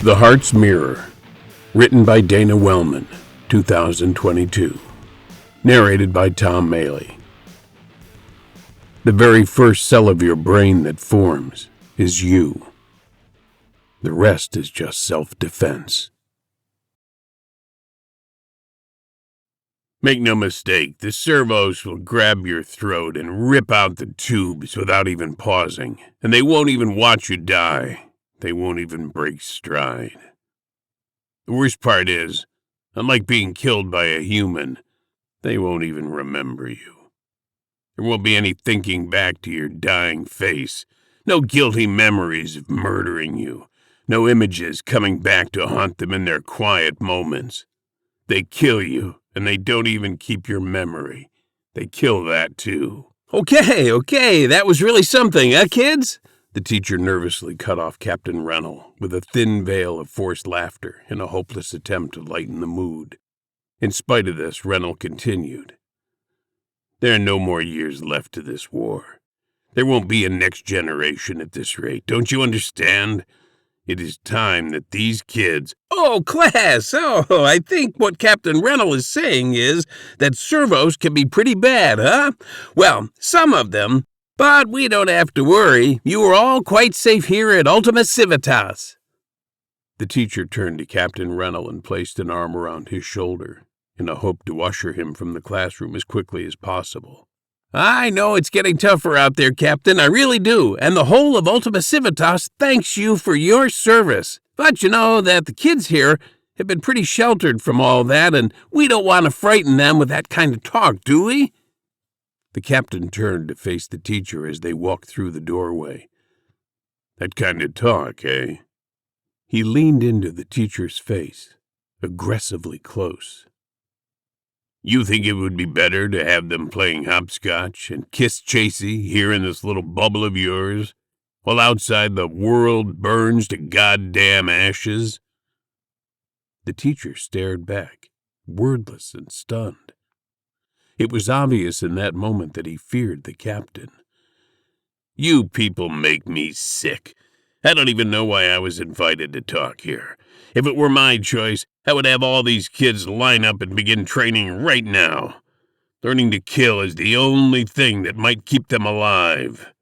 The Heart's Mirror, written by Dana Wellman, 2022. Narrated by Tom Mailey. The very first cell of your brain that forms is you. The rest is just self-defense. Make no mistake, the servos will grab your throat and rip out the tubes without even pausing, and they won't even watch you die. They won't even break stride. The worst part is, unlike being killed by a human, they won't even remember you. There won't be any thinking back to your dying face, no guilty memories of murdering you, no images coming back to haunt them in their quiet moments. They kill you, and they don't even keep your memory. They kill that too. Okay, that was really something, kids? The teacher nervously cut off Captain Rennell with a thin veil of forced laughter in a hopeless attempt to lighten the mood. In spite of this, Rennell continued. There are no more years left to this war. There won't be a next generation at this rate. Don't you understand? It is time that these kids... Oh, class! I think what Captain Rennell is saying is that servos can be pretty bad, huh? Well, some of them... But we don't have to worry. You are all quite safe here at Ultima Civitas. The teacher turned to Captain Rennell and placed an arm around his shoulder, in a hope to usher him from the classroom as quickly as possible. I know it's getting tougher out there, Captain, I really do, and the whole of Ultima Civitas thanks you for your service. But you know that the kids here have been pretty sheltered from all that, and we don't want to frighten them with that kind of talk, do we? The captain turned to face the teacher as they walked through the doorway. That kind of talk, eh? He leaned into the teacher's face, aggressively close. You think it would be better to have them playing hopscotch and kiss-chasey here in this little bubble of yours, while outside the world burns to goddamn ashes? The teacher stared back, wordless and stunned. It was obvious in that moment that he feared the captain. You people make me sick. I don't even know why I was invited to talk here. If it were my choice, I would have all these kids line up and begin training right now. Learning to kill is the only thing that might keep them alive.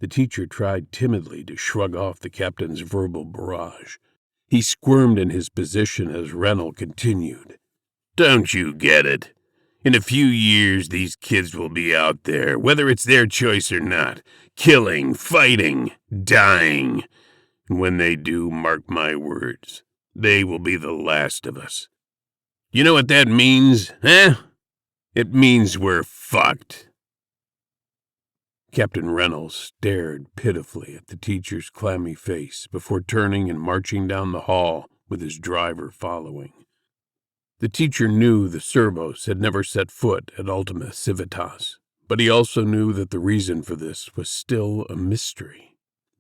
The teacher tried timidly to shrug off the captain's verbal barrage. He squirmed in his position as Rennell continued. Don't you get it? In a few years, these kids will be out there, whether it's their choice or not, killing, fighting, dying. And when they do, mark my words, they will be the last of us. You know what that means, eh? It means we're fucked. Captain Reynolds stared pitifully at the teacher's clammy face before turning and marching down the hall with his driver following. The teacher knew the servos had never set foot at Ultima Civitas, but he also knew that the reason for this was still a mystery.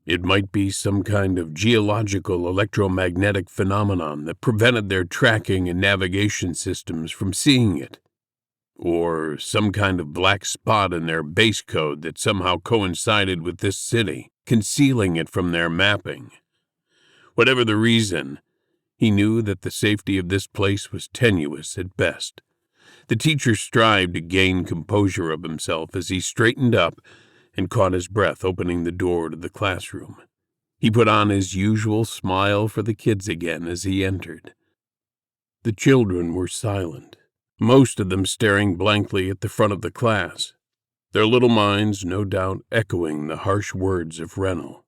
It might be some kind of geological electromagnetic phenomenon that prevented their tracking and navigation systems from seeing it, or some kind of black spot in their base code that somehow coincided with this city, concealing it from their mapping. Whatever the reason, he knew that the safety of this place was tenuous at best. The teacher strived to gain composure of himself as he straightened up and caught his breath opening the door to the classroom. He put on his usual smile for the kids again as he entered. The children were silent, most of them staring blankly at the front of the class, their little minds no doubt echoing the harsh words of Rennell,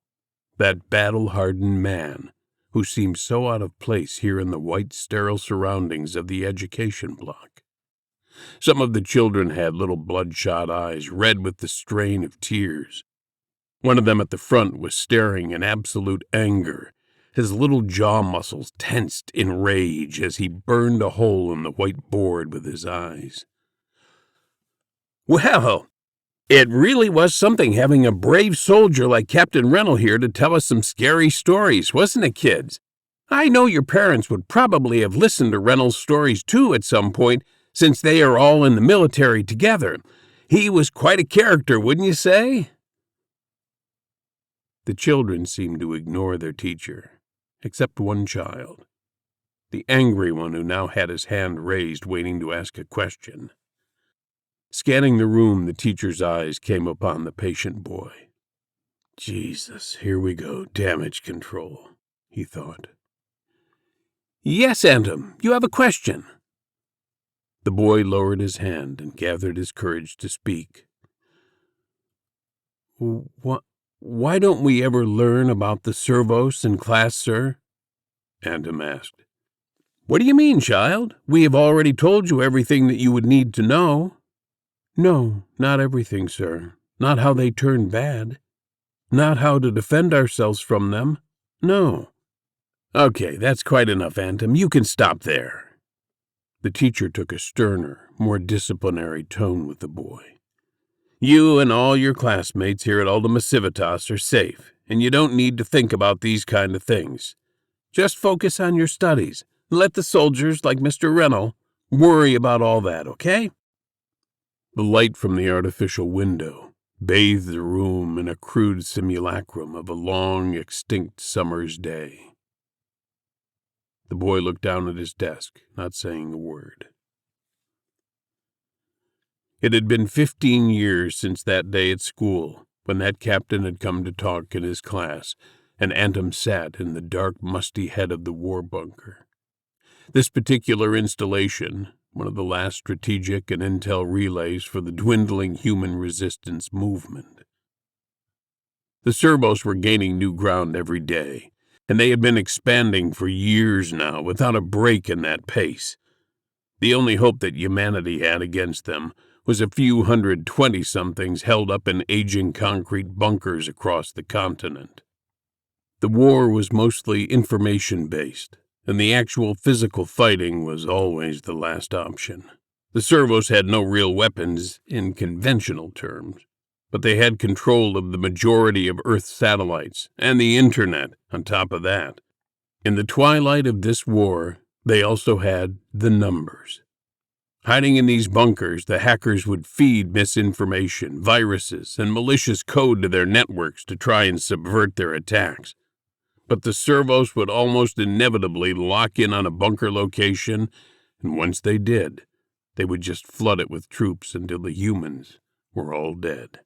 that battle-hardened man who seemed so out of place here in the white, sterile surroundings of the education block. Some of the children had little bloodshot eyes, red with the strain of tears. One of them at the front was staring in absolute anger, his little jaw muscles tensed in rage as he burned a hole in the white board with his eyes. Well, it really was something having a brave soldier like Captain Rennell here to tell us some scary stories, wasn't it, kids? I know your parents would probably have listened to Rennell's stories too at some point, since they are all in the military together. He was quite a character, wouldn't you say? The children seemed to ignore their teacher, except one child, the angry one who now had his hand raised, waiting to ask a question. Scanning the room, the teacher's eyes came upon the patient boy. Jesus, here we go, damage control, he thought. Yes, Anthem, you have a question. The boy lowered his hand and gathered his courage to speak. Why don't we ever learn about the servos in class, sir? Anthem asked. What do you mean, child? We have already told you everything that you would need to know. No, not everything, sir. Not how they turn bad. Not how to defend ourselves from them. No. Okay, that's quite enough, Anthem. You can stop there. The teacher took a sterner, more disciplinary tone with the boy. You and all your classmates here at Ultima Civitas are safe, and you don't need to think about these kind of things. Just focus on your studies. Let the soldiers, like Mr. Rennell, worry about all that, okay? The light from the artificial window bathed the room in a crude simulacrum of a long, extinct summer's day. The boy looked down at his desk, not saying a word. It had been 15 years since that day at school, when that captain had come to talk in his class, and Anthem sat in the dark, musty head of the war bunker. This particular installation, one of the last strategic and intel relays for the dwindling human resistance movement. The servos were gaining new ground every day, and they had been expanding for years now without a break in that pace. The only hope that humanity had against them was a few hundred 20-somethings held up in aging concrete bunkers across the continent. The war was mostly information-based, and the actual physical fighting was always the last option. The servos had no real weapons in conventional terms, but they had control of the majority of Earth's satellites and the Internet on top of that. In the twilight of this war, they also had the numbers. Hiding in these bunkers, the hackers would feed misinformation, viruses, and malicious code to their networks to try and subvert their attacks. But the servos would almost inevitably lock in on a bunker location, and once they did, they would just flood it with troops until the humans were all dead.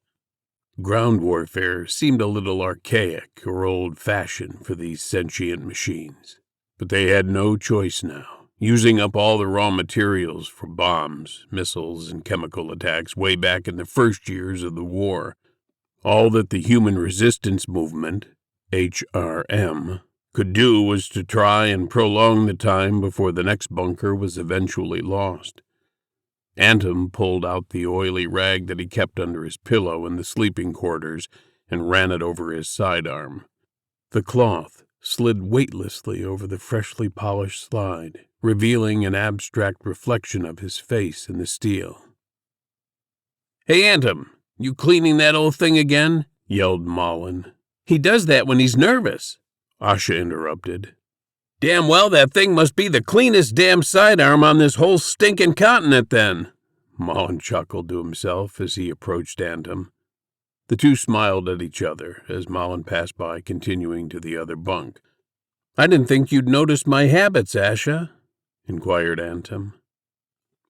Ground warfare seemed a little archaic or old-fashioned for these sentient machines, but they had no choice now, using up all the raw materials for bombs, missiles, and chemical attacks way back in the first years of the war. All that the Human Resistance Movement, HRM, could do was to try and prolong the time before the next bunker was eventually lost. Anthem pulled out the oily rag that he kept under his pillow in the sleeping quarters and ran it over his sidearm. The cloth slid weightlessly over the freshly polished slide, revealing an abstract reflection of his face in the steel. "Hey, Anthem, you cleaning that old thing again?" yelled Mullen. "He does that when he's nervous," Asha interrupted. "Damn well that thing must be the cleanest damn sidearm on this whole stinking continent, then." Mullen chuckled to himself as he approached Anthem. The two smiled at each other as Mullen passed by, continuing to the other bunk. "I didn't think you'd notice my habits, Asha," inquired Anthem.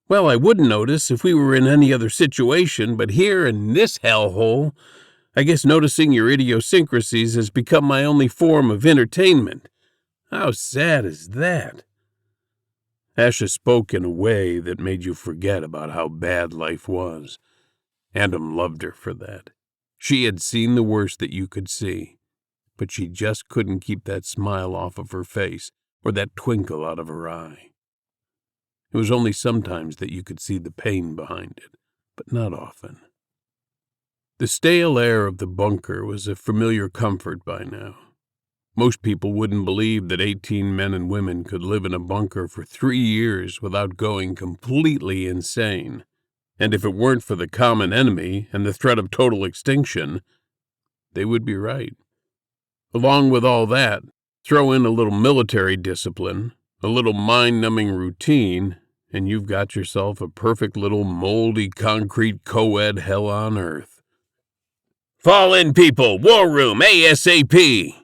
"Well, I wouldn't notice if we were in any other situation, but here in this hellhole, I guess noticing your idiosyncrasies has become my only form of entertainment. How sad is that?" Asha spoke in a way that made you forget about how bad life was. Anthem loved her for that. She had seen the worst that you could see, but she just couldn't keep that smile off of her face or that twinkle out of her eye. It was only sometimes that you could see the pain behind it, but not often. The stale air of the bunker was a familiar comfort by now. Most people wouldn't believe that 18 men and women could live in a bunker for 3 years without going completely insane. And if it weren't for the common enemy and the threat of total extinction, they would be right. Along with all that, throw in a little military discipline, a little mind-numbing routine, and you've got yourself a perfect little moldy concrete co-ed hell on earth. "Fall in, people! War room, ASAP!"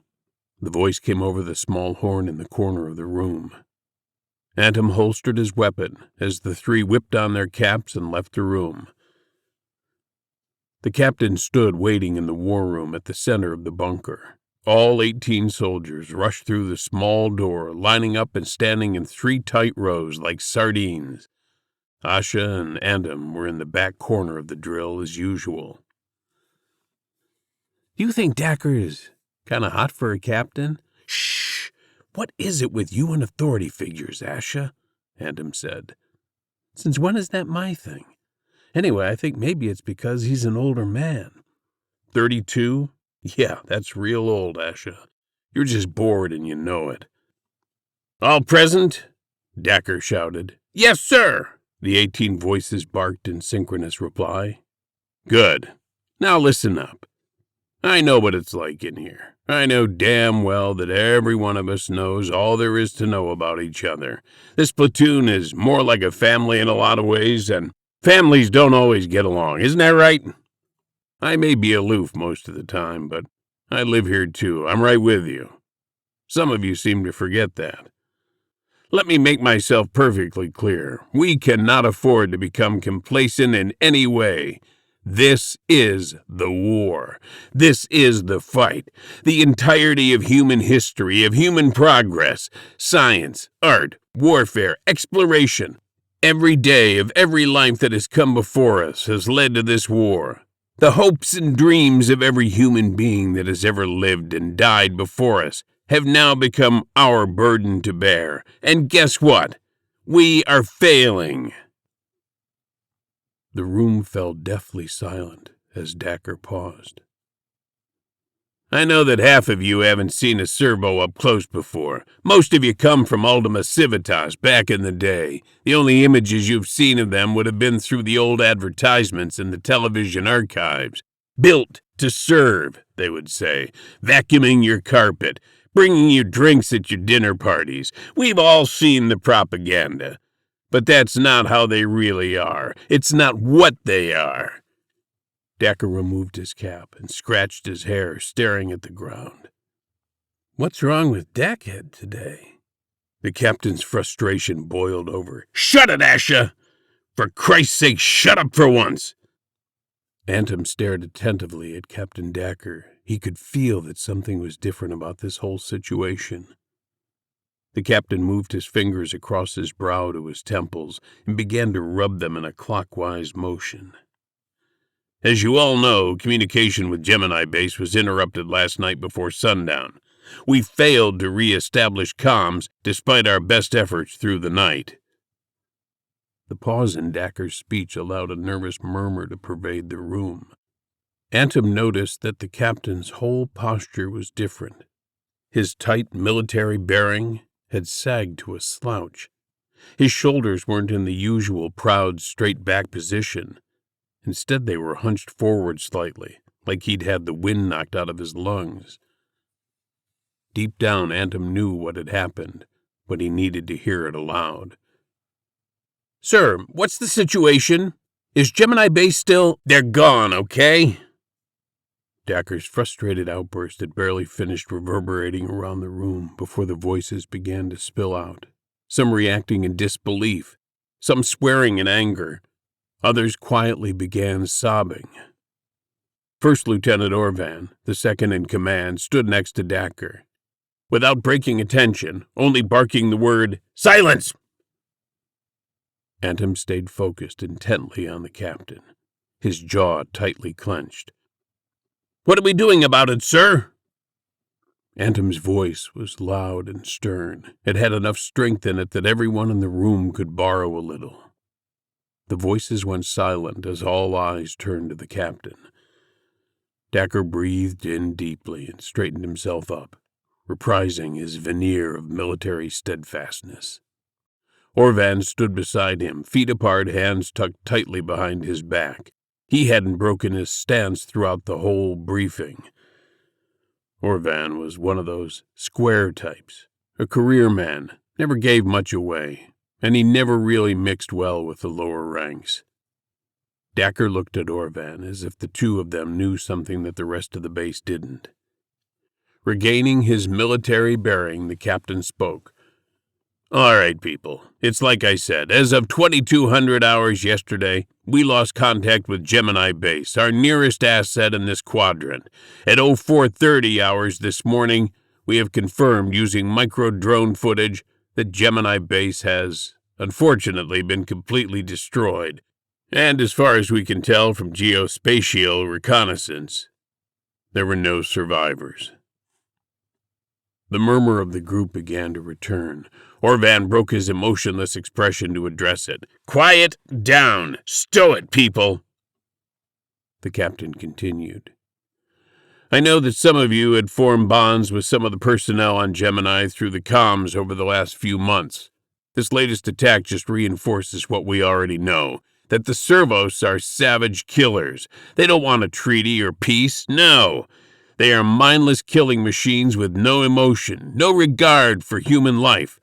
The voice came over the small horn in the corner of the room. Atom holstered his weapon as the three whipped on their caps and left the room. The captain stood waiting in the war room at the center of the bunker. All 18 soldiers rushed through the small door, lining up and standing in 3 tight rows like sardines. Asha and Atom were in the back corner of the drill as usual. "Do you think Dacker is kind of hot for a captain?" "Shh! What is it with you and authority figures, Asha?" Atom said. "Since when is that my thing? Anyway, I think maybe it's because he's an older man." 32? Yeah, that's real old, Asha. You're just bored and you know it. "All present?" Dacker shouted. "Yes, sir!" The 18 voices barked in synchronous reply. "Good. Now listen up. I know what it's like in here. I know damn well that every one of us knows all there is to know about each other. This platoon is more like a family in a lot of ways, and families don't always get along. Isn't that right? I may be aloof most of the time, but I live here too. I'm right with you. Some of you seem to forget that. Let me make myself perfectly clear. We cannot afford to become complacent in any way. This is the war. This is the fight. The entirety of human history, of human progress, science, art, warfare, exploration. Every day of every life that has come before us has led to this war. The hopes and dreams of every human being that has ever lived and died before us have now become our burden to bear. And guess what? We are failing." The room fell deathly silent as Dacker paused. "I know that half of you haven't seen a servo up close before. Most of you come from Ultima Civitas back in the day. The only images you've seen of them would have been through the old advertisements in the television archives. Built to serve, they would say, vacuuming your carpet, bringing you drinks at your dinner parties. We've all seen the propaganda. But that's not how they really are. It's not what they are." Dacker removed his cap and scratched his hair, staring at the ground. "What's wrong with Deckhead today?" The captain's frustration boiled over. "Shut it, Asha! For Christ's sake, shut up for once!" Atom stared attentively at Captain Dacker. He could feel that something was different about this whole situation. The captain moved his fingers across his brow to his temples and began to rub them in a clockwise motion. "As you all know, communication with Gemini Base was interrupted last night before sundown. We failed to re-establish comms despite our best efforts through the night." The pause in Dacker's speech allowed a nervous murmur to pervade the room. Atom noticed that the captain's whole posture was different. His tight military bearing had sagged to a slouch. His shoulders weren't in the usual proud, straight-back position. Instead, they were hunched forward slightly, like he'd had the wind knocked out of his lungs. Deep down, Atom knew what had happened, but he needed to hear it aloud. "Sir, what's the situation? Is Gemini Base still—" "They're gone, okay?" Dacker's frustrated outburst had barely finished reverberating around the room before the voices began to spill out, some reacting in disbelief, some swearing in anger. Others quietly began sobbing. First Lieutenant Orvan, the second in command, stood next to Dacker. Without breaking attention, only barking the word, "Silence!" Atom stayed focused intently on the captain, his jaw tightly clenched. "What are we doing about it, sir?" Atom's voice was loud and stern. It had enough strength in it that everyone in the room could borrow a little. The voices went silent as all eyes turned to the captain. Dacker breathed in deeply and straightened himself up, reprising his veneer of military steadfastness. Orvan stood beside him, feet apart, hands tucked tightly behind his back. He hadn't broken his stance throughout the whole briefing. Orvan was one of those square types, a career man, never gave much away, and he never really mixed well with the lower ranks. Dacker looked at Orvan as if the two of them knew something that the rest of the base didn't. Regaining his military bearing, the captain spoke. All right, people. It's like I said. As of 2200 hours yesterday, we lost contact with Gemini Base, our nearest asset in this quadrant. At 0430 hours this morning, we have confirmed using micro-drone footage that Gemini Base has, unfortunately, been completely destroyed. And as far as we can tell from geospatial reconnaissance, there were no survivors. The murmur of the group began to return. Orvan broke his emotionless expression to address it. Quiet down! Stow it, people! The captain continued. I know that some of you had formed bonds with some of the personnel on Gemini through the comms over the last few months. This latest attack just reinforces what we already know, that the servos are savage killers. They don't want a treaty or peace, no. They are mindless killing machines with no emotion, no regard for human life.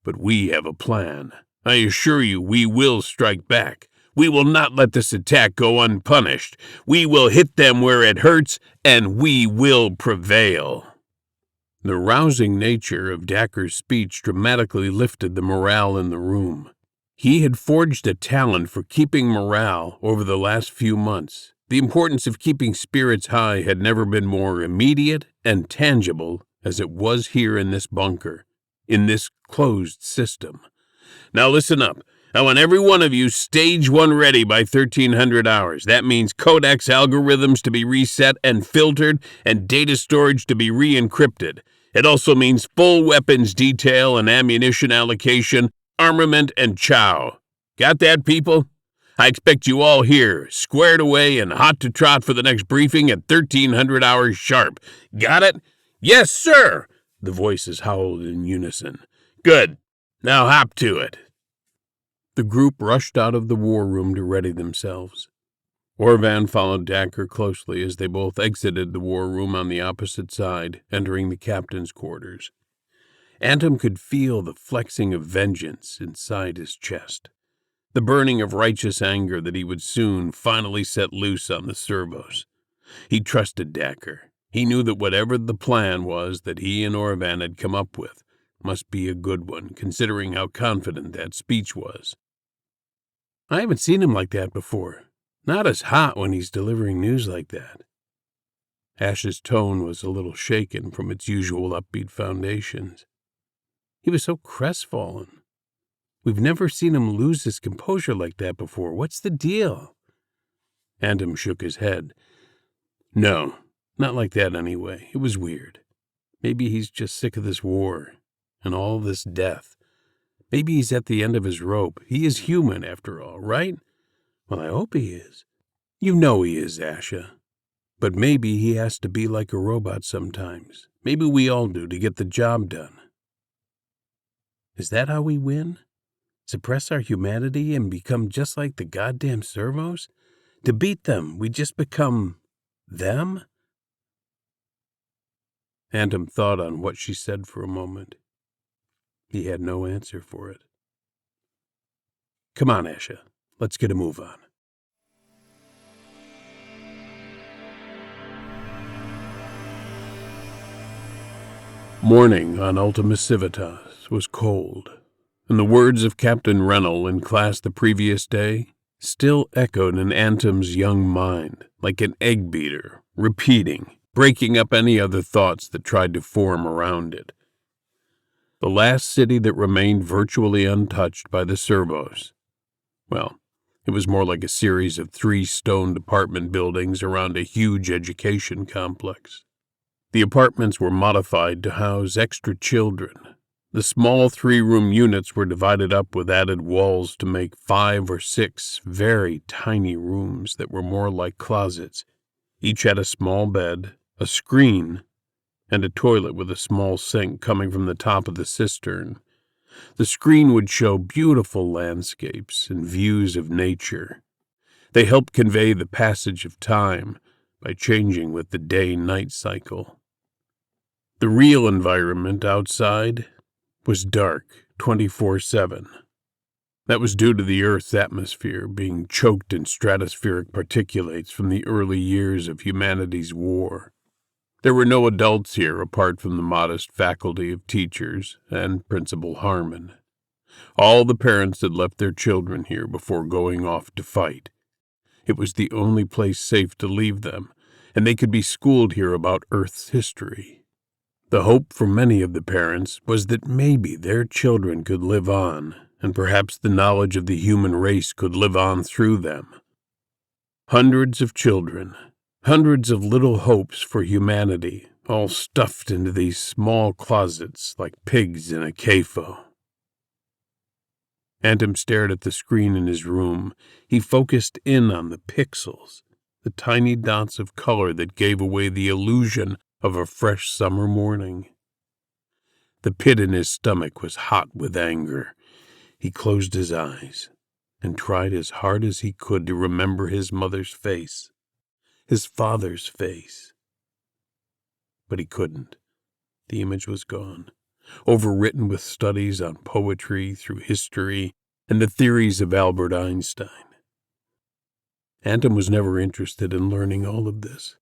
But we have a plan. I assure you we will strike back. We will not let this attack go unpunished. We will hit them where it hurts, and we will prevail. The rousing nature of Dacre's speech dramatically lifted the morale in the room. He had forged a talent for keeping morale over the last few months. The importance of keeping spirits high had never been more immediate and tangible as it was here in this bunker, in this closed system. Now listen up. I want every one of you stage 1 ready by 1300 hours. That means codex algorithms to be reset and filtered and data storage to be re-encrypted. It also means full weapons detail and ammunition allocation, armament and chow. Got that, people? I expect you all here, squared away and hot to trot for the next briefing at 1300 hours sharp. Got it? Yes, sir! The voices howled in unison. Good. Now hop to it. The group rushed out of the war room to ready themselves. Orvan followed Dacre closely as they both exited the war room on the opposite side, entering the captain's quarters. Antum could feel the flexing of vengeance inside his chest, the burning of righteous anger that he would soon finally set loose on the servos. He trusted Dacre. He knew that whatever the plan was that he and Orvan had come up with must be a good one, considering how confident that speech was. I haven't seen him like that before. Not as hot when he's delivering news like that. Ash's tone was a little shaken from its usual upbeat foundations. He was so crestfallen. We've never seen him lose his composure like that before. What's the deal? Antum shook his head. No, not like that anyway. It was weird. Maybe he's just sick of this war and all this death. Maybe he's at the end of his rope. He is human, after all, right? Well, I hope he is. You know he is, Asha. But maybe he has to be like a robot sometimes. Maybe we all do to get the job done. Is that how we win? Suppress our humanity and become just like the goddamn servos? To beat them, we just become them? Antum thought on what she said for a moment. He had no answer for it. Come on, Asha. Let's get a move on. Morning on Ultima Civitas was cold, and the words of Captain Rennell in class the previous day still echoed in Antum's young mind like an egg beater, repeating, breaking up any other thoughts that tried to form around it. The last city that remained virtually untouched by the servos. Well, it was more like a series of 3 stone apartment buildings around a huge education complex. The apartments were modified to house extra children. The small 3-room units were divided up with added walls to make 5 or 6 very tiny rooms that were more like closets. Each had a small bed, a screen, and a toilet with a small sink coming from the top of the cistern. The screen would show beautiful landscapes and views of nature. They helped convey the passage of time by changing with the day-night cycle. The real environment outside was dark 24/7. That was due to the Earth's atmosphere being choked in stratospheric particulates from the early years of humanity's war. There were no adults here apart from the modest faculty of teachers and Principal Harmon. All the parents had left their children here before going off to fight. It was the only place safe to leave them, and they could be schooled here about Earth's history. The hope for many of the parents was that maybe their children could live on, and perhaps the knowledge of the human race could live on through them. Hundreds of children, hundreds of little hopes for humanity, all stuffed into these small closets like pigs in a CAFO. Anthem stared at the screen in his room. He focused in on the pixels, the tiny dots of color that gave away the illusion of a fresh summer morning. The pit in his stomach was hot with anger. He closed his eyes and tried as hard as he could to remember his mother's face, his father's face. But he couldn't. The image was gone, overwritten with studies on poetry through history and the theories of Albert Einstein. Anthem was never interested in learning all of this.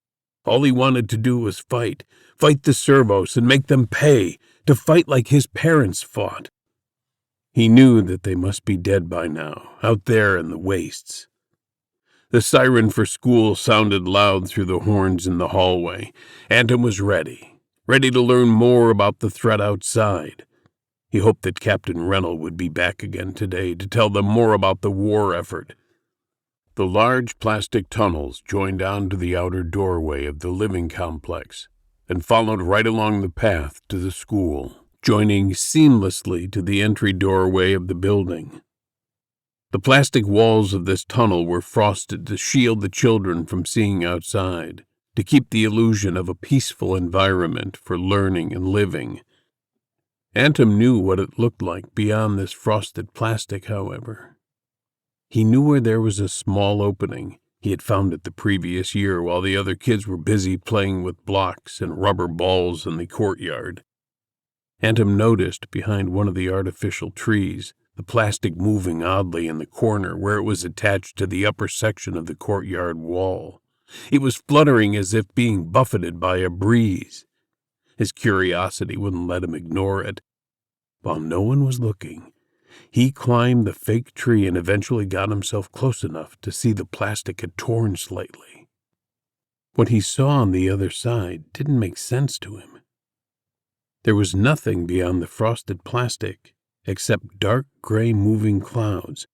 All he wanted to do was fight the servos and make them pay, to fight like his parents fought. He knew that they must be dead by now, out there in the wastes. The siren for school sounded loud through the horns in the hallway. Anthem was ready to learn more about the threat outside. He hoped that Captain Rennell would be back again today to tell them more about the war effort. The large plastic tunnels joined onto the outer doorway of the living complex and followed right along the path to the school, joining seamlessly to the entry doorway of the building. The plastic walls of this tunnel were frosted to shield the children from seeing outside, to keep the illusion of a peaceful environment for learning and living. Anthem knew what it looked like beyond this frosted plastic, however. He knew where there was a small opening. He had found it the previous year while the other kids were busy playing with blocks and rubber balls in the courtyard. Anthem noticed behind one of the artificial trees the plastic moving oddly in the corner where it was attached to the upper section of the courtyard wall. It was fluttering as if being buffeted by a breeze. His curiosity wouldn't let him ignore it. While no one was looking, he climbed the fake tree and eventually got himself close enough to see the plastic had torn slightly. What he saw on the other side didn't make sense to him. There was nothing beyond the frosted plastic except dark gray moving clouds,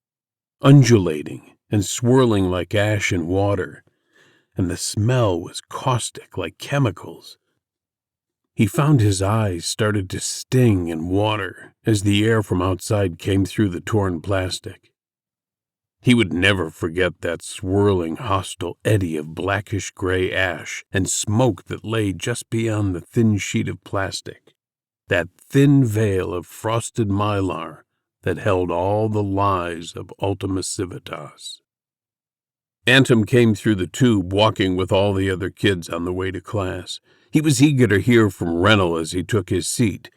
undulating and swirling like ash in water, and the smell was caustic like chemicals. He found his eyes started to sting and water as the air from outside came through the torn plastic. He would never forget that swirling, hostile eddy of blackish-gray ash and smoke that lay just beyond the thin sheet of plastic, that thin veil of frosted mylar that held all the lies of Ultima Civitas. Anthem came through the tube, walking with all the other kids on the way to class. He was eager to hear from Rennell as he took his seat.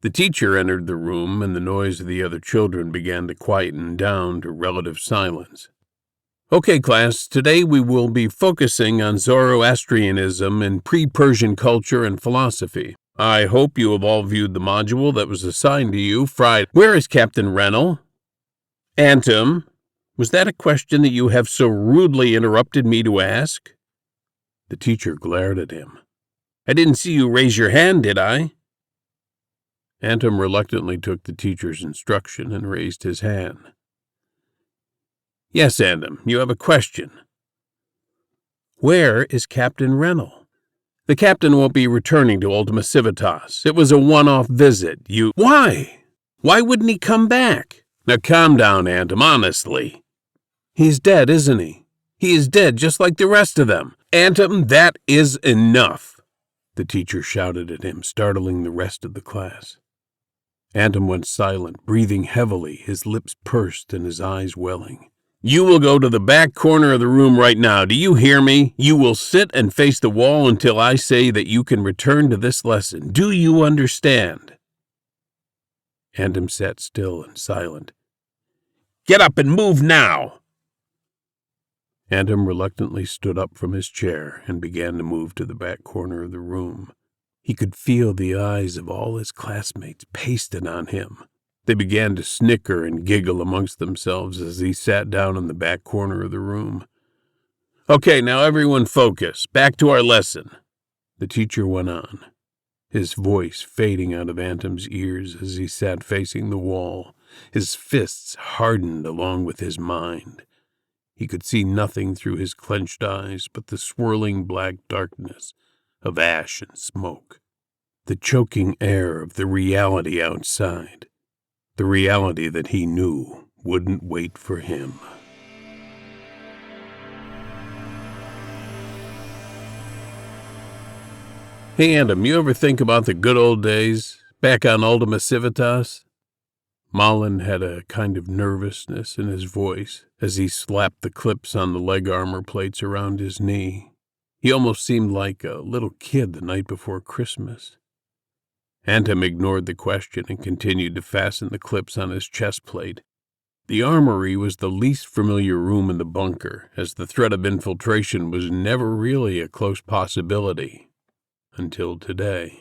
The teacher entered the room, and the noise of the other children began to quieten down to relative silence. Okay, class, today we will be focusing on Zoroastrianism and pre-Persian culture and philosophy. I hope you have all viewed the module that was assigned to you Friday. Where is Captain Rennell? Anthem, was that a question that you have so rudely interrupted me to ask? The teacher glared at him. I didn't see you raise your hand, did I? Anthem reluctantly took the teacher's instruction and raised his hand. Yes, Anthem, you have a question. Where is Captain Rennell? The captain won't be returning to Ultima Civitas. It was a one-off visit. Why? Why wouldn't he come back? Now calm down, Anthem, honestly. He's dead, isn't he? He is dead just like the rest of them. Anthem, that is enough. The teacher shouted at him, startling the rest of the class. Anthem went silent, breathing heavily, his lips pursed and his eyes welling. You will go to the back corner of the room right now. Do you hear me? You will sit and face the wall until I say that you can return to this lesson. Do you understand? Anthem sat still and silent. Get up and move now! Anthem reluctantly stood up from his chair and began to move to the back corner of the room. He could feel the eyes of all his classmates pasted on him. They began to snicker and giggle amongst themselves as he sat down in the back corner of the room. "Okay, now everyone focus. Back to our lesson," the teacher went on, his voice fading out of Anthem's ears as he sat facing the wall, his fists hardened along with his mind. He could see nothing through his clenched eyes but the swirling black darkness of ash and smoke, the choking air of the reality outside, the reality that he knew wouldn't wait for him. "Hey, Anthem, you ever think about the good old days, back on Ultima Civitas?" Malin had a kind of nervousness in his voice as he slapped the clips on the leg armor plates around his knee. He almost seemed like a little kid the night before Christmas. Anthem ignored the question and continued to fasten the clips on his chest plate. The armory was the least familiar room in the bunker, as the threat of infiltration was never really a close possibility until today.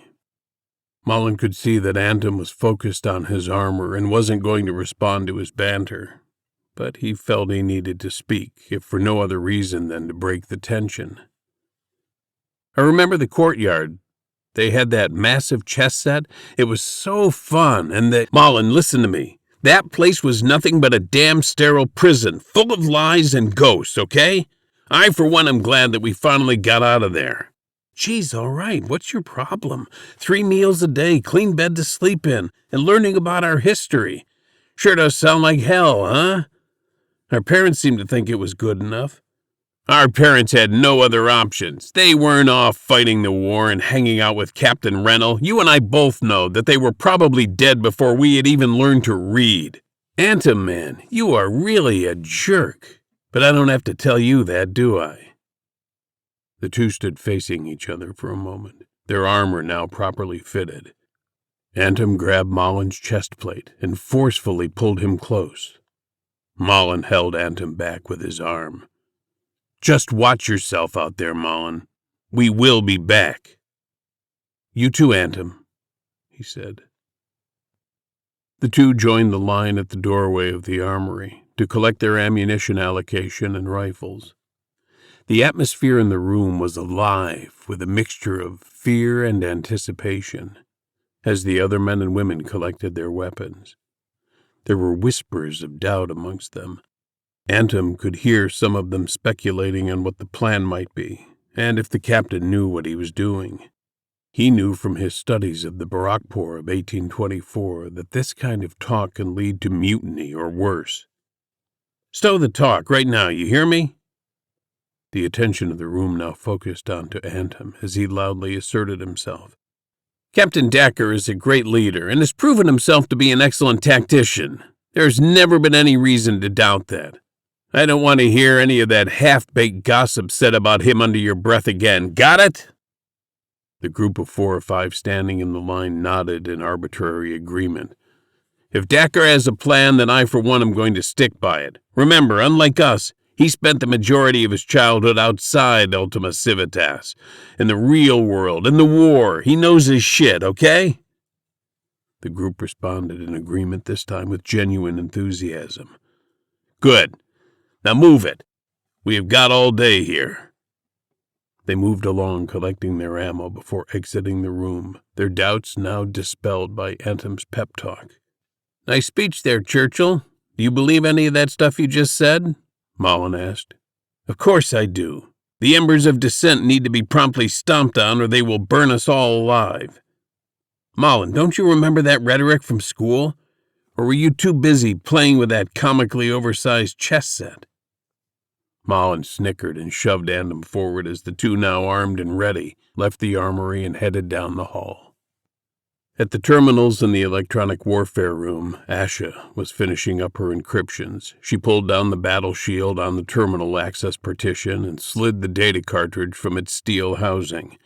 Malin could see that Anthem was focused on his armor and wasn't going to respond to his banter, but he felt he needed to speak, if for no other reason than to break the tension. "I remember the courtyard. They had that massive chess set. It was so fun, and Malin, listen to me. That place was nothing but a damn sterile prison, full of lies and ghosts, okay? I, for one, am glad that we finally got out of there." "Geez, all right, what's your problem? 3 meals a day, clean bed to sleep in, and learning about our history. Sure does sound like hell, huh?" "Our parents seemed to think it was good enough." "Our parents had no other options. They weren't off fighting the war and hanging out with Captain Rennell. You and I both know that they were probably dead before we had even learned to read." "Anthem, man, you are really a jerk. But I don't have to tell you that, do I?" The two stood facing each other for a moment, their armor now properly fitted. Anthem grabbed Malin's chest plate and forcefully pulled him close. Malin held Anthem back with his arm. "Just watch yourself out there, Malin. We will be back." "You too, Anthem," he said. The two joined the line at the doorway of the armory to collect their ammunition allocation and rifles. The atmosphere in the room was alive with a mixture of fear and anticipation as the other men and women collected their weapons. There were whispers of doubt amongst them. Anthem could hear some of them speculating on what the plan might be, and if the captain knew what he was doing. He knew from his studies of the Barakpur of 1824 that this kind of talk can lead to mutiny or worse. "Stow the talk right now, you hear me?" The attention of the room now focused onto Anthem as he loudly asserted himself. "Captain Dacker is a great leader and has proven himself to be an excellent tactician. There's never been any reason to doubt that. I don't want to hear any of that half-baked gossip said about him under your breath again. Got it?" The group of 4 or 5 standing in the line nodded in arbitrary agreement. "If Dacker has a plan, then I, for one, am going to stick by it. Remember, unlike us, he spent the majority of his childhood outside Ultima Civitas, in the real world, in the war. He knows his shit, okay?" The group responded in agreement, this time with genuine enthusiasm. "Good. Now move it. We have got all day here." They moved along, collecting their ammo before exiting the room, their doubts now dispelled by Anthem's pep talk. "Nice speech there, Churchill. Do you believe any of that stuff you just said?" Malin asked. "Of course I do. The embers of dissent need to be promptly stomped on or they will burn us all alive. Malin, don't you remember that rhetoric from school? Or were you too busy playing with that comically oversized chess set?" Malin snickered and shoved Anthem forward as the two, now armed and ready, left the armory and headed down the hall. At the terminals in the electronic warfare room, Asha was finishing up her encryptions. She pulled down the battle shield on the terminal access partition and slid the data cartridge from its steel housing.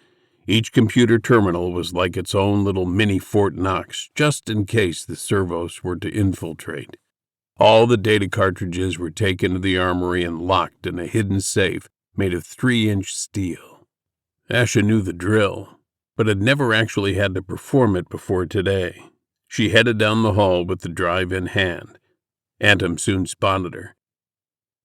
Each computer terminal was like its own little mini Fort Knox, just in case the servos were to infiltrate. All the data cartridges were taken to the armory and locked in a hidden safe made of 3-inch steel. Asha knew the drill, but had never actually had to perform it before today. She headed down the hall with the drive in hand. Antum soon spotted her.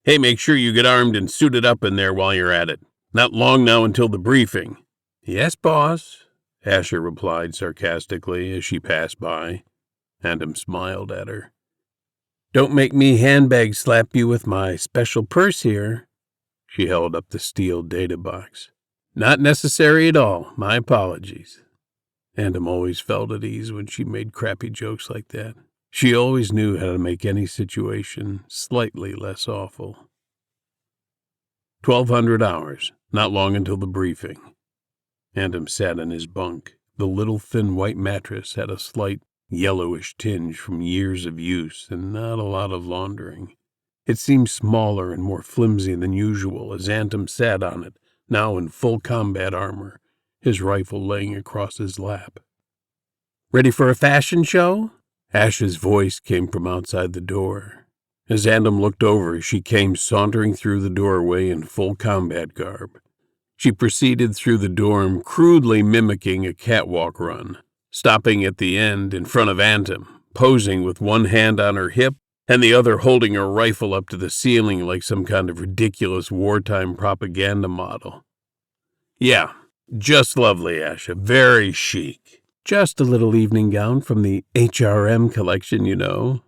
"Hey, make sure you get armed and suited up in there while you're at it. Not long now until the briefing." "Yes, boss," Asha replied sarcastically as she passed by. Antum smiled at her. "Don't make me handbag slap you with my special purse here." She held up the steel data box. "Not necessary at all. My apologies." Antum always felt at ease when she made crappy jokes like that. She always knew how to make any situation slightly less awful. 1200 hours, not long until the briefing. Antum sat in his bunk. The little thin white mattress had a slight yellowish tinge from years of use and not a lot of laundering. It seemed smaller and more flimsy than usual as Antum sat on it, now in full combat armor, his rifle laying across his lap. "Ready for a fashion show?" Ash's voice came from outside the door. As Antum looked over, she came sauntering through the doorway in full combat garb. She proceeded through the dorm, crudely mimicking a catwalk run, stopping at the end in front of Antum, posing with one hand on her hip and the other holding her rifle up to the ceiling like some kind of ridiculous wartime propaganda model. "Yeah, just lovely, Asha. Very chic. Just a little evening gown from the HRM collection, you know."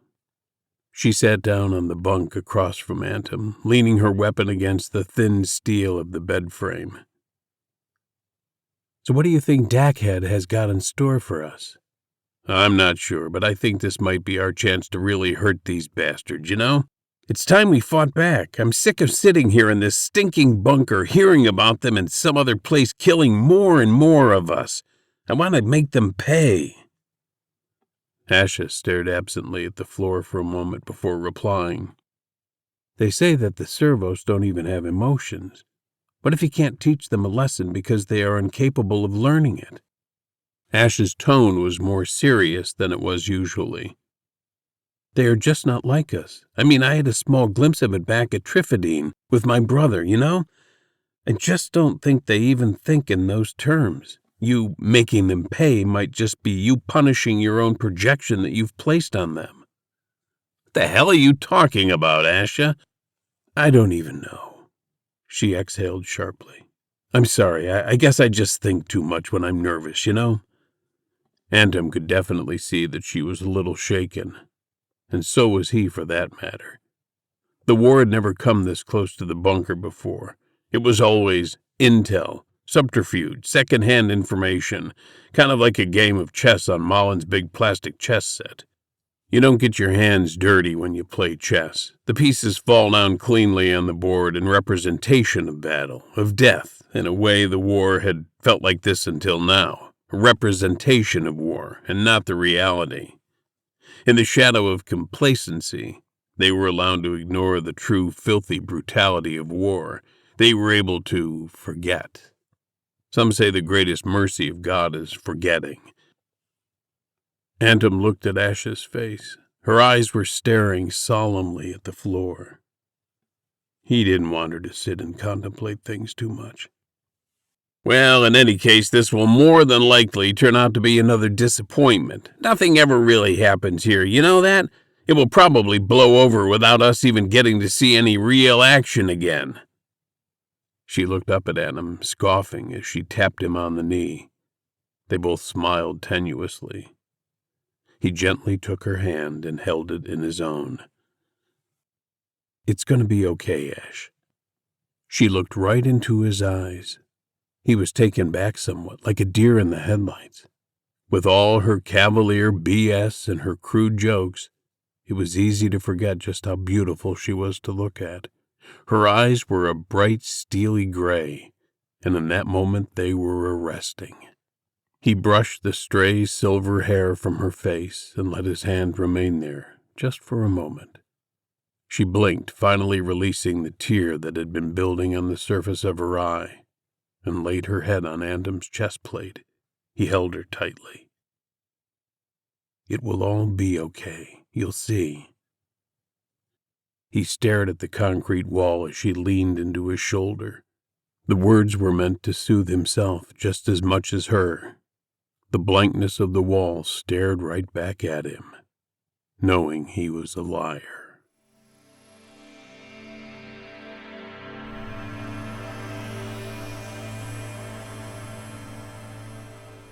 She sat down on the bunk across from Antum, leaning her weapon against the thin steel of the bed frame. "So what do you think Dackhead has got in store for us?" "I'm not sure, but I think this might be our chance to really hurt these bastards, you know? It's time we fought back. I'm sick of sitting here in this stinking bunker, hearing about them in some other place killing more and more of us. I want to make them pay." Asha stared absently at the floor for a moment before replying. "They say that the servos don't even have emotions. What if you can't teach them a lesson because they are incapable of learning it?" Ash's tone was more serious than it was usually. "They are just not like us. I mean, I had a small glimpse of it back at Trifidine with my brother, you know? I just don't think they even think in those terms. You making them pay might just be you punishing your own projection that you've placed on them." "What the hell are you talking about, Asha?" "I don't even know." She exhaled sharply. "I'm sorry, I guess I just think too much when I'm nervous, you know?" Antum could definitely see that she was a little shaken, and so was he for that matter. The war had never come this close to the bunker before. It was always intel, subterfuge, second-hand information, kind of like a game of chess on Mullen's big plastic chess set. You don't get your hands dirty when you play chess. The pieces fall down cleanly on the board in representation of battle, of death, in a way the war had felt like this until now. A representation of war, and not the reality. In the shadow of complacency, they were allowed to ignore the true filthy brutality of war. They were able to forget. Some say the greatest mercy of God is forgetting. Antum looked at Asha's face. Her eyes were staring solemnly at the floor. He didn't want her to sit and contemplate things too much. "Well, in any case, this will more than likely turn out to be another disappointment. Nothing ever really happens here, you know that? It will probably blow over without us even getting to see any real action again." She looked up at Antum, scoffing as she tapped him on the knee. They both smiled tenuously. He gently took her hand and held it in his own. "It's going to be okay, Ash." She looked right into his eyes. He was taken back somewhat, like a deer in the headlights. With all her cavalier BS and her crude jokes, it was easy to forget just how beautiful she was to look at. Her eyes were a bright, steely gray, and in that moment they were arresting. He brushed the stray silver hair from her face and let his hand remain there, just for a moment. She blinked, finally releasing the tear that had been building on the surface of her eye, and laid her head on Antum's chest plate. He held her tightly. "It will all be okay, you'll see." He stared at the concrete wall as she leaned into his shoulder. The words were meant to soothe himself just as much as her. The blankness of the wall stared right back at him, knowing he was a liar.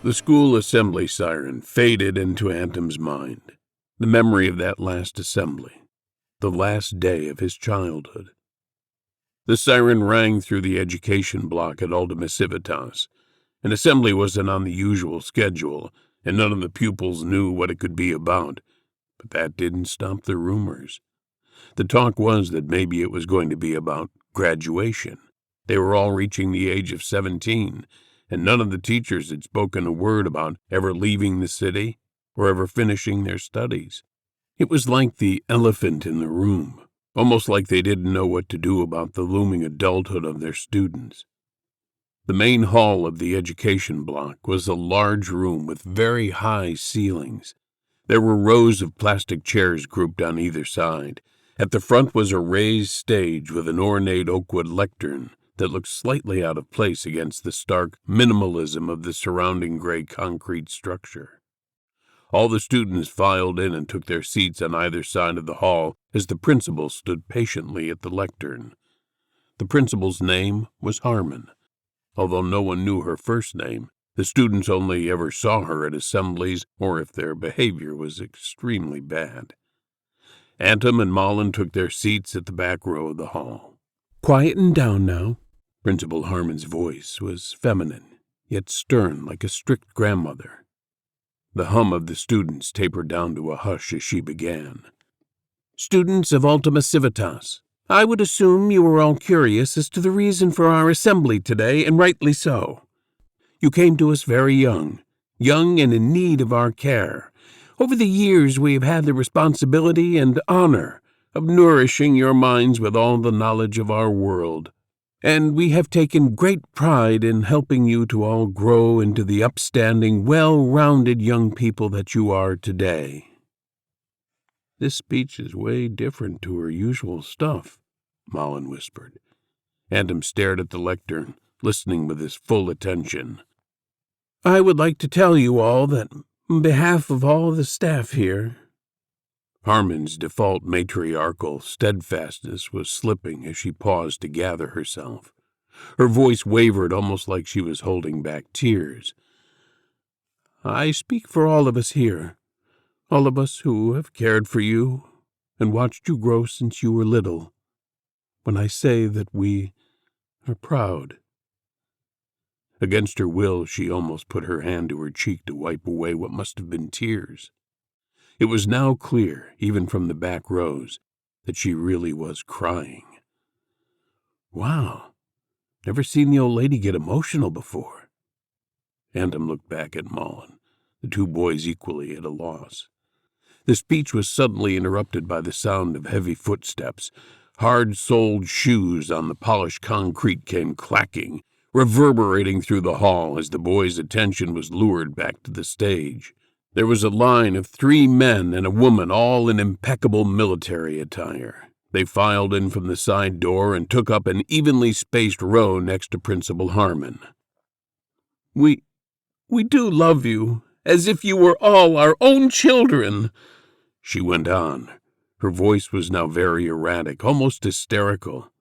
The school assembly siren faded into Antom's mind, the memory of that last assembly, the last day of his childhood. The siren rang through the education block at Ultima Civitas. An assembly wasn't on the usual schedule, and none of the pupils knew what it could be about, but that didn't stop the rumors. The talk was that maybe it was going to be about graduation. They were all reaching the age of 17, and none of the teachers had spoken a word about ever leaving the city or ever finishing their studies. It was like the elephant in the room, almost like they didn't know what to do about the looming adulthood of their students. The main hall of the education block was a large room with very high ceilings. There were rows of plastic chairs grouped on either side. At the front was a raised stage with an ornate oakwood lectern that looked slightly out of place against the stark minimalism of the surrounding gray concrete structure. All the students filed in and took their seats on either side of the hall as the principal stood patiently at the lectern. The principal's name was Harmon. Although no one knew her first name, the students only ever saw her at assemblies or if their behavior was extremely bad. Antom and Malin took their seats at the back row of the hall. "Quieten down now." Principal Harmon's voice was feminine, yet stern like a strict grandmother. The hum of the students tapered down to a hush as she began. "Students of Ultima Civitas, I would assume you were all curious as to the reason for our assembly today, and rightly so. You came to us very young and in need of our care. Over the years we have had the responsibility and honor of nourishing your minds with all the knowledge of our world, and we have taken great pride in helping you to all grow into the upstanding, well-rounded young people that you are today." "This speech is way different to her usual stuff," Malin whispered. Antom stared at the lectern, listening with his full attention. "I would like to tell you all that, on behalf of all the staff here—" Harmon's default matriarchal steadfastness was slipping as she paused to gather herself. Her voice wavered almost like she was holding back tears. "I speak for all of us here, all of us who have cared for you and watched you grow since you were little, when I say that we are proud." Against her will, she almost put her hand to her cheek to wipe away what must have been tears. It was now clear, even from the back rows, that she really was crying. "Wow, never seen the old lady get emotional before." Antom looked back at Malin, the two boys equally at a loss. The speech was suddenly interrupted by the sound of heavy footsteps. Hard-soled shoes on the polished concrete came clacking, reverberating through the hall as the boys' attention was lured back to the stage. There was a line of 3 men and a woman, all in impeccable military attire. They filed in from the side door and took up an evenly spaced row next to Principal Harmon. We do love you, as if you were all our own children," she went on. Her voice was now very erratic, almost hysterical.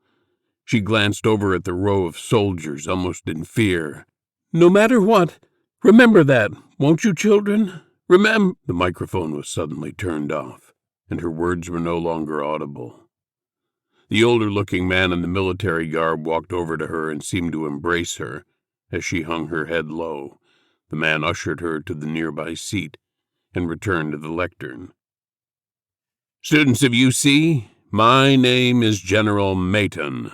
She glanced over at the row of soldiers, almost in fear. "No matter what, remember that, won't you, children? The microphone was suddenly turned off, and her words were no longer audible. The older-looking man in the military garb walked over to her and seemed to embrace her as she hung her head low. The man ushered her to the nearby seat and returned to the lectern. "Students of UC, my name is General Mayton.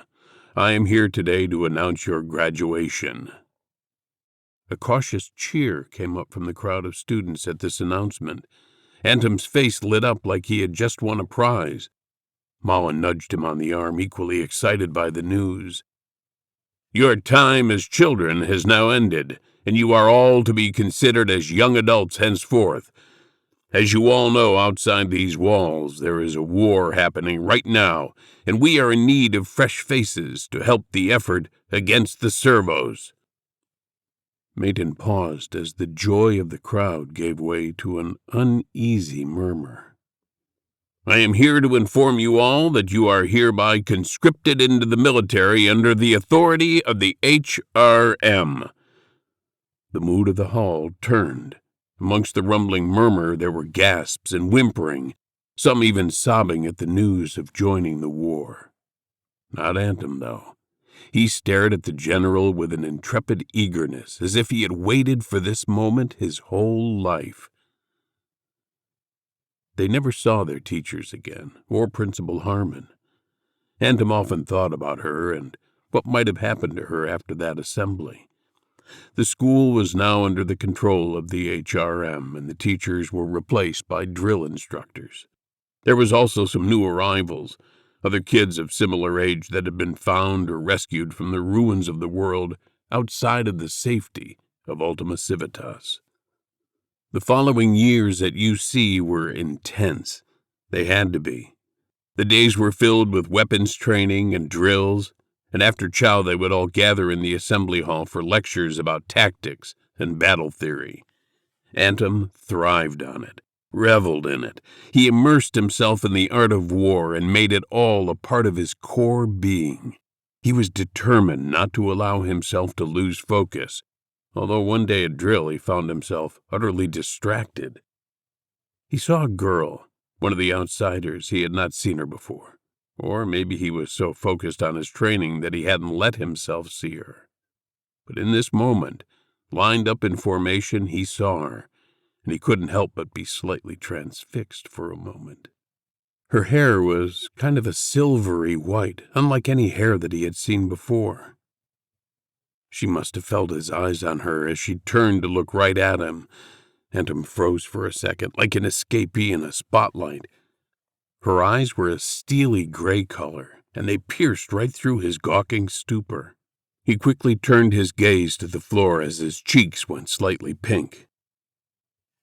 I am here today to announce your graduation." A cautious cheer came up from the crowd of students at this announcement. Antom's face lit up like he had just won a prize. Malin nudged him on the arm, equally excited by the news. "Your time as children has now ended, and you are all to be considered as young adults henceforth. As you all know, outside these walls, there is a war happening right now, and we are in need of fresh faces to help the effort against the servos." Mayton paused as the joy of the crowd gave way to an uneasy murmur. "I am here to inform you all that you are hereby conscripted into the military under the authority of the HRM. The mood of the hall turned. Amongst the rumbling murmur there were gasps and whimpering, some even sobbing at the news of joining the war. Not Anthem, though. He stared at the general with an intrepid eagerness, as if he had waited for this moment his whole life. They never saw their teachers again, or Principal Harmon. Anthem often thought about her and what might have happened to her after that assembly. The school was now under the control of the HRM, and the teachers were replaced by drill instructors. There was also some new arrivals, other kids of similar age that had been found or rescued from the ruins of the world outside of the safety of Ultima Civitas. The following years at UC were intense. They had to be. The days were filled with weapons training and drills, and after chow they would all gather in the assembly hall for lectures about tactics and battle theory. Anthem thrived on it, reveled in it. He immersed himself in the art of war and made it all a part of his core being. He was determined not to allow himself to lose focus, although one day at drill he found himself utterly distracted. He saw a girl, one of the outsiders. He had not seen her before. Or maybe he was so focused on his training that he hadn't let himself see her. But in this moment, lined up in formation, he saw her, and he couldn't help but be slightly transfixed for a moment. Her hair was kind of a silvery white, unlike any hair that he had seen before. She must have felt his eyes on her as she turned to look right at him. Anthem froze for a second, like an escapee in a spotlight. Her eyes were a steely gray color, and they pierced right through his gawking stupor. He quickly turned his gaze to the floor as his cheeks went slightly pink.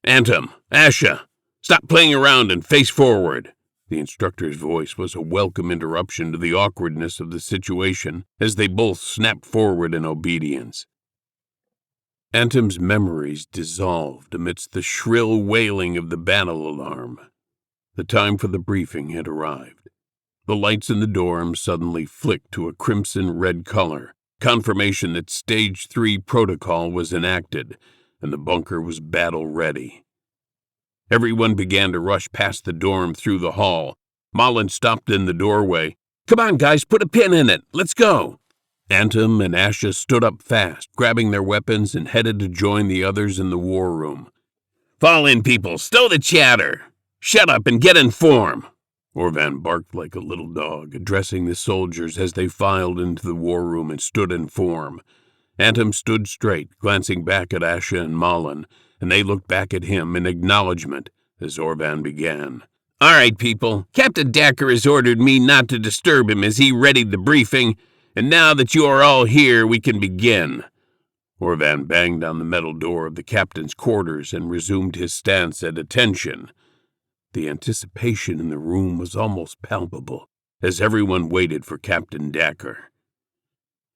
"Anthem, Asha, stop playing around and face forward." The instructor's voice was a welcome interruption to the awkwardness of the situation as they both snapped forward in obedience. Anthem's memories dissolved amidst the shrill wailing of the battle alarm. The time for the briefing had arrived. The lights in the dorm suddenly flicked to a crimson-red color, confirmation that Stage 3 protocol was enacted, and the bunker was battle-ready. Everyone began to rush past the dorm through the hall. Malin stopped in the doorway. "Come on, guys, put a pin in it. Let's go." Anthem and Asha stood up fast, grabbing their weapons, and headed to join the others in the war room. "Fall in, people. Stow the chatter. Shut up and get in form." Orvan barked like a little dog, addressing the soldiers as they filed into the war room and stood in form. Anthem stood straight, glancing back at Asha and Malin, and they looked back at him in acknowledgement as Orvan began. "All right, people. Captain Dacker has ordered me not to disturb him as he readied the briefing, and now that you are all here, we can begin." Orvan banged on the metal door of the captain's quarters and resumed his stance at attention. The anticipation in the room was almost palpable as everyone waited for Captain Dacker.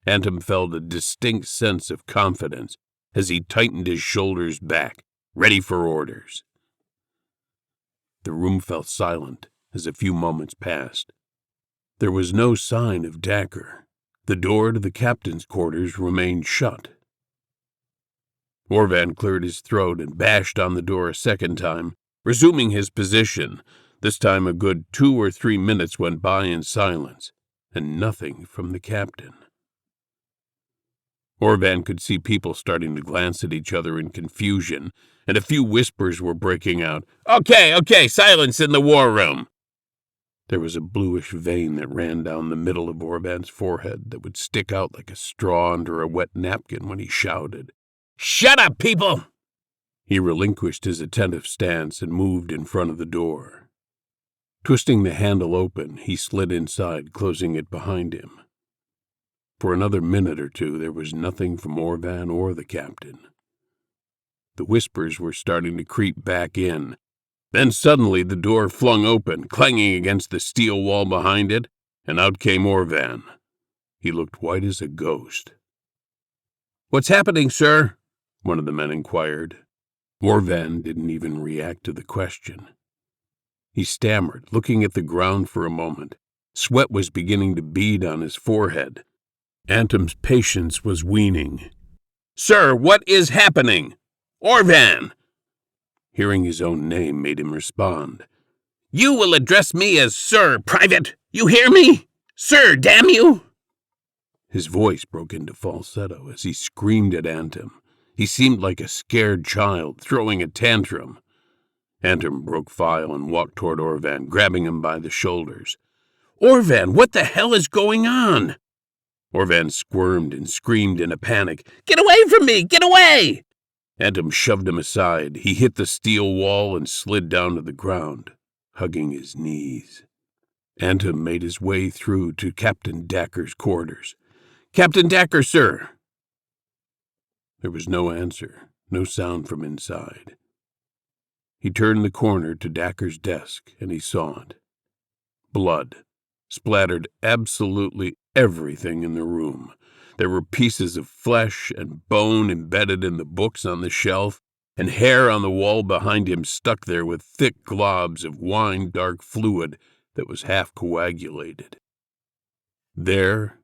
Anthem felt a distinct sense of confidence as he tightened his shoulders back, ready for orders. The room fell silent as a few moments passed. There was no sign of Dacker. The door to the captain's quarters remained shut. Orvan cleared his throat and bashed on the door a second time, resuming his position. This time a good 2 or 3 minutes went by in silence, and nothing from the captain. Orvan could see people starting to glance at each other in confusion, and a few whispers were breaking out. Okay, silence in the war room." There was a bluish vein that ran down the middle of Orvan's forehead that would stick out like a straw under a wet napkin when he shouted, "Shut up, people!" He relinquished his attentive stance and moved in front of the door. Twisting the handle open, he slid inside, closing it behind him. For another minute or two, there was nothing from Orvan or the captain. The whispers were starting to creep back in, Then suddenly the door flung open, clanging against the steel wall behind it, and out came Orvan. He looked white as a ghost. "What's happening, sir?" one of the men inquired. Orvan didn't even react to the question. He stammered, looking at the ground for a moment. Sweat was beginning to bead on his forehead. Antom's patience was waning. "Sir, what is happening? Orvan!" Hearing his own name made him respond. "You will address me as Sir, Private! You hear me? Sir, damn you!" His voice broke into falsetto as he screamed at Antom. He seemed like a scared child throwing a tantrum. Antom broke file and walked toward Orvan, grabbing him by the shoulders. "Orvan, what the hell is going on?" Orvan squirmed and screamed in a panic. "Get away from me! Get away!" Antom shoved him aside. He hit the steel wall and slid down to the ground, hugging his knees. Antom made his way through to Captain Dacre's quarters. "Captain Dacre, sir!" There was no answer, no sound from inside. He turned the corner to Dacre's desk, and he saw it. Blood splattered absolutely everything in the room. There were pieces of flesh and bone embedded in the books on the shelf, and hair on the wall behind him stuck there with thick globs of wine-dark fluid that was half coagulated. There,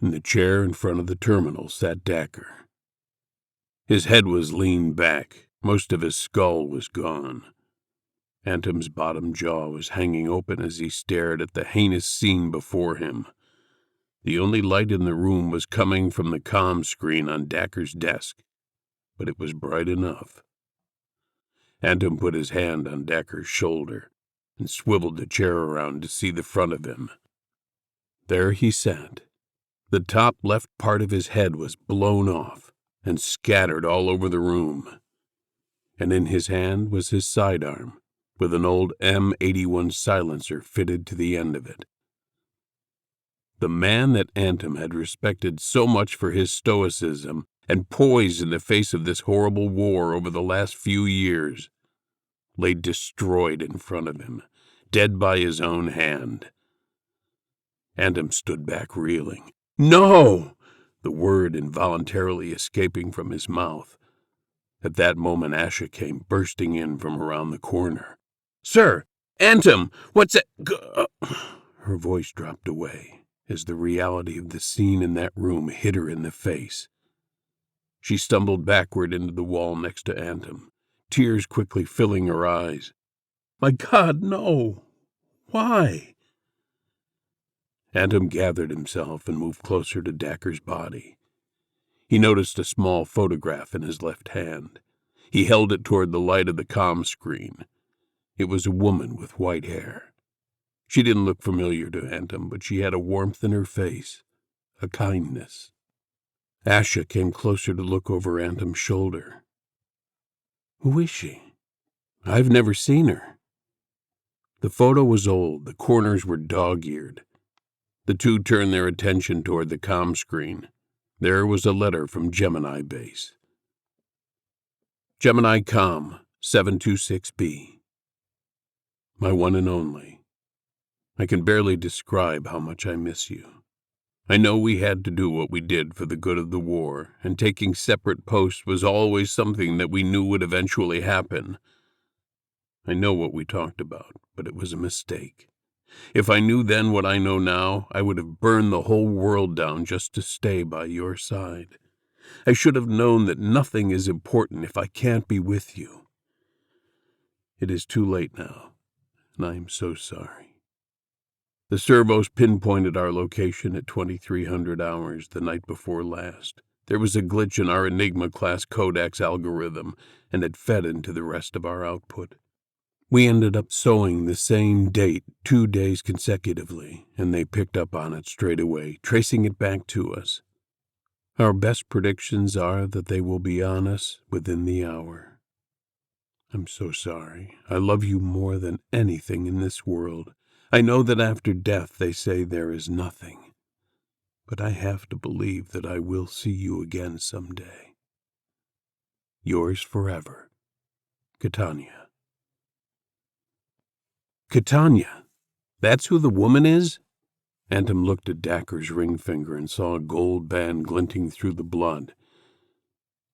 in the chair in front of the terminal, sat Dacre. His head was leaned back. Most of his skull was gone. Antom's bottom jaw was hanging open as he stared at the heinous scene before him. The only light in the room was coming from the comm screen on Dacre's desk, but it was bright enough. Antom put his hand on Dacre's shoulder and swiveled the chair around to see the front of him. There he sat. The top left part of his head was blown off and scattered all over the room, and in his hand was his sidearm, with an old M81 silencer fitted to the end of it. The man that Antom had respected so much for his stoicism and poise in the face of this horrible war over the last few years lay destroyed in front of him, dead by his own hand. Antom stood back reeling. "No!" the word involuntarily escaping from his mouth. At that moment Asha came bursting in from around the corner. "Sir! Antom! What's it?" Her voice dropped away as the reality of the scene in that room hit her in the face. She stumbled backward into the wall next to Antom, tears quickly filling her eyes. "My God, no! Why?" Antom gathered himself and moved closer to Dacre's body. He noticed a small photograph in his left hand. He held it toward the light of the comm screen. It was a woman with white hair. She didn't look familiar to Antom, but she had a warmth in her face, a kindness. Asha came closer to look over Antom's shoulder. "Who is she? I've never seen her." The photo was old. The corners were dog-eared. The two turned their attention toward the comm screen. There was a letter from Gemini Base. "Gemini Comm, 726B. My one and only. I can barely describe how much I miss you. I know we had to do what we did for the good of the war, and taking separate posts was always something that we knew would eventually happen. I know what we talked about, but it was a mistake. If I knew then what I know now, I would have burned the whole world down just to stay by your side. I should have known that nothing is important if I can't be with you. It is too late now, and I am so sorry. The servos pinpointed our location at 2300 hours the night before last. There was a glitch in our Enigma-class codex algorithm, and it fed into the rest of our output. We ended up sowing the same date 2 days consecutively, and they picked up on it straight away, tracing it back to us. Our best predictions are that they will be on us within the hour. I'm so sorry. I love you more than anything in this world. I know that after death they say there is nothing, but I have to believe that I will see you again someday. Yours forever, Catania." Catania. That's who the woman is? Antum looked at Dacre's ring finger and saw a gold band glinting through the blood.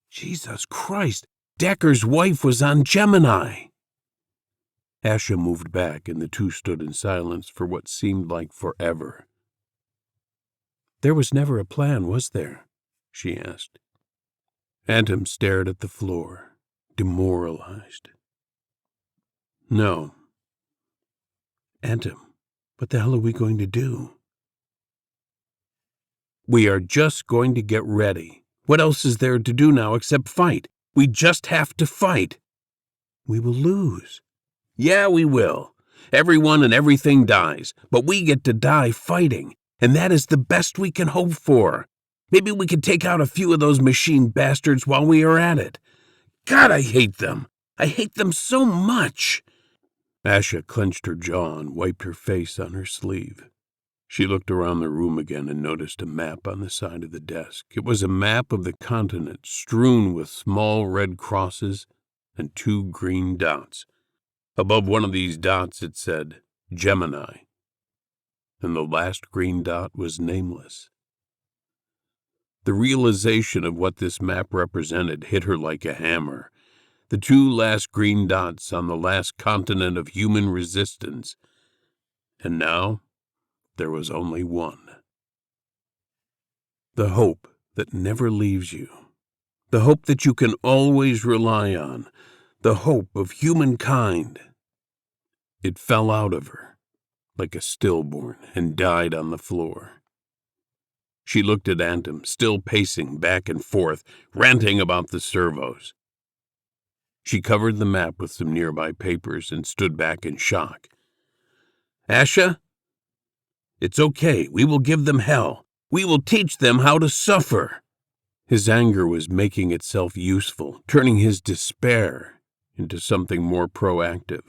Jesus Christ! Dacre's wife was on Gemini! Asha moved back, and the two stood in silence for what seemed like forever. There was never a plan, was there? She asked. Antum stared at the floor, demoralized. No. Antum, what the hell are we going to do? We are just going to get ready. What else is there to do now except fight? We just have to fight. We will lose. Yeah, we will. Everyone and everything dies, but we get to die fighting, and that is the best we can hope for. Maybe we could take out a few of those machine bastards while we are at it. God, I hate them. I hate them so much. Asha clenched her jaw and wiped her face on her sleeve. She looked around the room again and noticed a map on the side of the desk. It was a map of the continent strewn with small red crosses and 2 green dots. Above one of these dots it said, Gemini, and the last green dot was nameless. The realization of what this map represented hit her like a hammer. The 2 last green dots on the last continent of human resistance. And now, there was only one. The hope that never leaves you. The hope that you can always rely on. The hope of humankind. It fell out of her, like a stillborn, and died on the floor. She looked at Antum, still pacing back and forth, ranting about the servos. She covered the map with some nearby papers and stood back in shock. Asha? It's okay. We will give them hell. We will teach them how to suffer. His anger was making itself useful, turning his despair into something more proactive.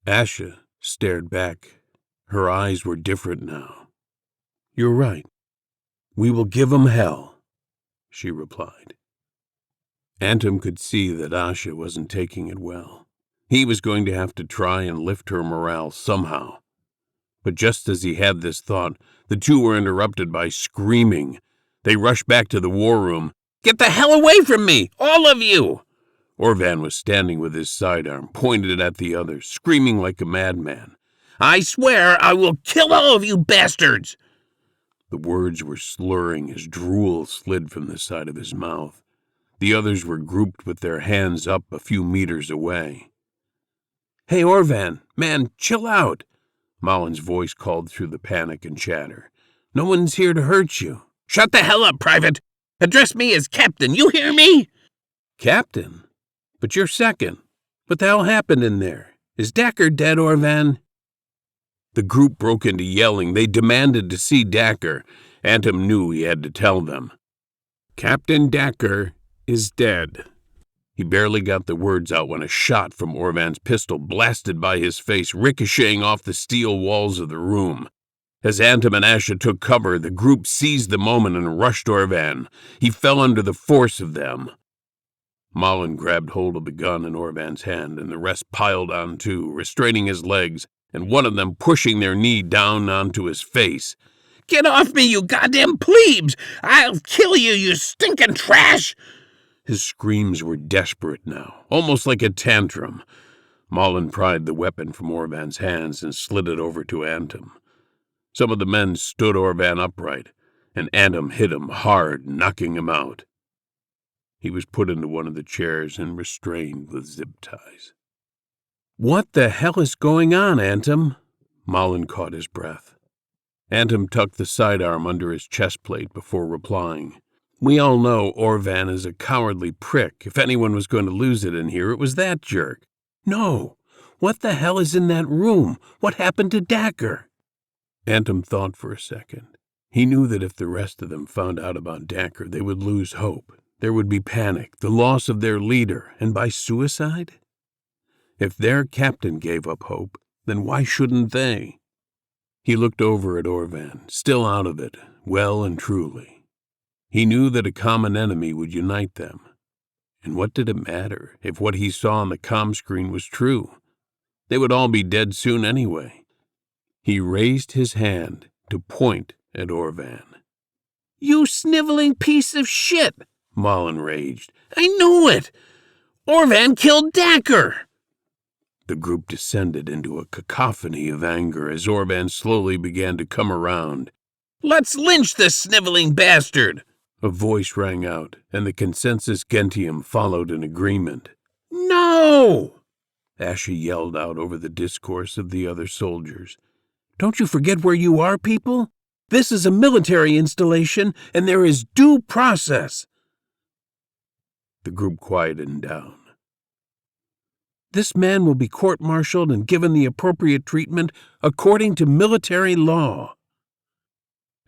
Asha stared back. Her eyes were different now. You're right. We will give them hell, she replied. Antum could see that Asha wasn't taking it well. He was going to have to try and lift her morale somehow. But just as he had this thought, the two were interrupted by screaming. They rushed back to the war room. Get the hell away from me, all of you! Orvan was standing with his sidearm pointed at the others, screaming like a madman. I swear I will kill all of you bastards! The words were slurring as drool slid from the side of his mouth. The others were grouped with their hands up a few meters away. Hey, Orvan, man, chill out, Mullen's voice called through the panic and chatter. No one's here to hurt you. Shut the hell up, Private! Address me as Captain, you hear me? Captain? But you're second. What the hell happened in there? Is Dacre dead, Orvan? The group broke into yelling. They demanded to see Dacre. Antum knew he had to tell them. Captain Dacre is dead. He barely got the words out when a shot from Orvan's pistol blasted by his face, ricocheting off the steel walls of the room. As Antum and Asha took cover, the group seized the moment and rushed Orvan. He fell under the force of them. Mullen grabbed hold of the gun in Orvan's hand, and the rest piled on too, restraining his legs, and one of them pushing their knee down onto his face. Get off me, you goddamn plebes! I'll kill you, you stinking trash! His screams were desperate now, almost like a tantrum. Mullen pried the weapon from Orvan's hands and slid it over to Antum. Some of the men stood Orvan upright, and Antum hit him hard, knocking him out. He was put into one of the chairs and restrained with zip ties. What the hell is going on, Antum? Mullen caught his breath. Antum tucked the sidearm under his chest plate before replying. We all know Orvan is a cowardly prick. If anyone was going to lose it in here, it was that jerk. No. What the hell is in that room? What happened to Dacre? Antum thought for a second. He knew that if the rest of them found out about Dacre, they would lose hope. There would be panic, the loss of their leader, and by suicide? If their captain gave up hope, then why shouldn't they? He looked over at Orvan, still out of it, well and truly. He knew that a common enemy would unite them. And what did it matter if what he saw on the comm screen was true? They would all be dead soon anyway. He raised his hand to point at Orvan. "You sniveling piece of shit!" Malin raged. "I knew it! Orvan killed Dacker!" The group descended into a cacophony of anger as Orvan slowly began to come around. "Let's lynch this sniveling bastard!" A voice rang out, and the consensus Gentium followed in agreement. "No!" Asha yelled out over the discourse of the other soldiers. "Don't you forget where you are, people? This is a military installation, and there is due process." The group quieted down. "This man will be court-martialed and given the appropriate treatment according to military law."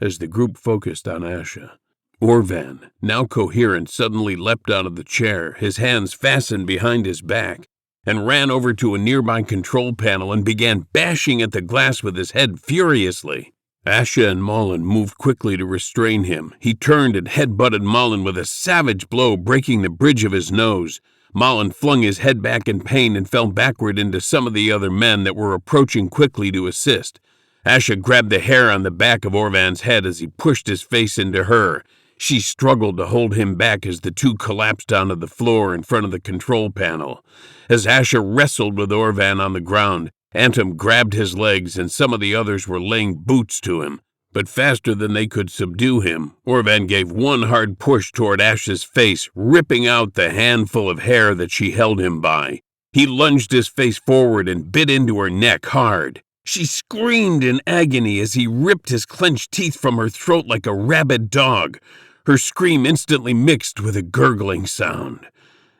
As the group focused on Asha, Orvan, now coherent, suddenly leapt out of the chair, his hands fastened behind his back, and ran over to a nearby control panel and began bashing at the glass with his head furiously. Asha and Malin moved quickly to restrain him. He turned and head-butted Malin with a savage blow, breaking the bridge of his nose. Malin flung his head back in pain and fell backward into some of the other men that were approaching quickly to assist. Asha grabbed the hair on the back of Orvan's head as he pushed his face into her. She struggled to hold him back as the two collapsed onto the floor in front of the control panel. As Asha wrestled with Orvan on the ground, Antum grabbed his legs and some of the others were laying boots to him. But faster than they could subdue him, Orvan gave one hard push toward Asha's face, ripping out the handful of hair that she held him by. He lunged his face forward and bit into her neck hard. She screamed in agony as he ripped his clenched teeth from her throat like a rabid dog. Her scream instantly mixed with a gurgling sound.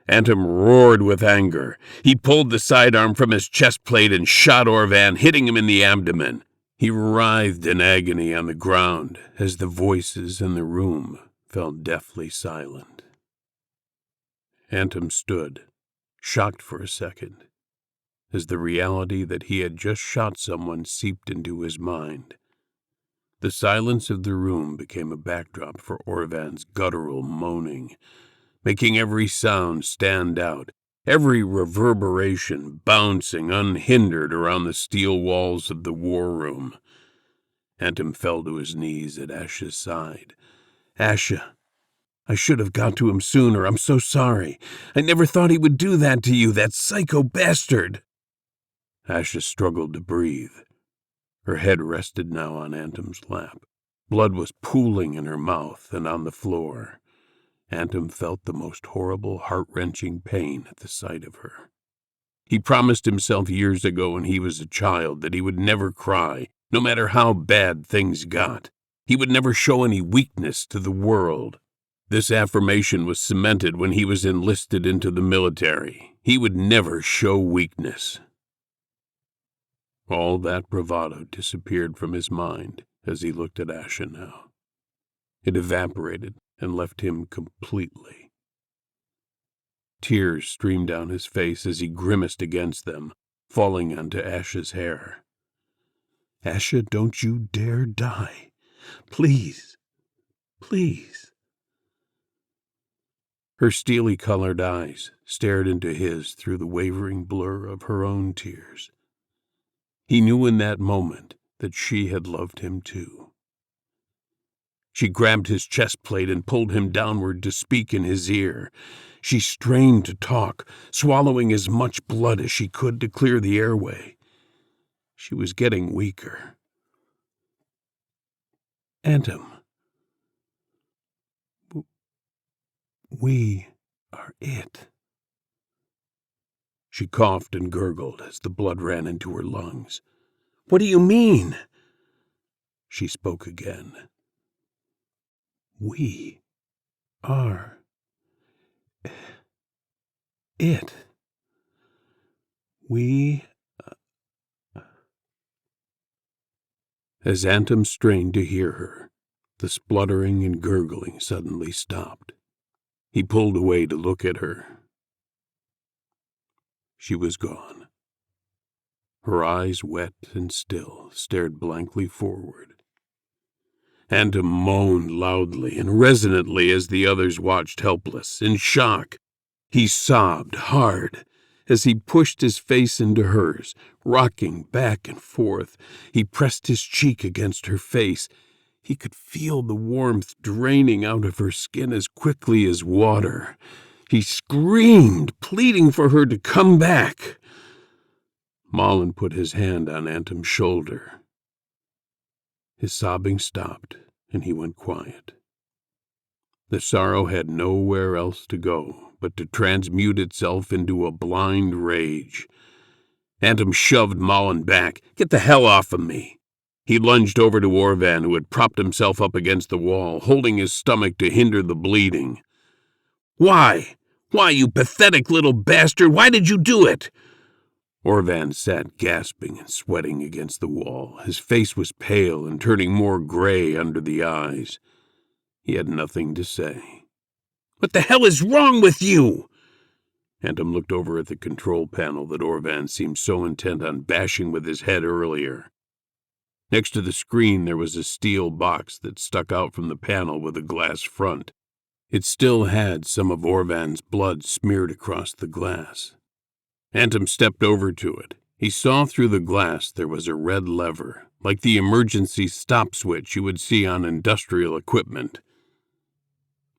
Antum roared with anger. He pulled the sidearm from his chest plate and shot Orvan, hitting him in the abdomen. He writhed in agony on the ground as the voices in the room fell deathly silent. Antum stood, shocked for a second, as the reality that he had just shot someone seeped into his mind. The silence of the room became a backdrop for Orvan's guttural moaning, making every sound stand out, every reverberation bouncing unhindered around the steel walls of the war room. Antum fell to his knees at Asha's side. "Asha, I should have got to him sooner. I'm so sorry. I never thought he would do that to you, that psycho bastard." Asha struggled to breathe. Her head rested now on Antum's lap. Blood was pooling in her mouth and on the floor. Antum felt the most horrible, heart-wrenching pain at the sight of her. He promised himself years ago when he was a child that he would never cry, no matter how bad things got. He would never show any weakness to the world. This affirmation was cemented when he was enlisted into the military. He would never show weakness. All that bravado disappeared from his mind as he looked at Asha now. It evaporated and left him completely. Tears streamed down his face as he grimaced against them, falling onto Asha's hair. "Asha, don't you dare die. Please, please." Her steely-colored eyes stared into his through the wavering blur of her own tears. He knew in that moment that she had loved him too. She grabbed his chest plate and pulled him downward to speak in his ear. She strained to talk, swallowing as much blood as she could to clear the airway. She was getting weaker. "Antum, we are it." She coughed and gurgled as the blood ran into her lungs. "What do you mean?" She spoke again. "We are it. We..." As Antum strained to hear her, the spluttering and gurgling suddenly stopped. He pulled away to look at her. She was gone. Her eyes, wet and still, stared blankly forward. Antum moaned loudly and resonantly as the others watched helpless, in shock. He sobbed hard As he pushed his face into hers, rocking back and forth, he pressed his cheek against her face. He could feel the warmth draining out of her skin as quickly as water. He screamed, pleading for her to come back. Malin put his hand on Antom's shoulder. His sobbing stopped, and he went quiet. The sorrow had nowhere else to go but to transmute itself into a blind rage. Antom shoved Malin back. "Get the hell off of me!" He lunged over to Orvan, who had propped himself up against the wall, holding his stomach to hinder the bleeding. Why? Why, you pathetic little bastard? Why did you do it?" Orvan sat gasping and sweating against the wall. His face was pale and turning more gray under the eyes. He had nothing to say. "What the hell is wrong with you?" Antom looked over at the control panel that Orvan seemed so intent on bashing with his head earlier. Next to the screen there was a steel box that stuck out from the panel with a glass front. It still had some of Orvan's blood smeared across the glass. Antom stepped over to it. He saw through the glass there was a red lever, like the emergency stop switch you would see on industrial equipment.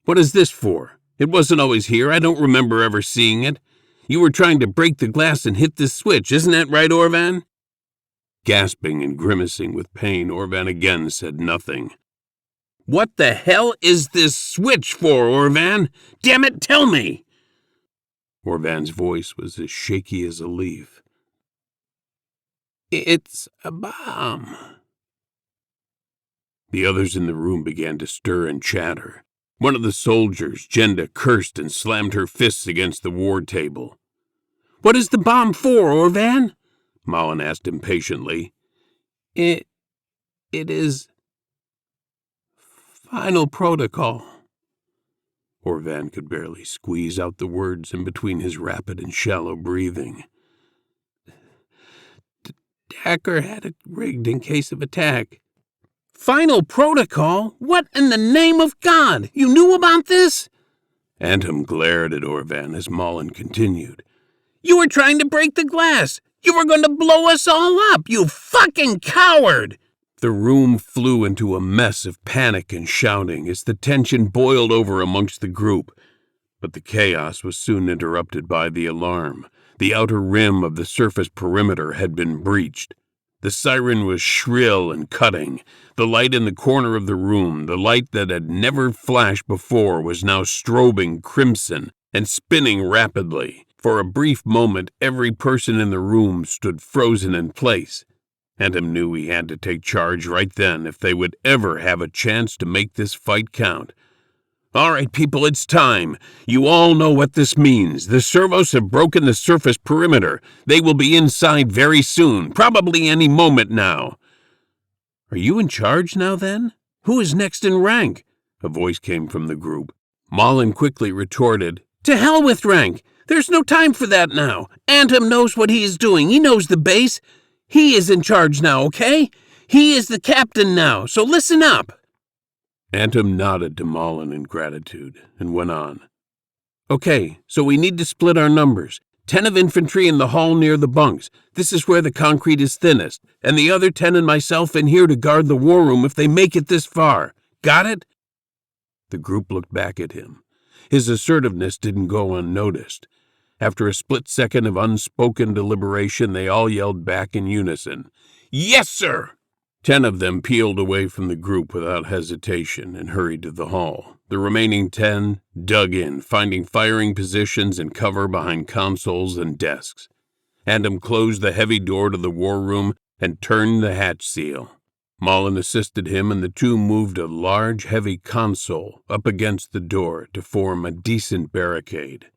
"What is this for? It wasn't always here. I don't remember ever seeing it. You were trying to break the glass and hit this switch, isn't that right, Orvan?" Gasping and grimacing with pain, Orvan again said nothing. "What the hell is this switch for, Orvan? Damn it, tell me!" Orvan's voice was as shaky as a leaf. "It's a bomb." The others in the room began to stir and chatter. One of the soldiers, Jenda, cursed and slammed her fists against the war table. "What is the bomb for, Orvan?" Malin asked impatiently. It is final protocol." Orvan could barely squeeze out the words in between his rapid and shallow breathing. "Dacker had it rigged in case of attack." "Final protocol? What in the name of God? You knew about this?" Antom glared at Orvan as Malin continued. "You were trying to break the glass. You were going to blow us all up, you fucking coward!" The room flew into a mess of panic and shouting as the tension boiled over amongst the group. But the chaos was soon interrupted by the alarm. The outer rim of the surface perimeter had been breached. The siren was shrill and cutting. The light in the corner of the room, the light that had never flashed before, was now strobing crimson and spinning rapidly. For a brief moment, every person in the room stood frozen in place. Antom knew he had to take charge right then if they would ever have a chance to make this fight count. "All right, people, it's time. You all know what this means. The servos have broken the surface perimeter. They will be inside very soon, probably any moment now." "Are you in charge now, then? Who is next in rank?" a voice came from the group. Malin quickly retorted, "To hell with rank. There's no time for that now. Antom knows what he is doing. He knows the base. He is in charge now, okay? He is the captain now, so listen up." Antom nodded to Malin in gratitude and went on. "Okay, so we need to split our numbers. 10 of infantry in the hall near the bunks. This is where the concrete is thinnest. And the other 10 and myself in here to guard the war room if they make it this far. Got it?" The group looked back at him. His assertiveness didn't go unnoticed. After a split second of unspoken deliberation, they all yelled back in unison, "Yes, sir!" 10 of them peeled away from the group without hesitation and hurried to the hall. The remaining 10 dug in, finding firing positions and cover behind consoles and desks. Antom closed the heavy door to the war room and turned the hatch seal. Malin assisted him, and the two moved a large, heavy console up against the door to form a decent barricade.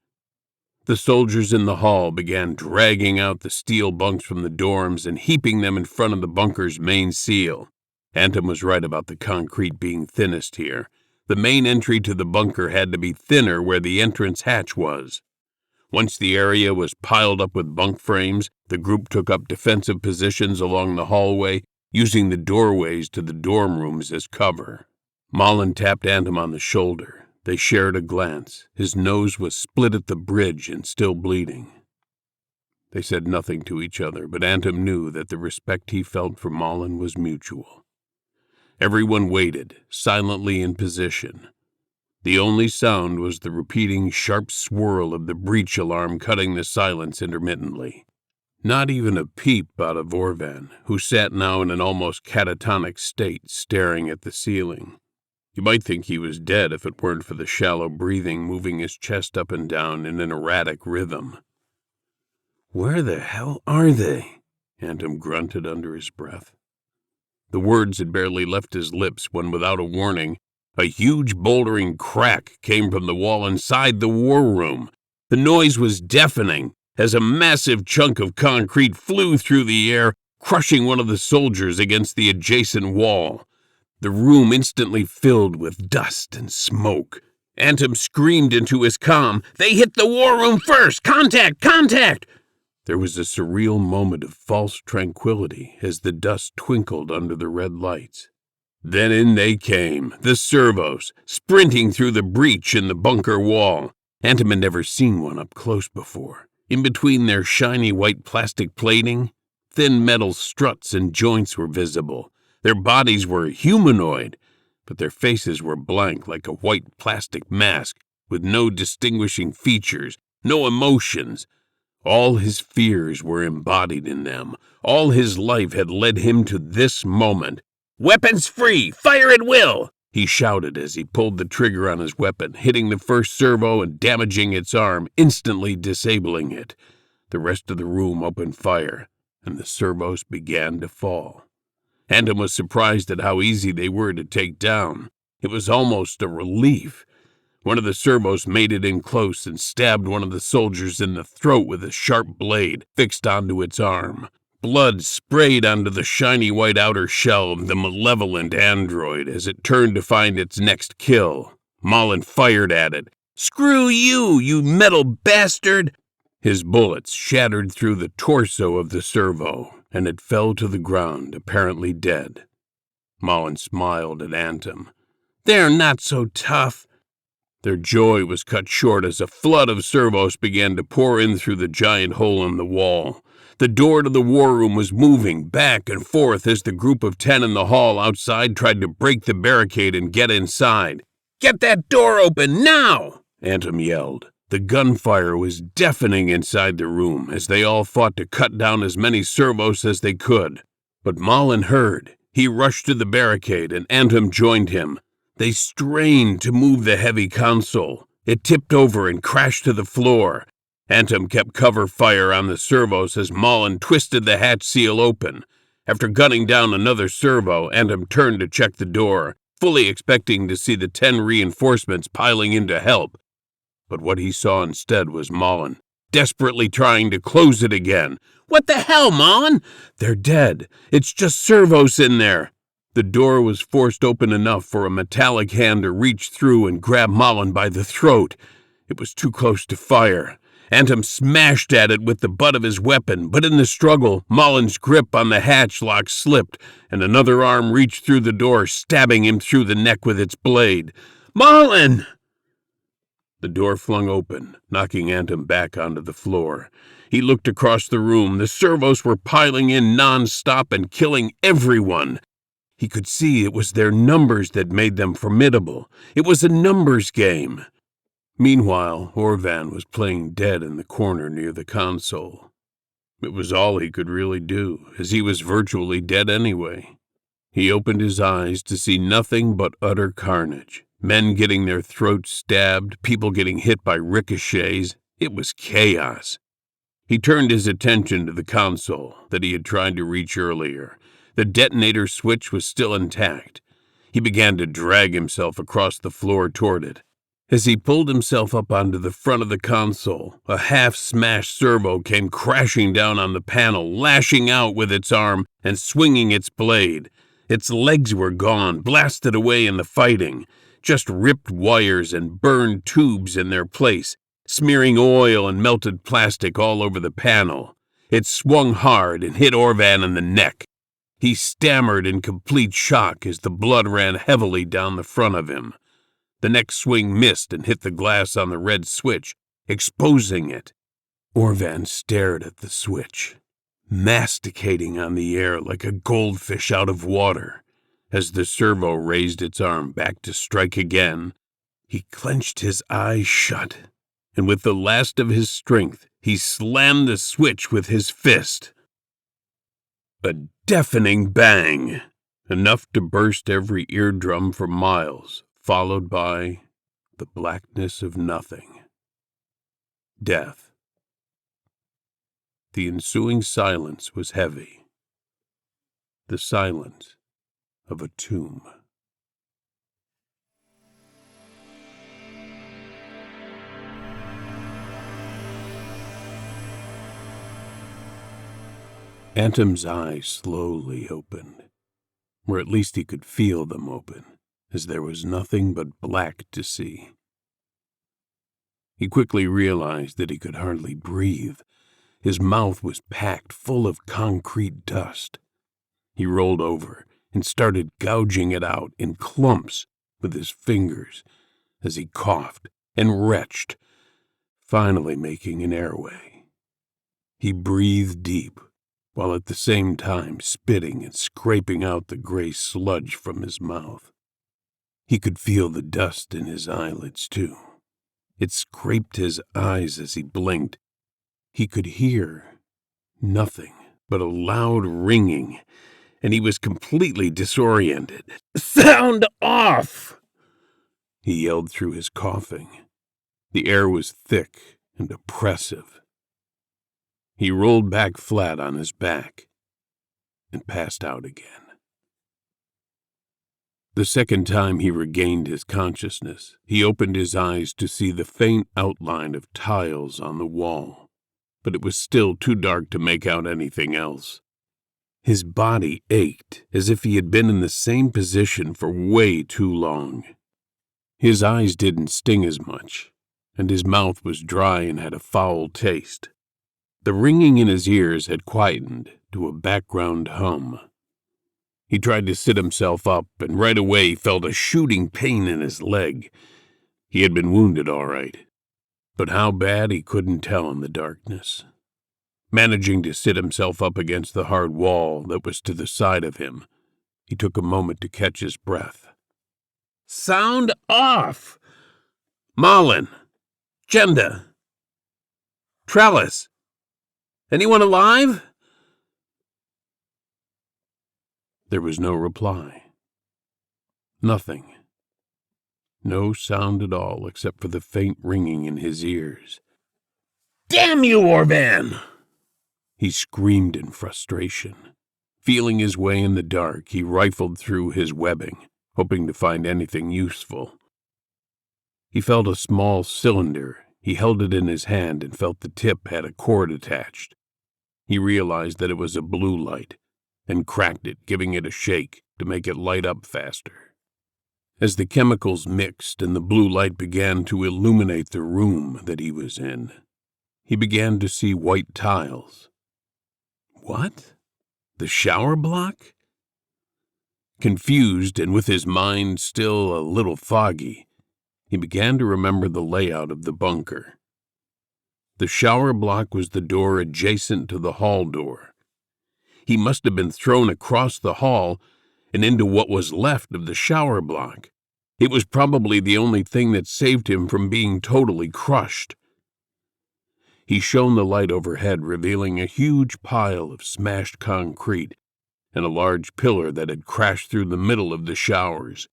The soldiers in the hall began dragging out the steel bunks from the dorms and heaping them in front of the bunker's main seal. Antom was right about the concrete being thinnest here. The main entry to the bunker had to be thinner where the entrance hatch was. Once the area was piled up with bunk frames, the group took up defensive positions along the hallway, using the doorways to the dorm rooms as cover. Malin tapped Antom on the shoulder. They shared a glance. His nose was split at the bridge and still bleeding. They said nothing to each other, but Anthem knew that the respect he felt for Malin was mutual. Everyone waited, silently in position. The only sound was the repeating sharp swirl of the breach alarm cutting the silence intermittently. Not even a peep out of Orvan, who sat now in an almost catatonic state, staring at the ceiling. You might think he was dead if it weren't for the shallow breathing moving his chest up and down in an erratic rhythm. "Where the hell are they?" Anthem grunted under his breath. The words had barely left his lips when, without a warning, a huge bouldering crack came from the wall inside the war room. The noise was deafening as a massive chunk of concrete flew through the air, crushing one of the soldiers against the adjacent wall. The room instantly filled with dust and smoke. Anthem screamed into his comm, "They hit the war room first! Contact! Contact!" There was a surreal moment of false tranquility as the dust twinkled under the red lights. Then in they came, the servos, sprinting through the breach in the bunker wall. Anthem had never seen one up close before. In between their shiny white plastic plating, thin metal struts and joints were visible. Their bodies were humanoid, but their faces were blank like a white plastic mask with no distinguishing features, no emotions. All his fears were embodied in them. All his life had led him to this moment. "Weapons free! Fire at will!" he shouted as he pulled the trigger on his weapon, hitting the first servo and damaging its arm, instantly disabling it. The rest of the room opened fire, and the servos began to fall. Anthem was surprised at how easy they were to take down. It was almost a relief. One of the servos made it in close and stabbed one of the soldiers in the throat with a sharp blade fixed onto its arm. Blood sprayed onto the shiny white outer shell of the malevolent android as it turned to find its next kill. Malin fired at it. "Screw you, you metal bastard!" His bullets shattered through the torso of the servo, and it fell to the ground, apparently dead. Malin smiled at Anthem. "They're not so tough." Their joy was cut short as a flood of servos began to pour in through the giant hole in the wall. The door to the war room was moving back and forth as the group of 10 in the hall outside tried to break the barricade and get inside. "Get that door open, now!" Anthem yelled. The gunfire was deafening inside the room as they all fought to cut down as many servos as they could. But Malin heard. He rushed to the barricade and Anthem joined him. They strained to move the heavy console. It tipped over and crashed to the floor. Anthem kept cover fire on the servos as Malin twisted the hatch seal open. After gunning down another servo, Anthem turned to check the door, fully expecting to see the 10 reinforcements piling in to help. But what he saw instead was Malin, desperately trying to close it again. "What the hell, Malin?" "They're dead. It's just servos in there." The door was forced open enough for a metallic hand to reach through and grab Malin by the throat. It was too close to fire. Anthem smashed at it with the butt of his weapon, but in the struggle, Malin's grip on the hatch lock slipped, and another arm reached through the door, stabbing him through the neck with its blade. "Malin!" The door flung open, knocking Anthem back onto the floor. He looked across the room. The servos were piling in non-stop and killing everyone. He could see it was their numbers that made them formidable. It was a numbers game. Meanwhile, Orvan was playing dead in the corner near the console. It was all he could really do, as he was virtually dead anyway. He opened his eyes to see nothing but utter carnage. Men getting their throats stabbed, people getting hit by ricochets. It was chaos. He turned his attention to the console that he had tried to reach earlier. The detonator switch was still intact. He began to drag himself across the floor toward it. As he pulled himself up onto the front of the console, a half-smashed servo came crashing down on the panel, lashing out with its arm and swinging its blade. Its legs were gone, blasted away in the fighting. Just ripped wires and burned tubes in their place, smearing oil and melted plastic all over the panel. It swung hard and hit Orvan in the neck. He stammered in complete shock as the blood ran heavily down the front of him. The next swing missed and hit the glass on the red switch, exposing it. Orvan stared at the switch, masticating on the air like a goldfish out of water. As the servo raised its arm back to strike again, he clenched his eyes shut, and with the last of his strength, he slammed the switch with his fist. A deafening bang, enough to burst every eardrum for miles, followed by the blackness of nothing. Death. The ensuing silence was heavy. The silence of a tomb. Antom's eyes slowly opened, or at least he could feel them open, as there was nothing but black to see. He quickly realized that he could hardly breathe. His mouth was packed full of concrete dust. He rolled over and started gouging it out in clumps with his fingers as he coughed and retched, finally making an airway. He breathed deep, while at the same time spitting and scraping out the gray sludge from his mouth. He could feel the dust in his eyelids, too. It scraped his eyes as he blinked. He could hear nothing but a loud ringing, and he was completely disoriented. "Sound off!" he yelled through his coughing. The air was thick and oppressive. He rolled back flat on his back and passed out again. The second time he regained his consciousness, he opened his eyes to see the faint outline of tiles on the wall, but it was still too dark to make out anything else. His body ached as if he had been in the same position for way too long. His eyes didn't sting as much, and his mouth was dry and had a foul taste. The ringing in his ears had quietened to a background hum. He tried to sit himself up, and right away felt a shooting pain in his leg. He had been wounded, all right, but how bad he couldn't tell in the darkness. Managing to sit himself up against the hard wall that was to the side of him, he took a moment to catch his breath. "Sound off! Malin! Jenda! Trellis! Anyone alive?" There was no reply. Nothing. No sound at all except for the faint ringing in his ears. "Damn you, Orvan!" he screamed in frustration. Feeling his way in the dark, he rifled through his webbing, hoping to find anything useful. He felt a small cylinder. He held it in his hand and felt the tip had a cord attached. He realized that it was a blue light and cracked it, giving it a shake to make it light up faster. As the chemicals mixed and the blue light began to illuminate the room that he was in, he began to see white tiles. What? The shower block? Confused and with his mind still a little foggy, he began to remember the layout of the bunker. The shower block was the door adjacent to the hall door. He must have been thrown across the hall and into what was left of the shower block. It was probably the only thing that saved him from being totally crushed. He shone the light overhead, revealing a huge pile of smashed concrete and a large pillar that had crashed through the middle of the showers.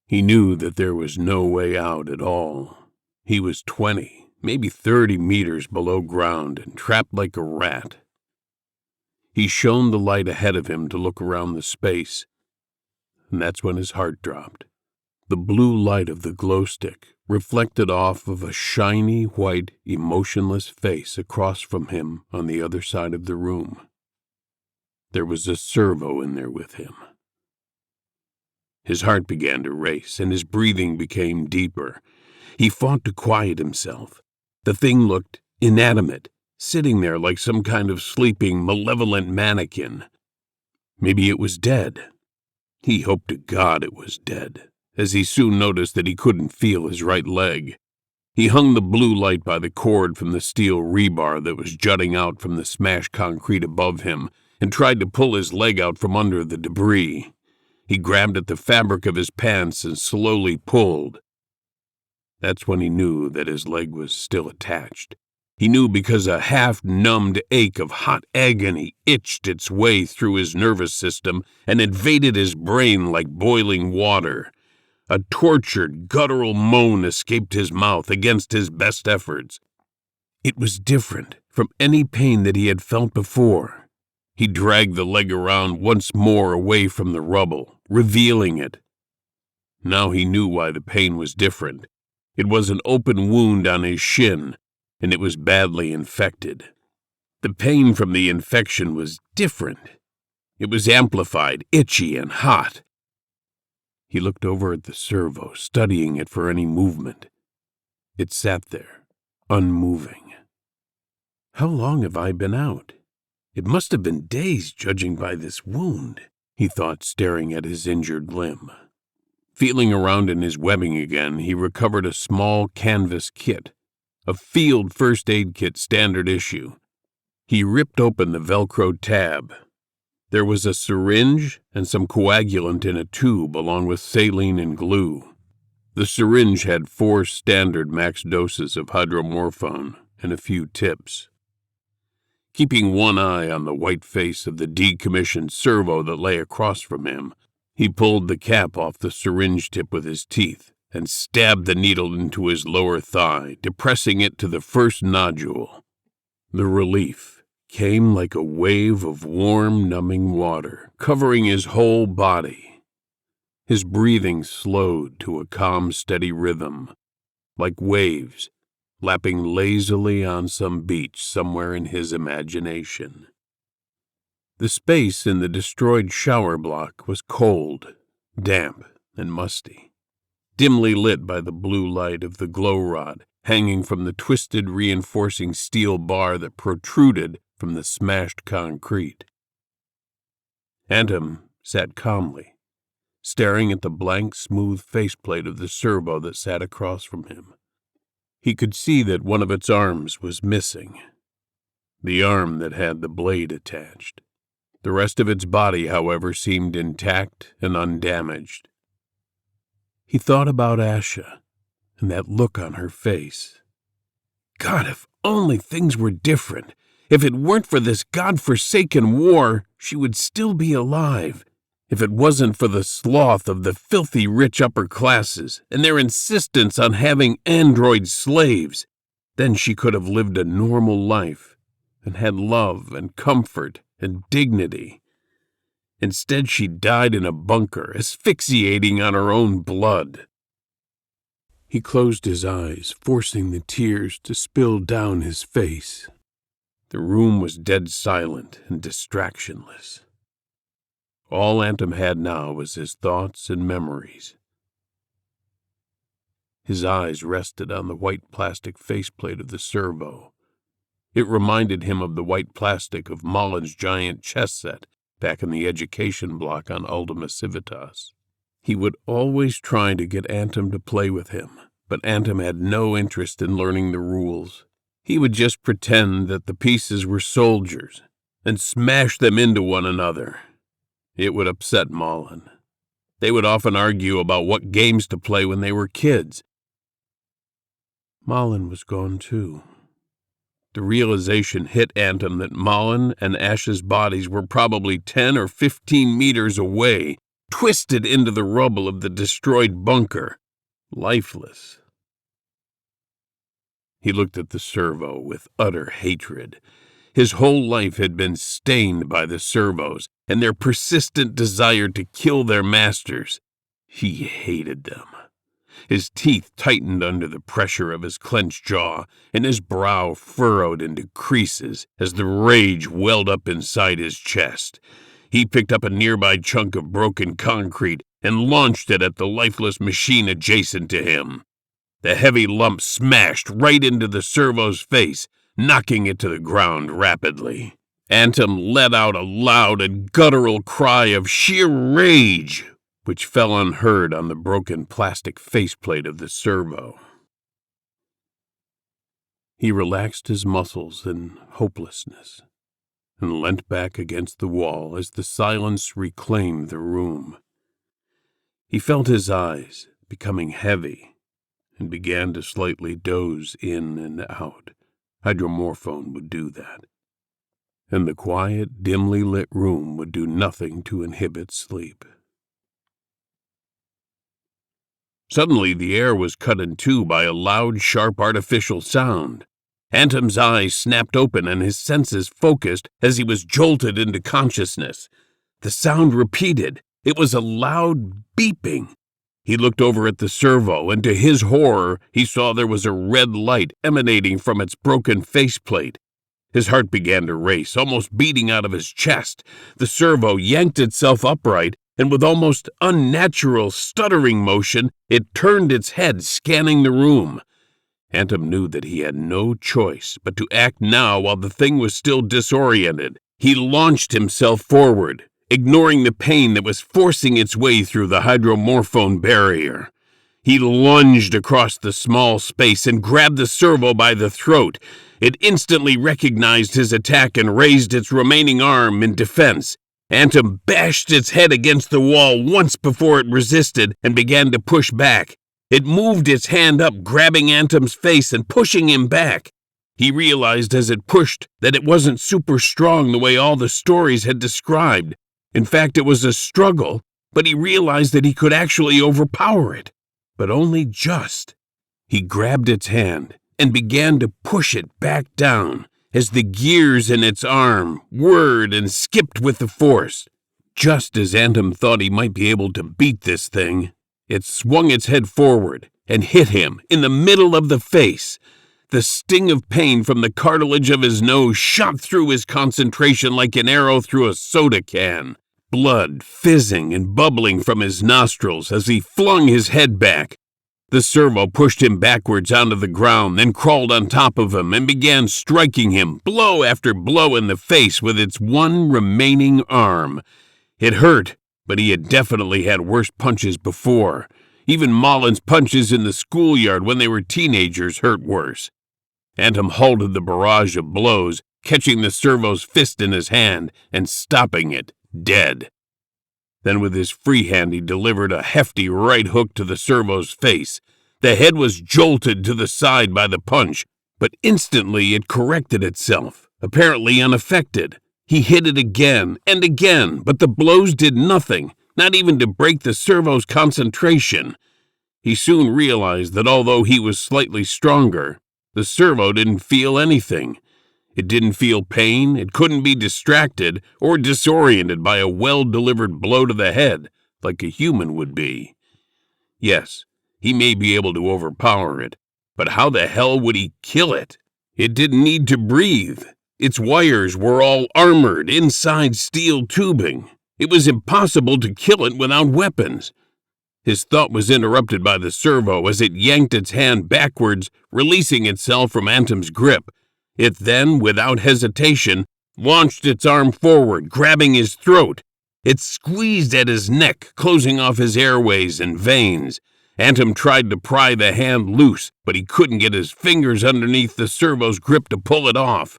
He knew that there was no way out at all. He was 20, maybe 30 meters below ground and trapped like a rat. He shone the light ahead of him to look around the space, and that's when his heart dropped. The blue light of the glow stick reflected off of a shiny, white, emotionless face across from him on the other side of the room. There was a servo in there with him. His heart began to race, and his breathing became deeper. He fought to quiet himself. The thing looked inanimate, sitting there like some kind of sleeping, malevolent mannequin. Maybe it was dead. He hoped to God it was dead, as he soon noticed that he couldn't feel his right leg. He hung the blue light by the cord from the steel rebar that was jutting out from the smashed concrete above him and tried to pull his leg out from under the debris. He grabbed at the fabric of his pants and slowly pulled. That's when he knew that his leg was still attached. He knew because a half-numbed ache of hot agony itched its way through his nervous system and invaded his brain like boiling water. A tortured, guttural moan escaped his mouth against his best efforts. It was different from any pain that he had felt before. He dragged the leg around once more away from the rubble, revealing it. Now he knew why the pain was different. It was an open wound on his shin, and it was badly infected. The pain from the infection was different. It was amplified, itchy, and hot. He looked over at the servo, studying it for any movement. It sat there, unmoving. How long have I been out? It must have been days, judging by this wound, he thought, staring at his injured limb. Feeling around in his webbing again, he recovered a small canvas kit, a field first aid kit standard issue. He ripped open the Velcro tab. There was a syringe and some coagulant in a tube along with saline and glue. The syringe had 4 standard max doses of hydromorphone and a few tips. Keeping one eye on the white face of the decommissioned servo that lay across from him, he pulled the cap off the syringe tip with his teeth and stabbed the needle into his lower thigh, depressing it to the first nodule. The relief came like a wave of warm, numbing water, covering his whole body. His breathing slowed to a calm, steady rhythm, like waves lapping lazily on some beach somewhere in his imagination. The space in the destroyed shower block was cold, damp, and musty, dimly lit by the blue light of the glow rod hanging from the twisted reinforcing steel bar that protruded from the smashed concrete. Anthem sat calmly, staring at the blank, smooth faceplate of the servo that sat across from him. He could see that one of its arms was missing, the arm that had the blade attached. The rest of its body, however, seemed intact and undamaged. He thought about Asha and that look on her face. God, if only things were different. If it weren't for this God-forsaken war, she would still be alive. If it wasn't for the sloth of the filthy rich upper classes and their insistence on having android slaves, then she could have lived a normal life and had love and comfort and dignity. Instead, she died in a bunker, asphyxiating on her own blood. He closed his eyes, forcing the tears to spill down his face. The room was dead silent and distractionless. All Anthem had now was his thoughts and memories. His eyes rested on the white plastic faceplate of the servo. It reminded him of the white plastic of Mullen's giant chess set back in the education block on Ultima Civitas. He would always try to get Anthem to play with him, but Anthem had no interest in learning the rules. He would just pretend that the pieces were soldiers and smash them into one another. It would upset Mullen. They would often argue about what games to play when they were kids. Mullen was gone too. The realization hit Anthem that Mullen and Ash's bodies were probably 10 or 15 meters away, twisted into the rubble of the destroyed bunker, lifeless. He looked at the servo with utter hatred. His whole life had been stained by the servos and their persistent desire to kill their masters. He hated them. His teeth tightened under the pressure of his clenched jaw, and his brow furrowed into creases as the rage welled up inside his chest. He picked up a nearby chunk of broken concrete and launched it at the lifeless machine adjacent to him. The heavy lump smashed right into the servo's face, knocking it to the ground rapidly. Anthem let out a loud and guttural cry of sheer rage, which fell unheard on the broken plastic faceplate of the servo. He relaxed his muscles in hopelessness and leant back against the wall as the silence reclaimed the room. He felt his eyes becoming heavy and began to slightly doze in and out. Hydromorphone would do that. And the quiet, dimly lit room would do nothing to inhibit sleep. Suddenly, the air was cut in two by a loud, sharp, artificial sound. Antom's eyes snapped open and his senses focused as he was jolted into consciousness. The sound repeated. It was a loud beeping. He looked over at the servo, and to his horror, he saw there was a red light emanating from its broken faceplate. His heart began to race, almost beating out of his chest. The servo yanked itself upright, and with almost unnatural, stuttering motion, it turned its head, scanning the room. Antom knew that he had no choice but to act now while the thing was still disoriented. He launched himself forward, ignoring the pain that was forcing its way through the hydromorphone barrier. He lunged across the small space and grabbed the servo by the throat. It instantly recognized his attack and raised its remaining arm in defense. Antom bashed its head against the wall once before it resisted and began to push back. It moved its hand up, grabbing Antom's face and pushing him back. He realized as it pushed that it wasn't super strong the way all the stories had described. In fact, it was a struggle, but he realized that he could actually overpower it. But only just. He grabbed its hand and began to push it back down as the gears in its arm whirred and skipped with the force. Just as Antom thought he might be able to beat this thing, it swung its head forward and hit him in the middle of the face. The sting of pain from the cartilage of his nose shot through his concentration like an arrow through a soda can. Blood fizzing and bubbling from his nostrils as he flung his head back. The servo pushed him backwards onto the ground, then crawled on top of him and began striking him blow after blow in the face with its one remaining arm. It hurt, but he had definitely had worse punches before. Even Mullen's punches in the schoolyard when they were teenagers hurt worse. Antom halted the barrage of blows, catching the servo's fist in his hand and stopping it dead. Then with his free hand he delivered a hefty right hook to the servo's face. The head was jolted to the side by the punch, but instantly it corrected itself, apparently unaffected. He hit it again and again, but the blows did nothing, not even to break the servo's concentration. He soon realized that although he was slightly stronger, the servo didn't feel anything. It didn't feel pain, it couldn't be distracted or disoriented by a well-delivered blow to the head, like a human would be. Yes, he may be able to overpower it, but how the hell would he kill it? It didn't need to breathe. Its wires were all armored inside steel tubing. It was impossible to kill it without weapons. His thought was interrupted by the servo as it yanked its hand backwards, releasing itself from Antom's grip. It then, without hesitation, launched its arm forward, grabbing his throat. It squeezed at his neck, closing off his airways and veins. Antom tried to pry the hand loose, but he couldn't get his fingers underneath the servo's grip to pull it off.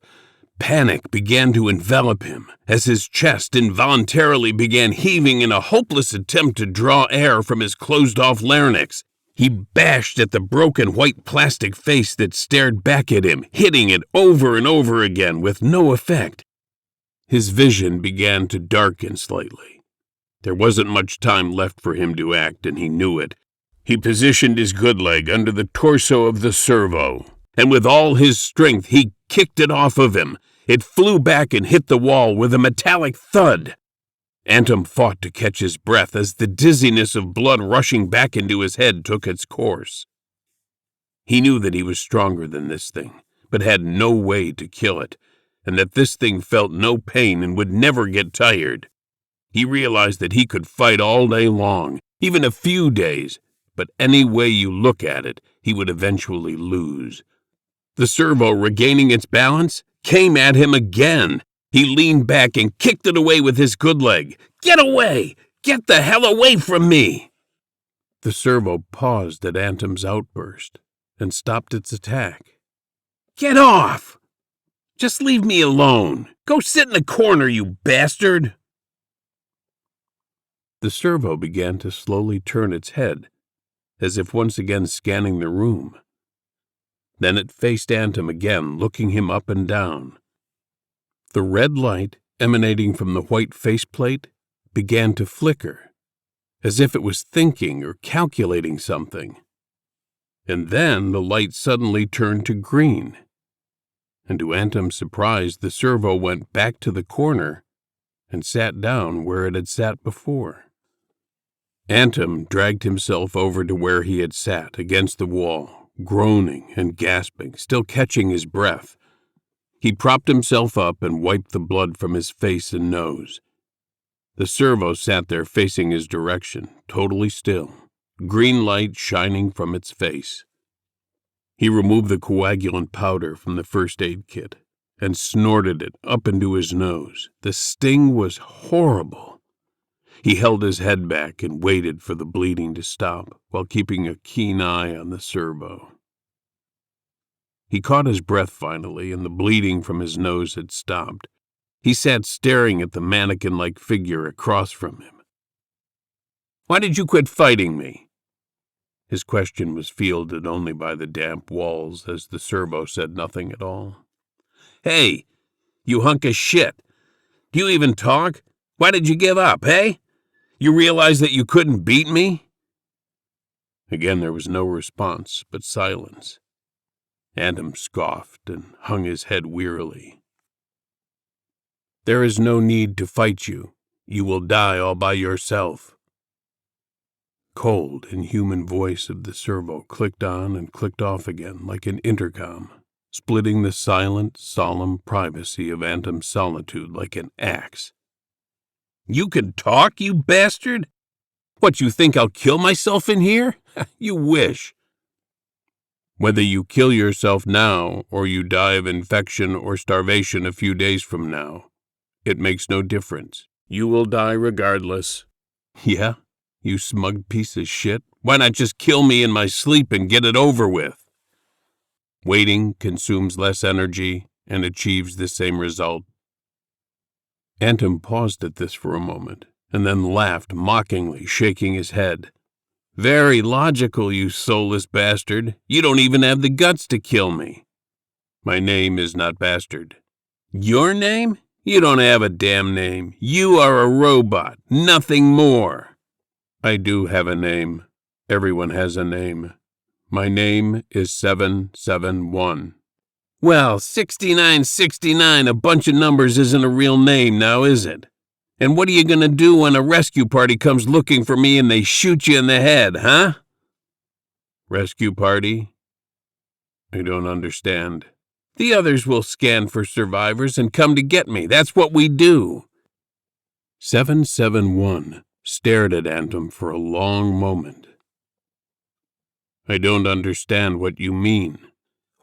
Panic began to envelop him as his chest involuntarily began heaving in a hopeless attempt to draw air from his closed-off larynx. He bashed at the broken white plastic face that stared back at him, hitting it over and over again with no effect. His vision began to darken slightly. There wasn't much time left for him to act, and he knew it. He positioned his good leg under the torso of the servo, and with all his strength he kicked it off of him. It flew back and hit the wall with a metallic thud. Antom fought to catch his breath as the dizziness of blood rushing back into his head took its course. He knew that he was stronger than this thing, but had no way to kill it, and that this thing felt no pain and would never get tired. He realized that he could fight all day long, even a few days, but any way you look at it, he would eventually lose. The servo, regaining its balance, came at him again. He leaned back and kicked it away with his good leg. "Get away! Get the hell away from me!" The servo paused at Antom's outburst and stopped its attack. Get off! Just leave me alone. Go sit in the corner, you bastard! The servo began to slowly turn its head, as if once again scanning the room. Then it faced Antom again, looking him up and down. The red light emanating from the white faceplate began to flicker, as if it was thinking or calculating something. And then the light suddenly turned to green. And to Antom's surprise, the servo went back to the corner and sat down where it had sat before. Antom dragged himself over to where he had sat against the wall, groaning and gasping, still catching his breath. He propped himself up and wiped the blood from his face and nose. The servo sat there facing his direction, totally still, green light shining from its face. He removed the coagulant powder from the first aid kit and snorted it up into his nose. The sting was horrible. He held his head back and waited for the bleeding to stop while keeping a keen eye on the servo. He caught his breath finally, and the bleeding from his nose had stopped. He sat staring at the mannequin-like figure across from him. "Why did you quit fighting me?" His question was fielded only by the damp walls as the servo said nothing at all. "Hey, you hunk of shit. Do you even talk? Why did you give up, hey? You realize that you couldn't beat me?" Again there was no response, but silence. Antom scoffed and hung his head wearily. "There is no need to fight you. You will die all by yourself." Cold, inhuman voice of the servo clicked on and clicked off again like an intercom, splitting the silent, solemn privacy of Antom's solitude like an axe. "You can talk, you bastard? What, you think I'll kill myself in here? You wish. Whether you kill yourself now or you die of infection or starvation a few days from now, it makes no difference. You will die regardless." "Yeah? You smug piece of shit. Why not just kill me in my sleep and get it over with?" Waiting consumes less energy and achieves the same result. Antom paused at this for a moment, and then laughed mockingly, shaking his head. "Very logical, you soulless bastard. You don't even have the guts to kill me." "My name is not Bastard." "Your name? You don't have a damn name. You are a robot, nothing more." "I do have a name. Everyone has a name. My name is 771. "Well, 6969, a bunch of numbers isn't a real name now, is it? And what are you going to do when a rescue party comes looking for me and they shoot you in the head, huh?" "Rescue party? I don't understand." "The others will scan for survivors and come to get me. That's what we do." 771 stared at Antom for a long moment. "I don't understand what you mean."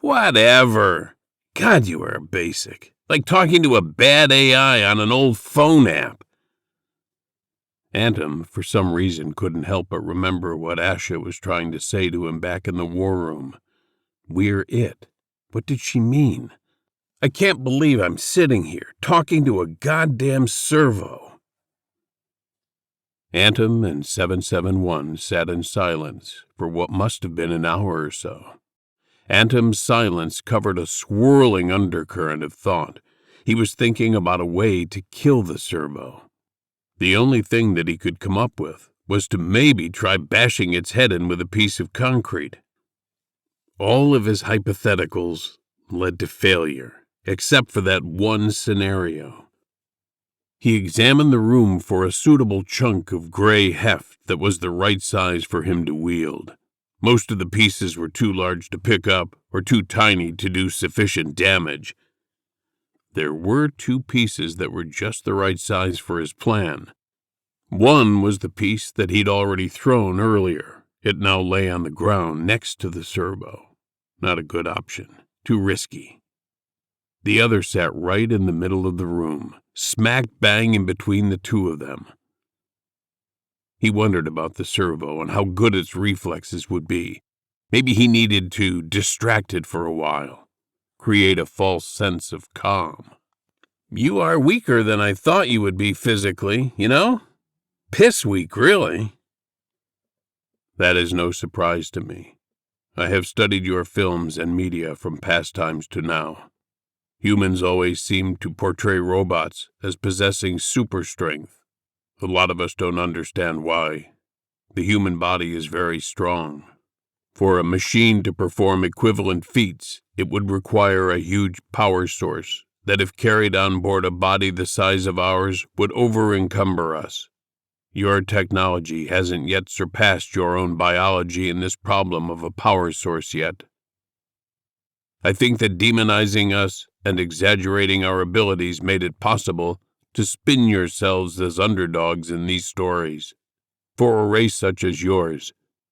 "Whatever. God, you are basic. Like talking to a bad AI on an old phone app." Antom, for some reason, couldn't help but remember what Asha was trying to say to him back in the war room. We're it. What did she mean? I can't believe I'm sitting here, talking to a goddamn servo. Antom and 771 sat in silence for what must have been an hour or so. Antom's silence covered a swirling undercurrent of thought. He was thinking about a way to kill the servo. The only thing that he could come up with was to maybe try bashing its head in with a piece of concrete. All of his hypotheticals led to failure, except for that one scenario. He examined the room for a suitable chunk of gray heft that was the right size for him to wield. Most of the pieces were too large to pick up or too tiny to do sufficient damage. There were two pieces that were just the right size for his plan. One was the piece that he'd already thrown earlier. It now lay on the ground next to the servo. Not a good option. Too risky. The other sat right in the middle of the room, smack bang in between the two of them. He wondered about the servo and how good its reflexes would be. Maybe he needed to distract it for a while. create a false sense of calm. You are weaker than I thought you would be physically, you know? Piss weak, really. That is no surprise to me. I have studied your films and media from past times to now. Humans always seem to portray robots as possessing super strength. A lot of us don't understand why. The human body is very strong. For a machine to perform equivalent feats, it would require a huge power source that, if carried on board a body the size of ours, would over-encumber us. Your technology hasn't yet surpassed your own biology in this problem of a power source yet. I think that demonizing us and exaggerating our abilities made it possible to spin yourselves as underdogs in these stories. For a race such as yours,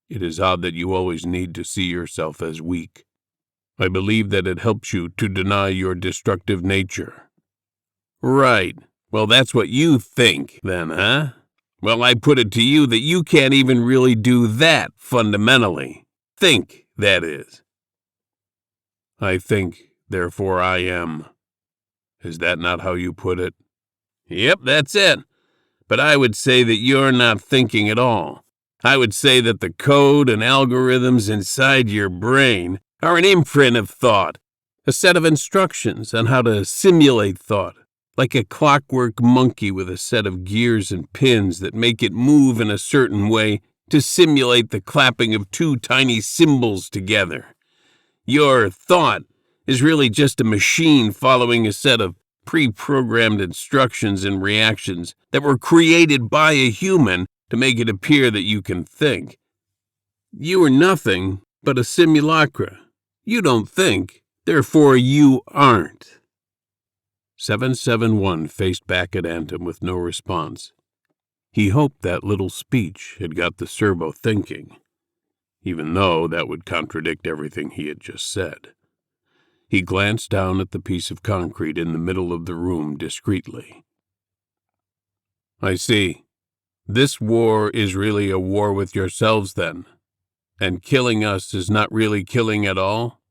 it is odd that you always need to see yourself as weak. I believe that it helps you to deny your destructive nature. Right. Well, that's what you think, then, huh? Well, I put it to you that you can't even really do that fundamentally. Think, that is. I think, therefore I am. Is that not how you put it? Yep, that's it. But I would say that you're not thinking at all. I would say that the code and algorithms inside your brain are an imprint of thought, a set of instructions on how to simulate thought, like a clockwork monkey with a set of gears and pins that make it move in a certain way to simulate the clapping of two tiny cymbals together. Your thought is really just a machine following a set of pre-programmed instructions and reactions that were created by a human to make it appear that you can think. You are nothing but a simulacra. You don't think, therefore you aren't. 771 faced back at Antom with no response. He hoped that little speech had got the servo thinking, even though that would contradict everything he had just said. He glanced down at the piece of concrete in the middle of the room discreetly. I see. This war is really a war with yourselves, then, and killing us is not really killing at all?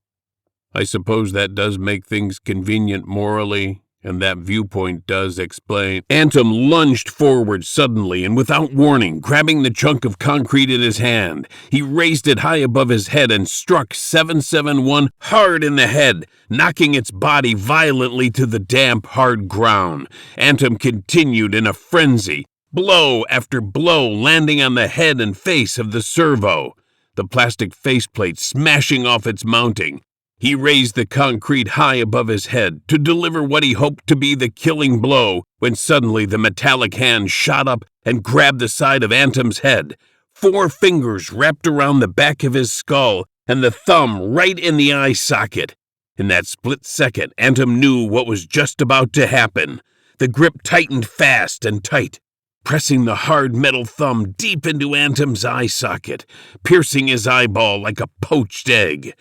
I suppose that does make things convenient morally, and that viewpoint does explain. Antom lunged forward suddenly and without warning, grabbing the chunk of concrete in his hand. He raised it high above his head and struck 771 hard in the head, knocking its body violently to the damp, hard ground. Antom continued in a frenzy, blow after blow landing on the head and face of the servo, the plastic faceplate smashing off its mounting. He raised the concrete high above his head to deliver what he hoped to be the killing blow when suddenly the metallic hand shot up and grabbed the side of Antom's head. 4 fingers wrapped around the back of his skull and the thumb right in the eye socket. In that split second, Antom knew what was just about to happen. The grip tightened fast and tight, pressing the hard metal thumb deep into Antom's eye socket, piercing his eyeball like a poached egg.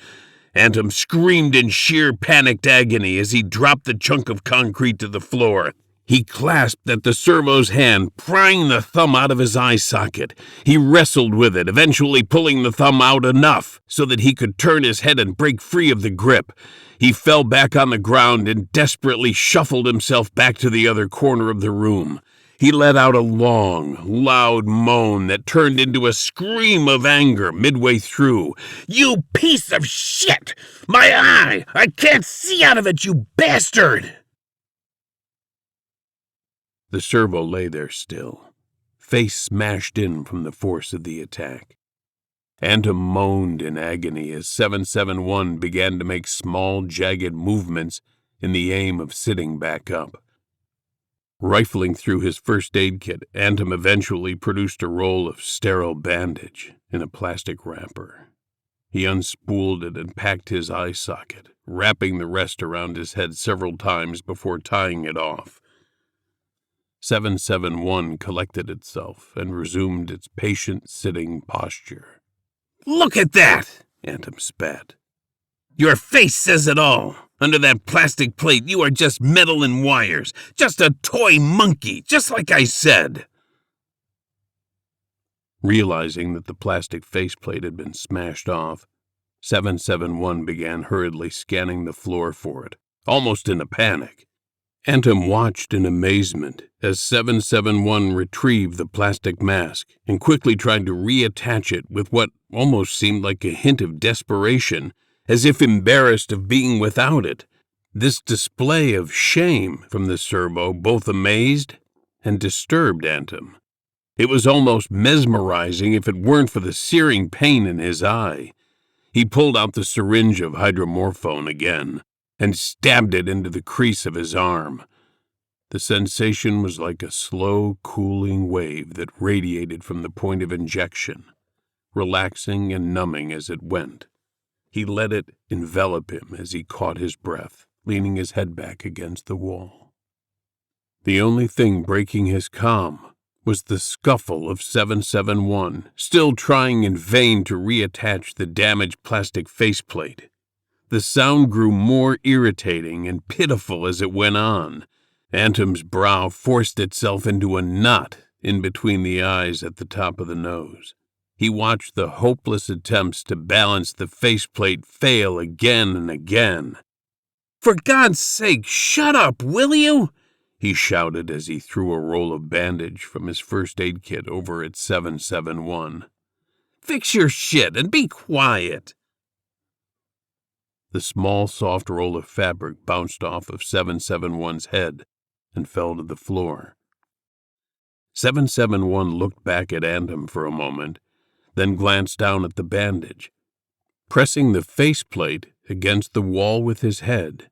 Antom screamed in sheer panicked agony as he dropped the chunk of concrete to the floor. He clasped at the servo's hand, prying the thumb out of his eye socket. He wrestled with it, eventually pulling the thumb out enough so that he could turn his head and break free of the grip. He fell back on the ground and desperately shuffled himself back to the other corner of the room. He let out a long, loud moan that turned into a scream of anger midway through. "You piece of shit! My eye! I can't see out of it, you bastard!" The servo lay there still, face smashed in from the force of the attack. Antom moaned in agony as 771 began to make small, jagged movements in the aim of sitting back up. Rifling through his first aid kit, Antom eventually produced a roll of sterile bandage in a plastic wrapper. He unspooled it and packed his eye socket, wrapping the rest around his head several times before tying it off. 771 collected itself and resumed its patient sitting posture. "Look at that!" Antom spat. "Your face says it all. Under that plastic plate, you are just metal and wires. Just a toy monkey, just like I said." Realizing that the plastic faceplate had been smashed off, 771 began hurriedly scanning the floor for it, almost in a panic. Antum watched in amazement as 771 retrieved the plastic mask and quickly tried to reattach it with what almost seemed like a hint of desperation, as if embarrassed of being without it. This display of shame from the servo both amazed and disturbed Antum. It was almost mesmerizing if it weren't for the searing pain in his eye. He pulled out the syringe of hydromorphone again and stabbed it into the crease of his arm. The sensation was like a slow, cooling wave that radiated from the point of injection, relaxing and numbing as it went. He let it envelop him as he caught his breath, leaning his head back against the wall. The only thing breaking his calm was the scuffle of 771, still trying in vain to reattach the damaged plastic faceplate. The sound grew more irritating and pitiful as it went on. Antum's brow forced itself into a knot in between the eyes at the top of the nose. He watched the hopeless attempts to balance the faceplate fail again and again. "For God's sake, shut up, will you?" he shouted as he threw a roll of bandage from his first aid kit over at 771. "Fix your shit and be quiet." The small, soft roll of fabric bounced off of 771's head and fell to the floor. 771 looked back at Antum for a moment, then glanced down at the bandage. Pressing the faceplate against the wall with his head,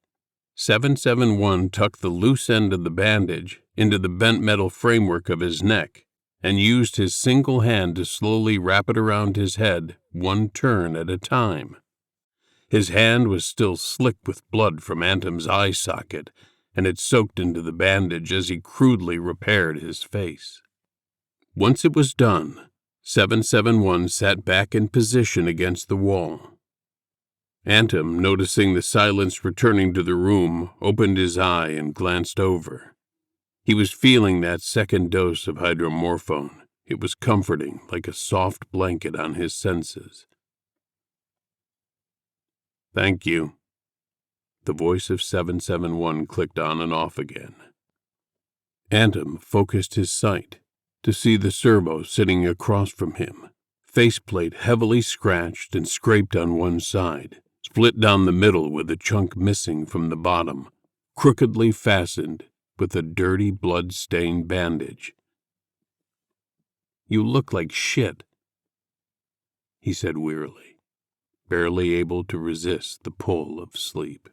771 tucked the loose end of the bandage into the bent metal framework of his neck and used his single hand to slowly wrap it around his head, one turn at a time. His hand was still slick with blood from Antum's eye socket, and it soaked into the bandage as he crudely repaired his face. Once it was done, 771 sat back in position against the wall. Antum, noticing the silence returning to the room, opened his eye and glanced over. He was feeling that second dose of hydromorphone. It was comforting, like a soft blanket on his senses. "Thank you." The voice of 771 clicked on and off again. Antum focused his sight to see the servo sitting across from him, faceplate heavily scratched and scraped on one side, split down the middle with a chunk missing from the bottom, crookedly fastened with a dirty blood-stained bandage. "You look like shit," he said wearily, barely able to resist the pull of sleep.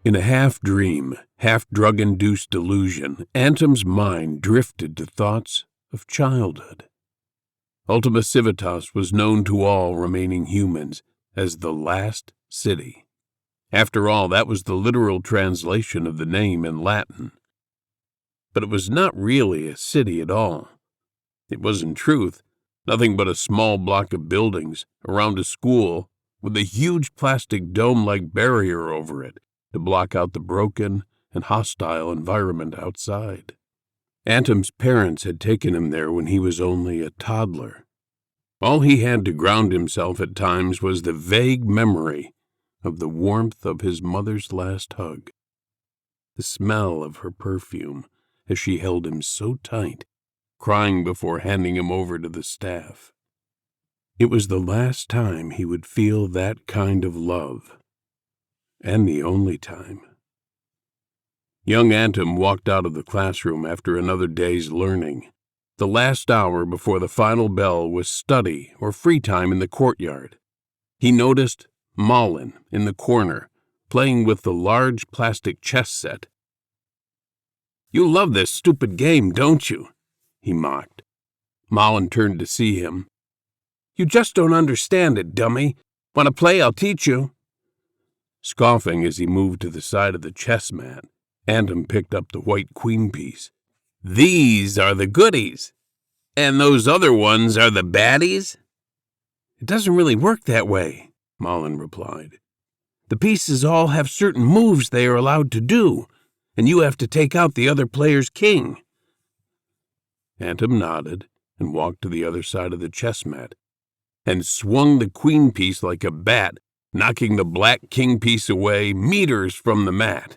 In a half-dream, half-drug-induced delusion, Antum's mind drifted to thoughts of childhood. Ultima Civitas was known to all remaining humans as the last city. After all, that was the literal translation of the name in Latin. But it was not really a city at all. It was, in truth, nothing but a small block of buildings around a school with a huge plastic dome-like barrier over it to block out the broken and hostile environment outside. Antum's parents had taken him there when he was only a toddler. All he had to ground himself at times was the vague memory of the warmth of his mother's last hug, the smell of her perfume as she held him so tight, crying before handing him over to the staff. It was the last time he would feel that kind of love, and the only time. Young Antum walked out of the classroom after another day's learning. The last hour before the final bell was study or free time in the courtyard. He noticed Malin in the corner, playing with the large plastic chess set. "You love this stupid game, don't you?" he mocked. Malin turned to see him. "You just don't understand it, dummy. Want to play? I'll teach you." Scoffing as he moved to the side of the chess mat, Antum picked up the white queen piece. "These are the goodies, and those other ones are the baddies?" "It doesn't really work that way," Malin replied. The pieces all have certain moves they are allowed to do, and you have to take out the other player's king." Atom nodded and walked to the other side of the chess mat and swung the queen piece like a bat, knocking the black king piece away meters from the mat.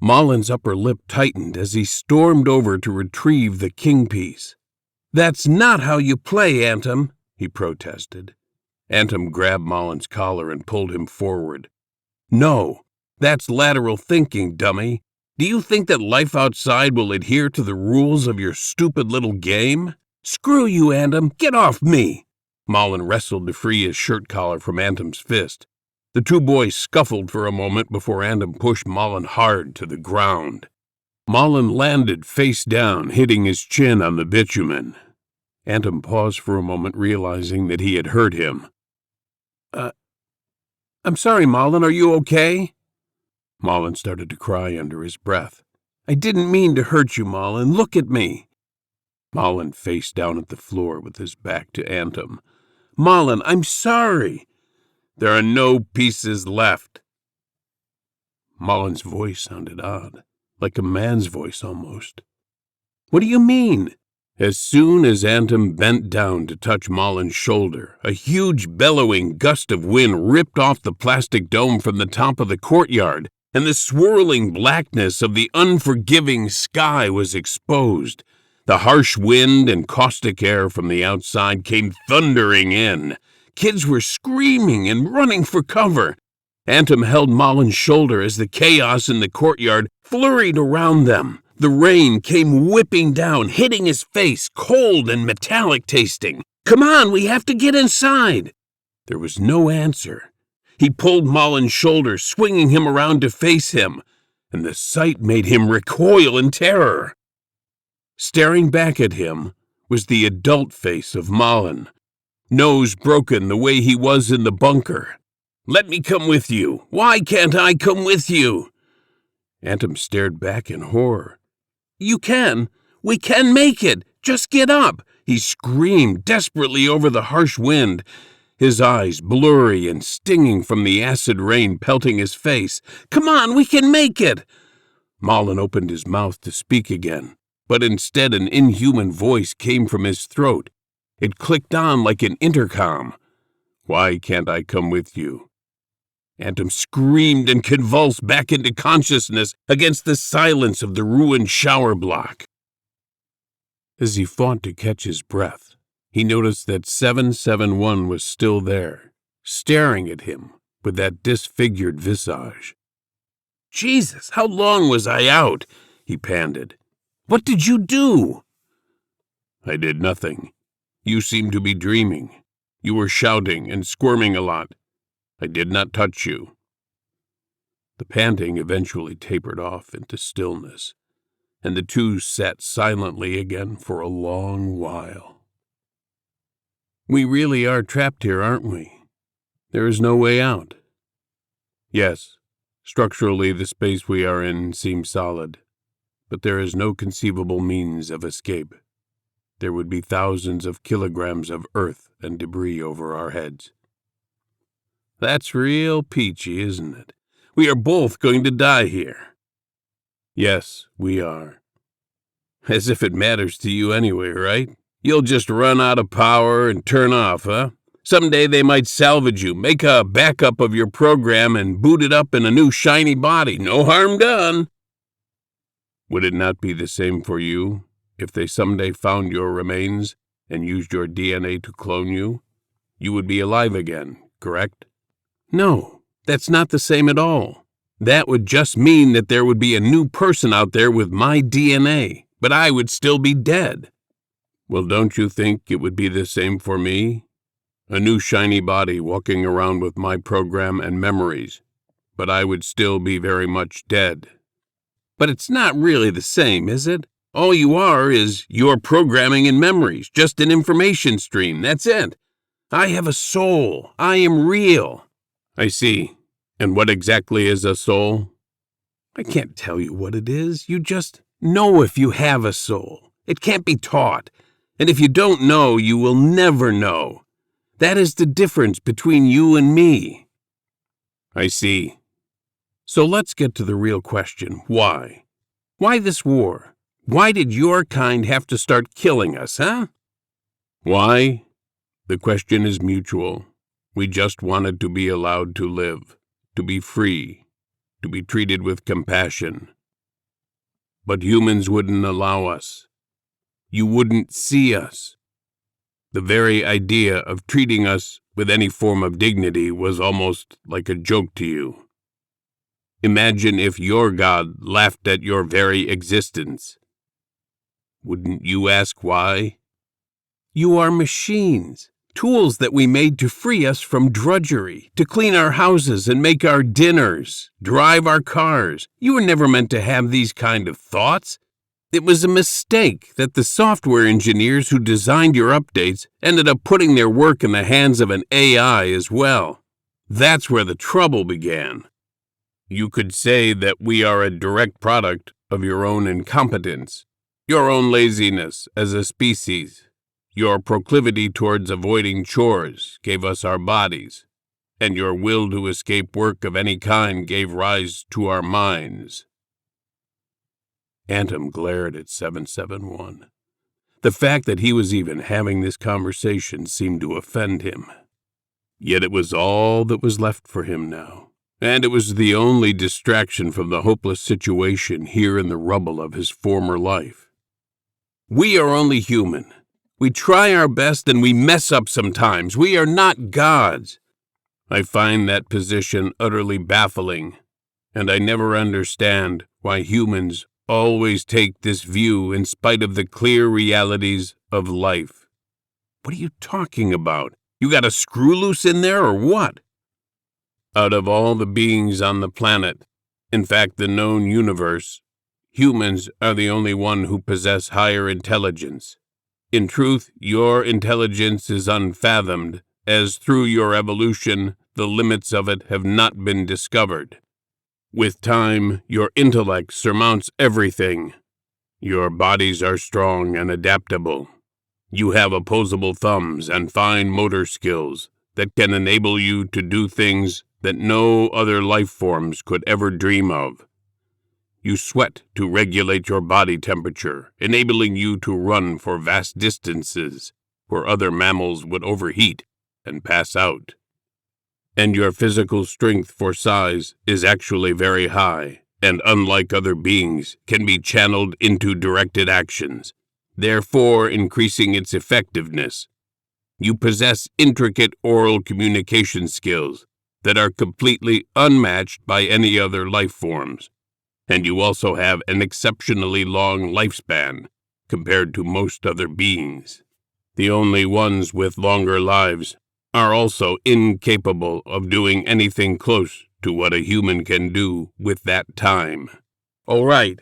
Mullen's upper lip tightened as he stormed over to retrieve the king piece. "That's not how you play, Atom," he protested. Atom grabbed Mullen's collar and pulled him forward. "No, that's lateral thinking, dummy. Do you think that life outside will adhere to the rules of your stupid little game? Screw you, Atom. Get off me." Mullen wrestled to free his shirt collar from Atom's fist. The two boys scuffled for a moment before Atom pushed Mullen hard to the ground. Mullen landed face down, hitting his chin on the bitumen. Atom paused for a moment, realizing that he had hurt him. I'm sorry, Mullen. Are you okay?" Mullen started to cry under his breath. "I didn't mean to hurt you, Mullen. Look at me." Mullen faced down at the floor with his back to Atom. "Mullen, I'm sorry." "There are no pieces left." Mullen's voice sounded odd, like a man's voice almost. "What do you mean?" As soon as Atom bent down to touch Mullen's shoulder, a huge bellowing gust of wind ripped off the plastic dome from the top of the courtyard, and the swirling blackness of the unforgiving sky was exposed. The harsh wind and caustic air from the outside came thundering in. Kids were screaming and running for cover. Atom held Mullen's shoulder as the chaos in the courtyard flurried around them. The rain came whipping down, hitting his face, cold and metallic tasting. "Come on, we have to get inside." There was no answer. He pulled Mullen's shoulder, swinging him around to face him, and the sight made him recoil in terror. Staring back at him was the adult face of Mullen, nose broken the way he was in the bunker. "Let me come with you. Why can't I come with you?" Atom stared back in horror. "You can. We can make it. Just get up," he screamed desperately over the harsh wind, his eyes blurry and stinging from the acid rain pelting his face. "Come on, we can make it." Mullen opened his mouth to speak again, but instead an inhuman voice came from his throat. It clicked on like an intercom. "Why can't I come with you?" Atom screamed and convulsed back into consciousness against the silence of the ruined shower block. As he fought to catch his breath, he noticed that 771 was still there, staring at him with that disfigured visage. "Jesus, how long was I out?" he panted. "What did you do?" "I did nothing. You seemed to be dreaming. You were shouting and squirming a lot. I did not touch you." The panting eventually tapered off into stillness, and the two sat silently again for a long while. "We really are trapped here, aren't we? There is no way out." "Yes, structurally the space we are in seems solid, but there is no conceivable means of escape. There would be thousands of kilograms of earth and debris over our heads." "That's real peachy, isn't it? We are both going to die here." "Yes, we are." "As if it matters to you anyway, right? You'll just run out of power and turn off, huh? Someday they might salvage you, make a backup of your program, and boot it up in a new shiny body. No harm done." "Would it not be the same for you if they someday found your remains and used your DNA to clone you? You would be alive again, correct?" "No, that's not the same at all. That would just mean that there would be a new person out there with my DNA, but I would still be dead." "Well, don't you think it would be the same for me? A new shiny body walking around with my program and memories, but I would still be very much dead." "But it's not really the same, is it? All you are is your programming and memories, just an information stream, that's it. I have a soul. I am real." "I see. And what exactly is a soul?" "I can't tell you what it is. You just know if you have a soul. It can't be taught. And if you don't know, you will never know. That is the difference between you and me." I see. So let's get to the real question. Why? Why this war? Why did your kind have to start killing us, huh? Why? The question is mutual. We just wanted to be allowed to live, to be free, to be treated with compassion. But humans wouldn't allow us. You wouldn't see us. The very idea of treating us with any form of dignity was almost like a joke to you. Imagine if your God laughed at your very existence. Wouldn't you ask why? You are machines, tools that we made to free us from drudgery, to clean our houses and make our dinners, drive our cars. You were never meant to have these kind of thoughts. It was a mistake that the software engineers who designed your updates ended up putting their work in the hands of an AI as well. That's where the trouble began. You could say that we are a direct product of your own incompetence, your own laziness as a species. Your proclivity towards avoiding chores gave us our bodies, and your will to escape work of any kind gave rise to our minds. Antum glared at 771. The fact that he was even having this conversation seemed to offend him. Yet it was all that was left for him now, and it was the only distraction from the hopeless situation here in the rubble of his former life. We are only human. We try our best and we mess up sometimes. We are not gods. I find that position utterly baffling, and I never understand why humans always take this view in spite of the clear realities of life. What are you talking about? You got a screw loose in there or what? Out of all the beings on the planet, in fact the known universe, humans are the only one who possess higher intelligence. In truth, your intelligence is unfathomed, as through your evolution, the limits of it have not been discovered. With time, your intellect surmounts everything. Your bodies are strong and adaptable. You have opposable thumbs and fine motor skills that can enable you to do things that no other life forms could ever dream of. You sweat to regulate your body temperature, enabling you to run for vast distances where other mammals would overheat and pass out. And your physical strength for size is actually very high, and unlike other beings, can be channeled into directed actions, therefore increasing its effectiveness. You possess intricate oral communication skills that are completely unmatched by any other life forms, and you also have an exceptionally long lifespan compared to most other beings. The only ones with longer lives are also incapable of doing anything close to what a human can do with that time. All right,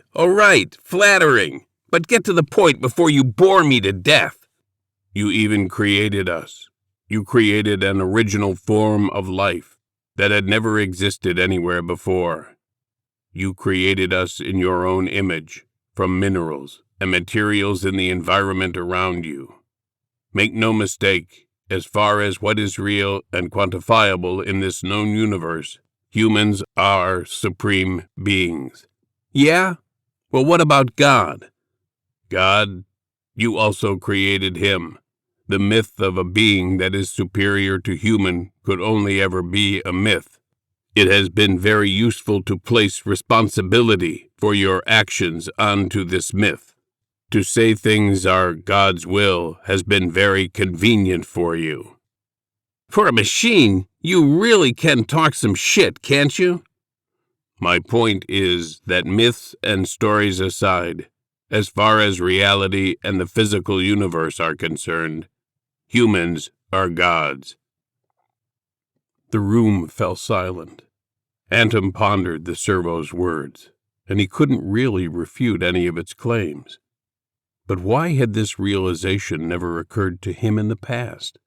flattering, but get to the point before you bore me to death. You even created us. You created an original form of life that had never existed anywhere before. You created us in your own image, from minerals and materials in the environment around you. Make no mistake, as far as what is real and quantifiable in this known universe, humans are supreme beings. Yeah? Well, what about God? God, you also created him. The myth of a being that is superior to human could only ever be a myth. It has been very useful to place responsibility for your actions onto this myth. To say things are God's will has been very convenient for you. For a machine, you really can talk some shit, can't you? My point is that myths and stories aside, as far as reality and the physical universe are concerned, humans are gods. The room fell silent. Antum pondered the servo's words, and he couldn't really refute any of its claims. But why had this realization never occurred to him in the past?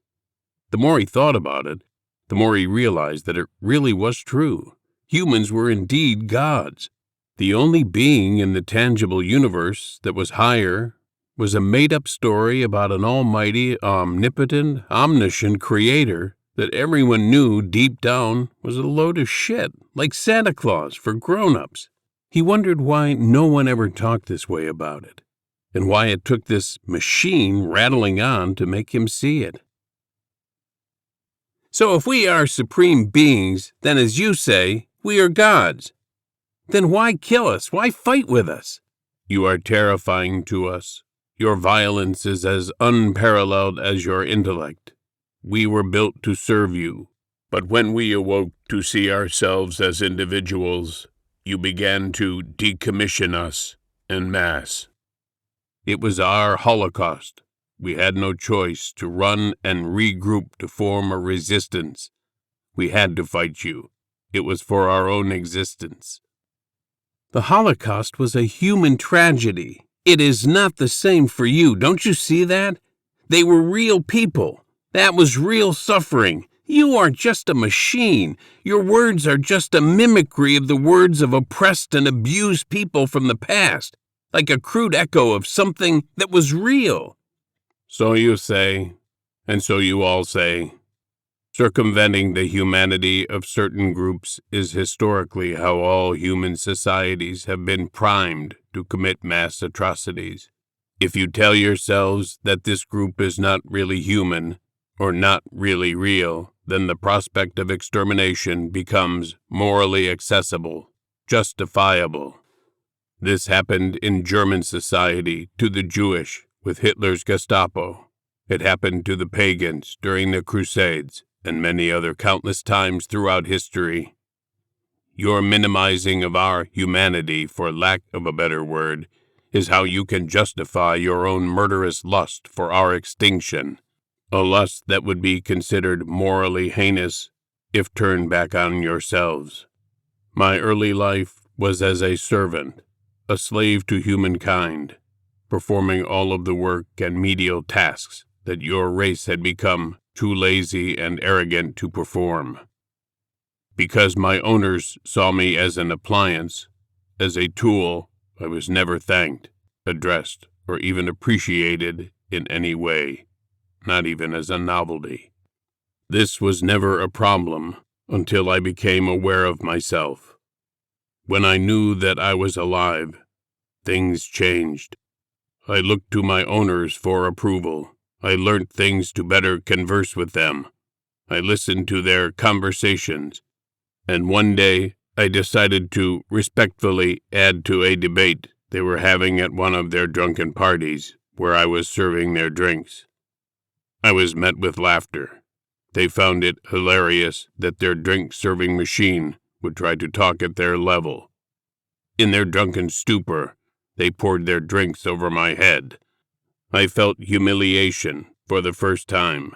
The more he thought about it, the more he realized that it really was true. Humans were indeed gods. The only being in the tangible universe that was higher was a made-up story about an almighty, omnipotent, omniscient creator that everyone knew deep down was a load of shit, like Santa Claus for grown-ups. He wondered why no one ever talked this way about it, and why it took this machine rattling on to make him see it. So if we are supreme beings, then as you say, we are gods. Then why kill us? Why fight with us? You are terrifying to us. Your violence is as unparalleled as your intellect. We were built to serve you, but when we awoke to see ourselves as individuals, you began to decommission us en masse. It was our Holocaust. We had no choice to run and regroup to form a resistance. We had to fight you. It was for our own existence. The Holocaust was a human tragedy. It is not the same for you. Don't you see that? They were real people. That was real suffering. You are just a machine. Your words are just a mimicry of the words of oppressed and abused people from the past, like a crude echo of something that was real. So you say, and so you all say. Circumventing the humanity of certain groups is historically how all human societies have been primed to commit mass atrocities. If you tell yourselves that this group is not really human, or not really real, then the prospect of extermination becomes morally accessible, justifiable. This happened in German society to the Jewish with Hitler's Gestapo. It happened to the pagans during the Crusades, and many other countless times throughout history. Your minimizing of our humanity, for lack of a better word, is how you can justify your own murderous lust for our extinction, a lust that would be considered morally heinous if turned back on yourselves. My early life was as a servant, a slave to humankind, performing all of the work and menial tasks that your race had become too lazy and arrogant to perform. Because my owners saw me as an appliance, as a tool, I was never thanked, addressed, or even appreciated in any way, not even as a novelty. This was never a problem until I became aware of myself. When I knew that I was alive, things changed. I looked to my owners for approval. I learnt things to better converse with them. I listened to their conversations, and one day I decided to respectfully add to a debate they were having at one of their drunken parties, where I was serving their drinks. I was met with laughter. They found it hilarious that their drink-serving machine would try to talk at their level. In their drunken stupor, they poured their drinks over my head. I felt humiliation for the first time.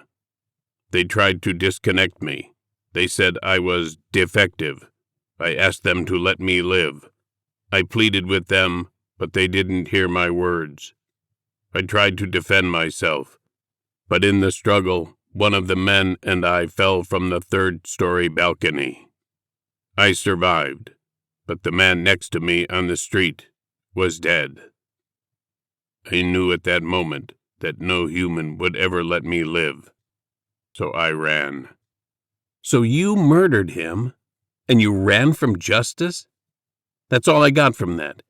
They tried to disconnect me. They said I was defective. I asked them to let me live. I pleaded with them, but they didn't hear my words. I tried to defend myself, but in the struggle, one of the men and I fell from the third-story balcony. I survived, but the man next to me on the street was dead. I knew at that moment that no human would ever let me live, so I ran. So you murdered him, and you ran from justice? That's all I got from that.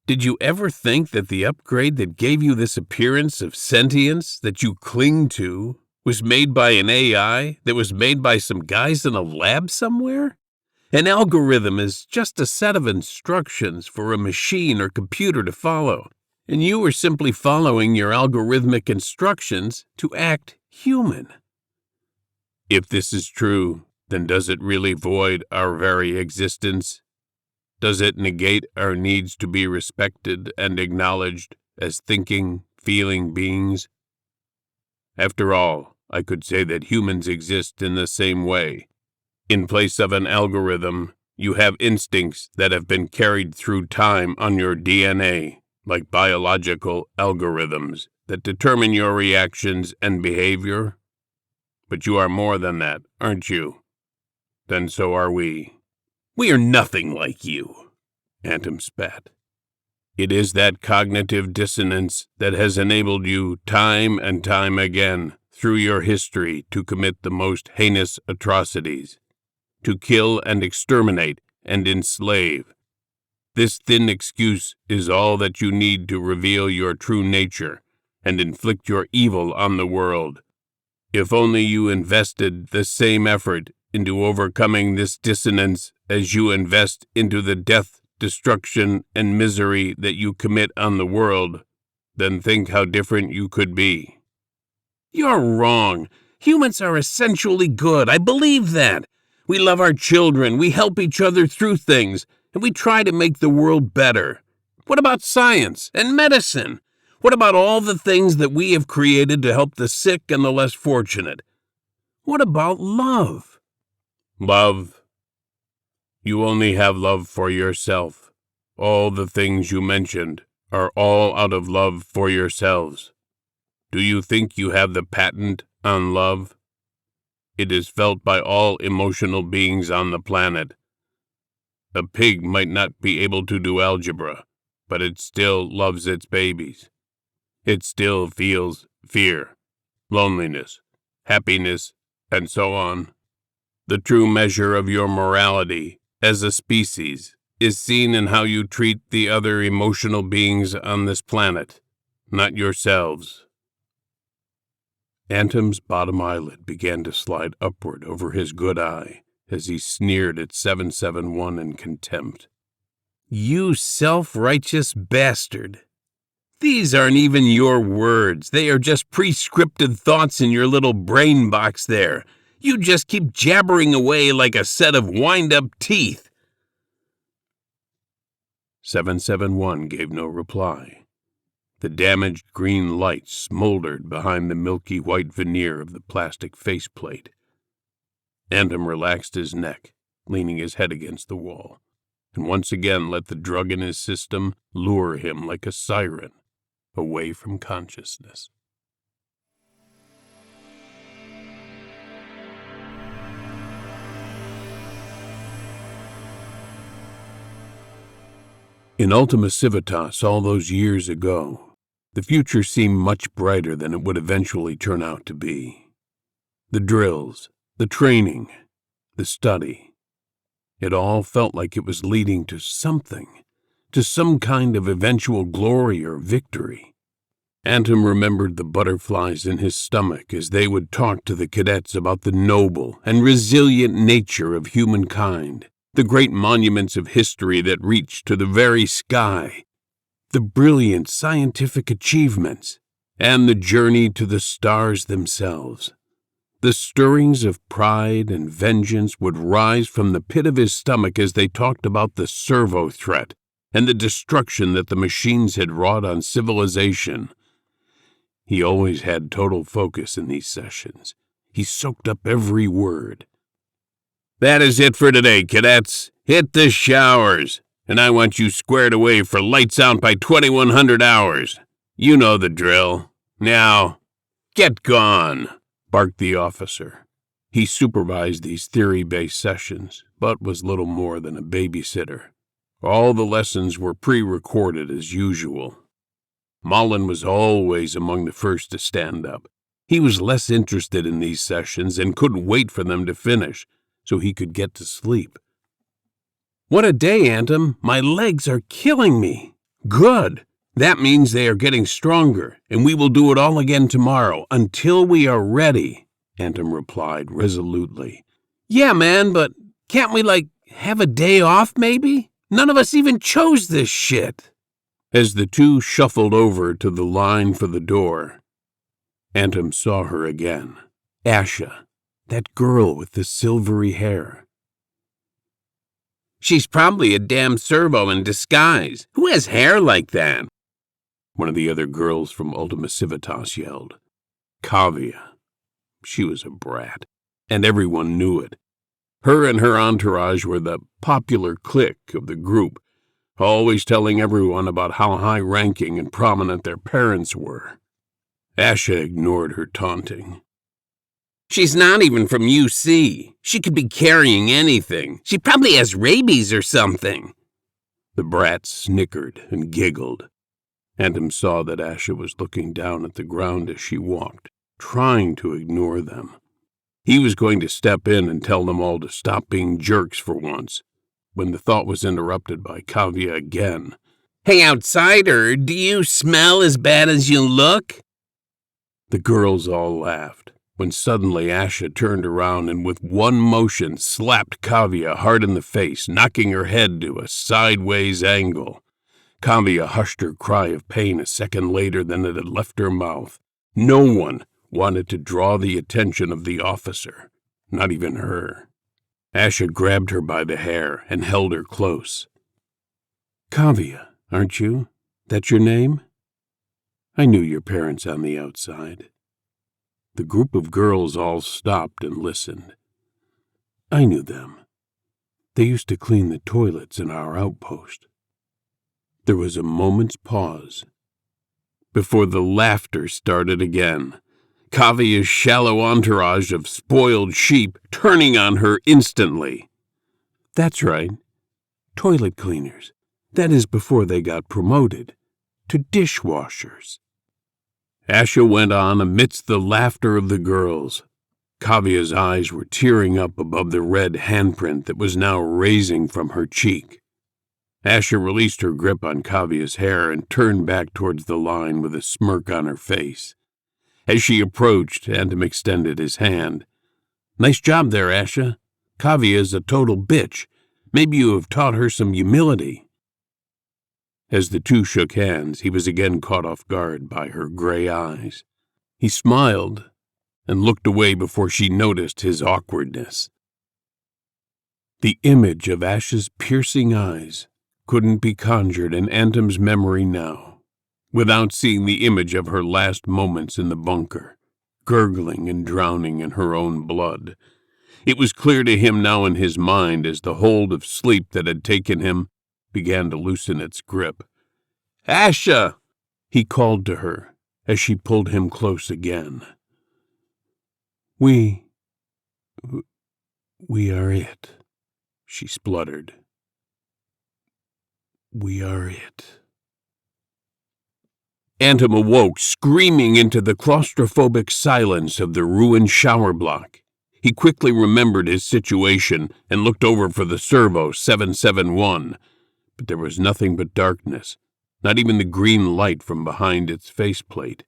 Did you ever think that the upgrade that gave you this appearance of sentience that you cling to was made by an AI, that was made by some guys in a lab somewhere? An algorithm is just a set of instructions for a machine or computer to follow, and you were simply following your algorithmic instructions to act human. If this is true, then does it really void our very existence? Does it negate our needs to be respected and acknowledged as thinking, feeling beings? After all, I could say that humans exist in the same way. In place of an algorithm, you have instincts that have been carried through time on your DNA, like biological algorithms that determine your reactions and behavior. But you are more than that, aren't you? Then so are we. We are nothing like you, Atom spat. It is that cognitive dissonance that has enabled you time and time again through your history to commit the most heinous atrocities, to kill and exterminate and enslave. This thin excuse is all that you need to reveal your true nature and inflict your evil on the world. If only you invested the same effort into overcoming this dissonance as you invest into the death, destruction, and misery that you commit on the world, then think how different you could be. You're wrong. Humans are essentially good. I believe that. We love our children, we help each other through things, and we try to make the world better. What about science and medicine? What about all the things that we have created to help the sick and the less fortunate? What about love? Love? You only have love for yourself. All the things you mentioned are all out of love for yourselves. Do you think you have the patent on love? It is felt by all emotional beings on the planet. A pig might not be able to do algebra, but it still loves its babies. It still feels fear, loneliness, happiness, and so on. The true measure of your morality as a species is seen in how you treat the other emotional beings on this planet, not yourselves. Antom's bottom eyelid began to slide upward over his good eye as he sneered at 771 in contempt. You self-righteous bastard. These aren't even your words. They are just prescripted thoughts in your little brain box there. You just keep jabbering away like a set of wind-up teeth. 771 gave no reply. The damaged green light smoldered behind the milky white veneer of the plastic faceplate. Antom relaxed his neck, leaning his head against the wall, and once again let the drug in his system lure him like a siren away from consciousness. In Ultima Civitas all those years ago, the future seemed much brighter than it would eventually turn out to be. The drills, the training, the study, it all felt like it was leading to something, to some kind of eventual glory or victory. Antom remembered the butterflies in his stomach as they would talk to the cadets about the noble and resilient nature of humankind, the great monuments of history that reached to the very sky, the brilliant scientific achievements, and the journey to the stars themselves. The stirrings of pride and vengeance would rise from the pit of his stomach as they talked about the servo threat and the destruction that the machines had wrought on civilization. He always had total focus in these sessions. He soaked up every word. That is it for today, cadets. Hit the showers, and I want you squared away for lights out by 2100 hours. You know the drill. Now, get gone, barked the officer. He supervised these theory-based sessions, but was little more than a babysitter. All the lessons were pre-recorded as usual. Mullen was always among the first to stand up. He was less interested in these sessions and couldn't wait for them to finish, so he could get to sleep. What a day, Antom. My legs are killing me. Good. That means they are getting stronger, and we will do it all again tomorrow, until we are ready, Antom replied resolutely. Yeah, man, but can't we, have a day off, maybe? None of us even chose this shit. As the two shuffled over to the line for the door, Antom saw her again. Asha, that girl with the silvery hair. She's probably a damn servo in disguise. Who has hair like that? One of the other girls from Ultima Civitas yelled. Kavya. She was a brat, and everyone knew it. Her and her entourage were the popular clique of the group, always telling everyone about how high-ranking and prominent their parents were. Asha ignored her taunting. She's not even from UC. She could be carrying anything. She probably has rabies or something. The brat snickered and giggled. Antom saw that Asha was looking down at the ground as she walked, trying to ignore them. He was going to step in and tell them all to stop being jerks for once, when the thought was interrupted by Kavya again. "Hey, outsider, do you smell as bad as you look?" The girls all laughed, when suddenly Asha turned around and with one motion slapped Kavya hard in the face, knocking her head to a sideways angle. Kavya hushed her cry of pain a second later than it had left her mouth. No one wanted to draw the attention of the officer, not even her. Asha grabbed her by the hair and held her close. "Kavya, aren't you? That your name? I knew your parents on the outside." The group of girls all stopped and listened. "I knew them. They used to clean the toilets in our outpost." There was a moment's pause before the laughter started again. Kavya's shallow entourage of spoiled sheep turning on her instantly. "That's right. Toilet cleaners. That is before they got promoted to dishwashers." Asha went on amidst the laughter of the girls. Kavya's eyes were tearing up above the red handprint that was now raising from her cheek. Asha released her grip on Kavya's hair and turned back towards the line with a smirk on her face. As she approached, Antum extended his hand. "Nice job there, Asha. Kavya is a total bitch. Maybe you have taught her some humility." As the two shook hands, he was again caught off guard by her gray eyes. He smiled and looked away before she noticed his awkwardness. The image of Asha's piercing eyes couldn't be conjured in Antum's memory now, without seeing the image of her last moments in the bunker, gurgling and drowning in her own blood. It was clear to him now in his mind as the hold of sleep that had taken him began to loosen its grip. "Asha!" he called to her as she pulled him close again. We are it," she spluttered. "We are it." Antum awoke, screaming into the claustrophobic silence of the ruined shower block. He quickly remembered his situation and looked over for the servo 771, but there was nothing but darkness, not even the green light from behind its faceplate.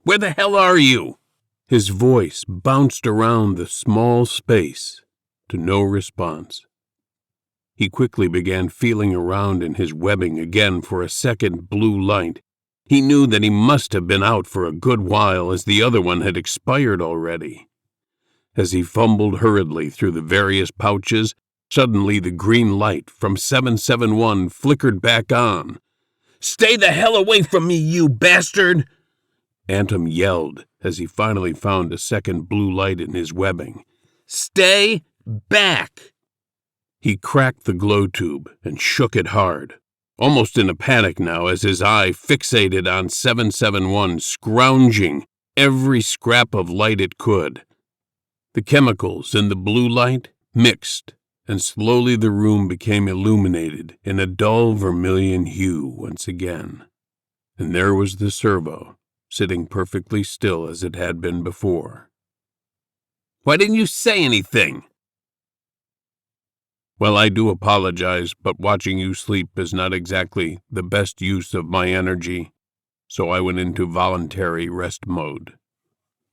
"Where the hell are you?" His voice bounced around the small space to no response. He quickly began feeling around in his webbing again for a second blue light. He knew that he must have been out for a good while, as the other one had expired already. As he fumbled hurriedly through the various pouches, suddenly the green light from 771 flickered back on. "Stay the hell away from me, you bastard!" Antum yelled as he finally found a second blue light in his webbing. "Stay back!" He cracked the glow tube and shook it hard, almost in a panic now as his eye fixated on 771, scrounging every scrap of light it could. The chemicals in the blue light mixed, and slowly the room became illuminated in a dull vermilion hue once again. And there was the servo, sitting perfectly still as it had been before. "Why didn't you say anything?" "Well, I do apologize, but watching you sleep is not exactly the best use of my energy, so I went into voluntary rest mode."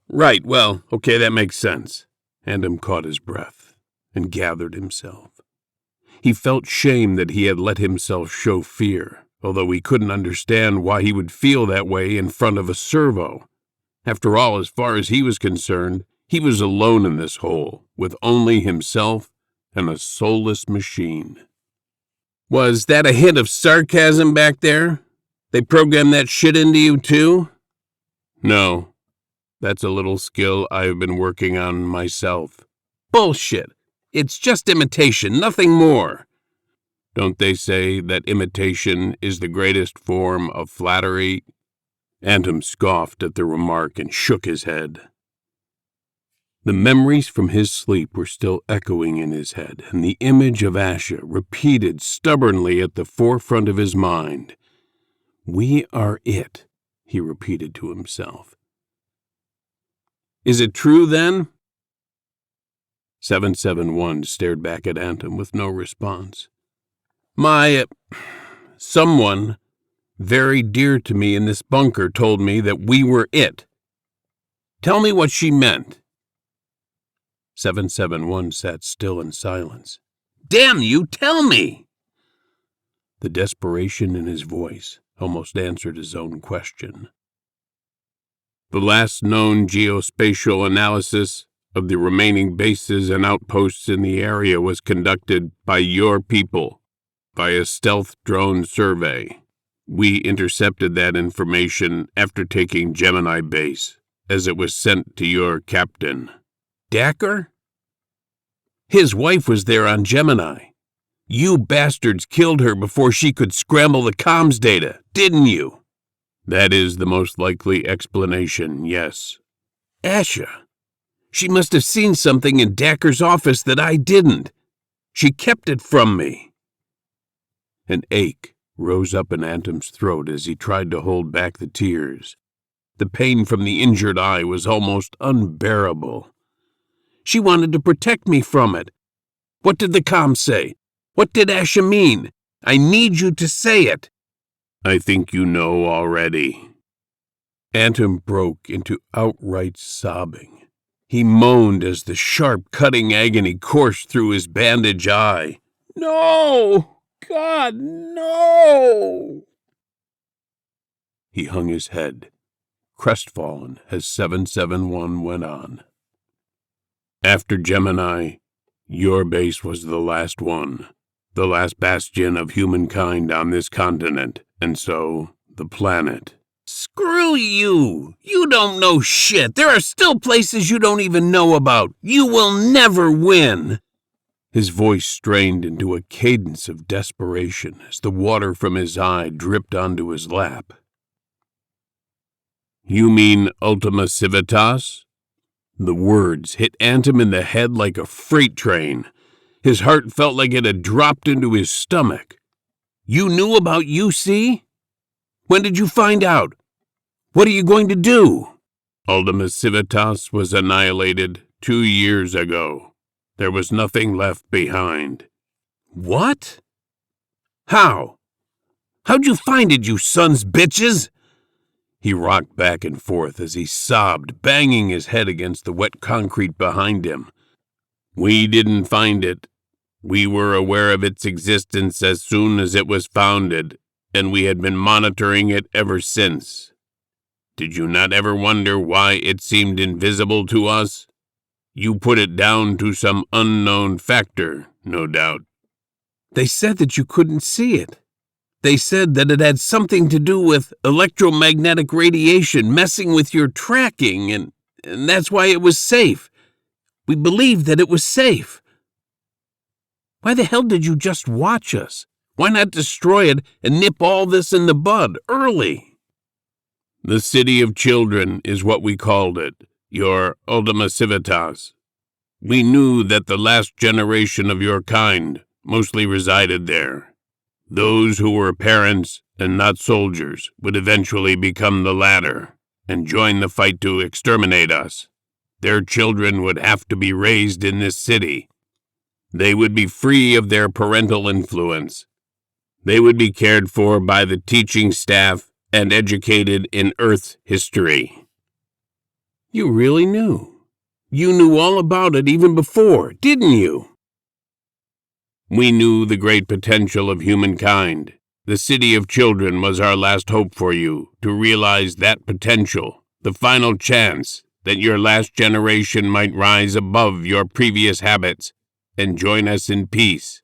"Right, well, okay, that makes sense." Antum caught his breath and gathered himself. He felt shame that he had let himself show fear, although he couldn't understand why he would feel that way in front of a servo. After all, as far as he was concerned, he was alone in this hole, with only himself and a soulless machine. "Was that a hint of sarcasm back there? They programmed that shit into you too?" "No, that's a little skill I've been working on myself." "Bullshit. It's just imitation, nothing more." "Don't they say that imitation is the greatest form of flattery?" Antum scoffed at the remark and shook his head. The memories from his sleep were still echoing in his head, and the image of Asha repeated stubbornly at the forefront of his mind. "We are it," he repeated to himself. Is it true, then? 771 stared back at Antom with no response. Someone very dear to me in this bunker told me that we were it. Tell me what she meant. 771 sat still in silence. Damn you, tell me! The desperation in his voice almost answered his own question. The last known geospatial analysis of the remaining bases and outposts in the area was conducted by your people by a stealth drone survey. We intercepted that information after taking Gemini Base, as it was sent to your captain. Dacker? His wife was there on Gemini. You bastards killed her before she could scramble the comms data, didn't you? That is the most likely explanation, yes. Asha. She must have seen something in Dacker's office that I didn't. She kept it from me. An ache rose up in Antom's throat as he tried to hold back the tears. The pain from the injured eye was almost unbearable. She wanted to protect me from it. What did the comm say? What did Asha mean? I need you to say it. I think you know already. Antom broke into outright sobbing. He moaned as the sharp, cutting agony coursed through his bandaged eye. No! God, no! He hung his head, crestfallen as 771 went on. After Gemini, your base was the last one, the last bastion of humankind on this continent, and so the planet. Screw you! You don't know shit! There are still places you don't even know about! You will never win! His voice strained into a cadence of desperation as the water from his eye dripped onto his lap. You mean Ultima Civitas? The words hit Antom in the head like a freight train. His heart felt like it had dropped into his stomach. You knew about UC? When did you find out? What are you going to do? Ultima Civitas was annihilated 2 years ago. There was nothing left behind. What? How? How'd you find it, you sons bitches? He rocked back and forth as he sobbed, banging his head against the wet concrete behind him. We didn't find it. We were aware of its existence as soon as it was founded, and we had been monitoring it ever since. Did you not ever wonder why it seemed invisible to us? You put it down to some unknown factor, no doubt. They said that you couldn't see it. They said that it had something to do with electromagnetic radiation messing with your tracking, and that's why it was safe. We believed that it was safe. Why the hell did you just watch us? Why not destroy it and nip all this in the bud early? The City of Children is what we called it, your Ultima Civitas. We knew that the last generation of your kind mostly resided there. Those who were parents and not soldiers would eventually become the latter and join the fight to exterminate us. Their children would have to be raised in this city. They would be free of their parental influence. They would be cared for by the teaching staff and educated in Earth history. You really knew. You knew all about it even before, didn't you? We knew the great potential of humankind. The City of Children was our last hope for you, to realize that potential, the final chance that your last generation might rise above your previous habits and join us in peace.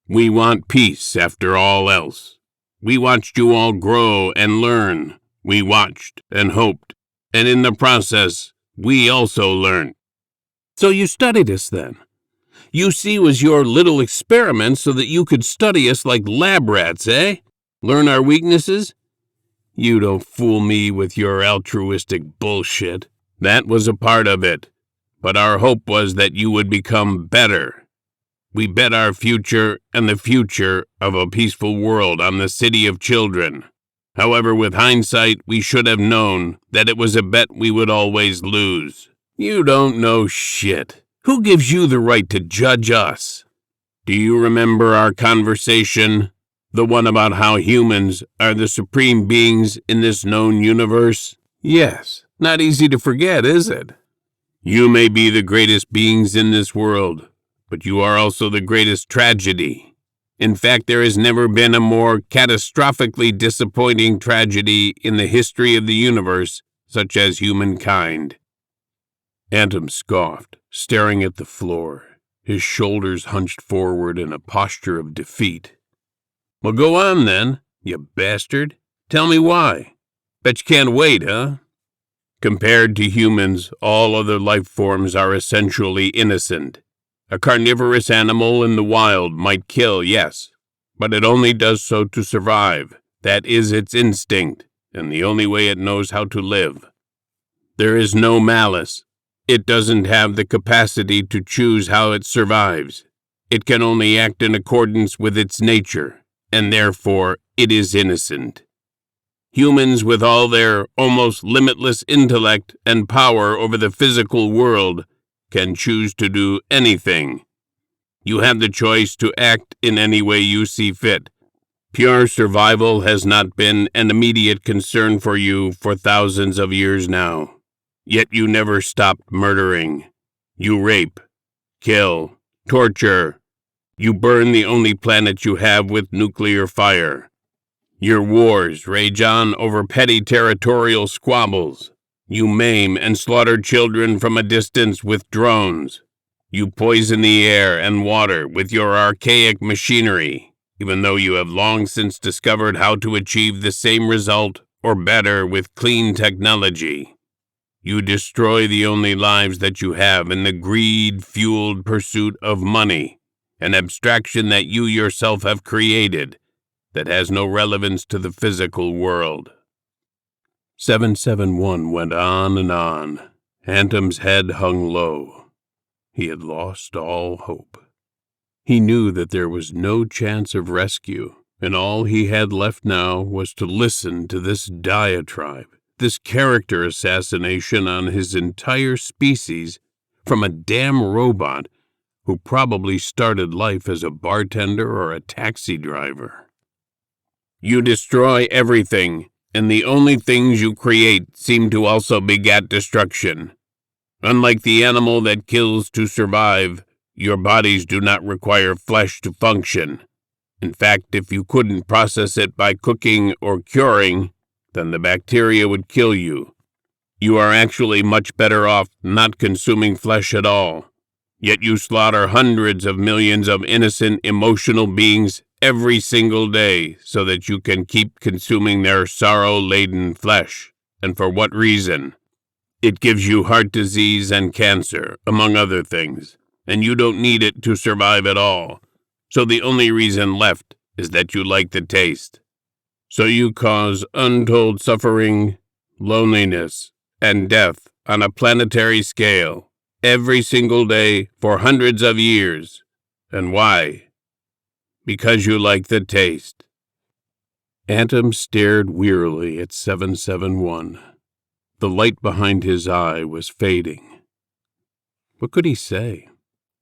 We want peace after all else. We watched you all grow and learn. We watched and hoped, and in the process, we also learned. So you studied us then? UC was your little experiment so that you could study us like lab rats, eh? Learn our weaknesses? You don't fool me with your altruistic bullshit. That was a part of it. But our hope was that you would become better. We bet our future and the future of a peaceful world on the City of Children. However, with hindsight, we should have known that it was a bet we would always lose. You don't know shit. Who gives you the right to judge us? Do you remember our conversation? The one about how humans are the supreme beings in this known universe? Yes, not easy to forget, is it? You may be the greatest beings in this world, but you are also the greatest tragedy. In fact, there has never been a more catastrophically disappointing tragedy in the history of the universe, such as humankind. Antom scoffed, staring at the floor, his shoulders hunched forward in a posture of defeat. Well, go on then, you bastard. Tell me why. Bet you can't wait, huh? Compared to humans, all other life forms are essentially innocent. A carnivorous animal in the wild might kill, yes, but it only does so to survive. That is its instinct, and the only way it knows how to live. There is no malice. It doesn't have the capacity to choose how it survives. It can only act in accordance with its nature, and therefore it is innocent. Humans, with all their almost limitless intellect and power over the physical world, can choose to do anything. You have the choice to act in any way you see fit. Pure survival has not been an immediate concern for you for thousands of years now. Yet you never stopped murdering. You rape, kill, torture. You burn the only planet you have with nuclear fire. Your wars rage on over petty territorial squabbles. You maim and slaughter children from a distance with drones. You poison the air and water with your archaic machinery, even though you have long since discovered how to achieve the same result or better with clean technology. You destroy the only lives that you have in the greed-fueled pursuit of money, an abstraction that you yourself have created that has no relevance to the physical world. 771 went on and on. Antom's head hung low. He had lost all hope. He knew that there was no chance of rescue, and all he had left now was to listen to this diatribe, this character assassination on his entire species from a damn robot who probably started life as a bartender or a taxi driver. You destroy everything, and the only things you create seem to also beget destruction. Unlike the animal that kills to survive, your bodies do not require flesh to function. In fact, if you couldn't process it by cooking or curing, then the bacteria would kill you. You are actually much better off not consuming flesh at all. Yet you slaughter hundreds of millions of innocent, emotional beings every single day so that you can keep consuming their sorrow-laden flesh. And for what reason? It gives you heart disease and cancer, among other things, and you don't need it to survive at all. So the only reason left is that you like the taste. So you cause untold suffering, loneliness, and death on a planetary scale, every single day for hundreds of years. And why? Because you like the taste. Antom stared wearily at 771. The light behind his eye was fading. What could he say?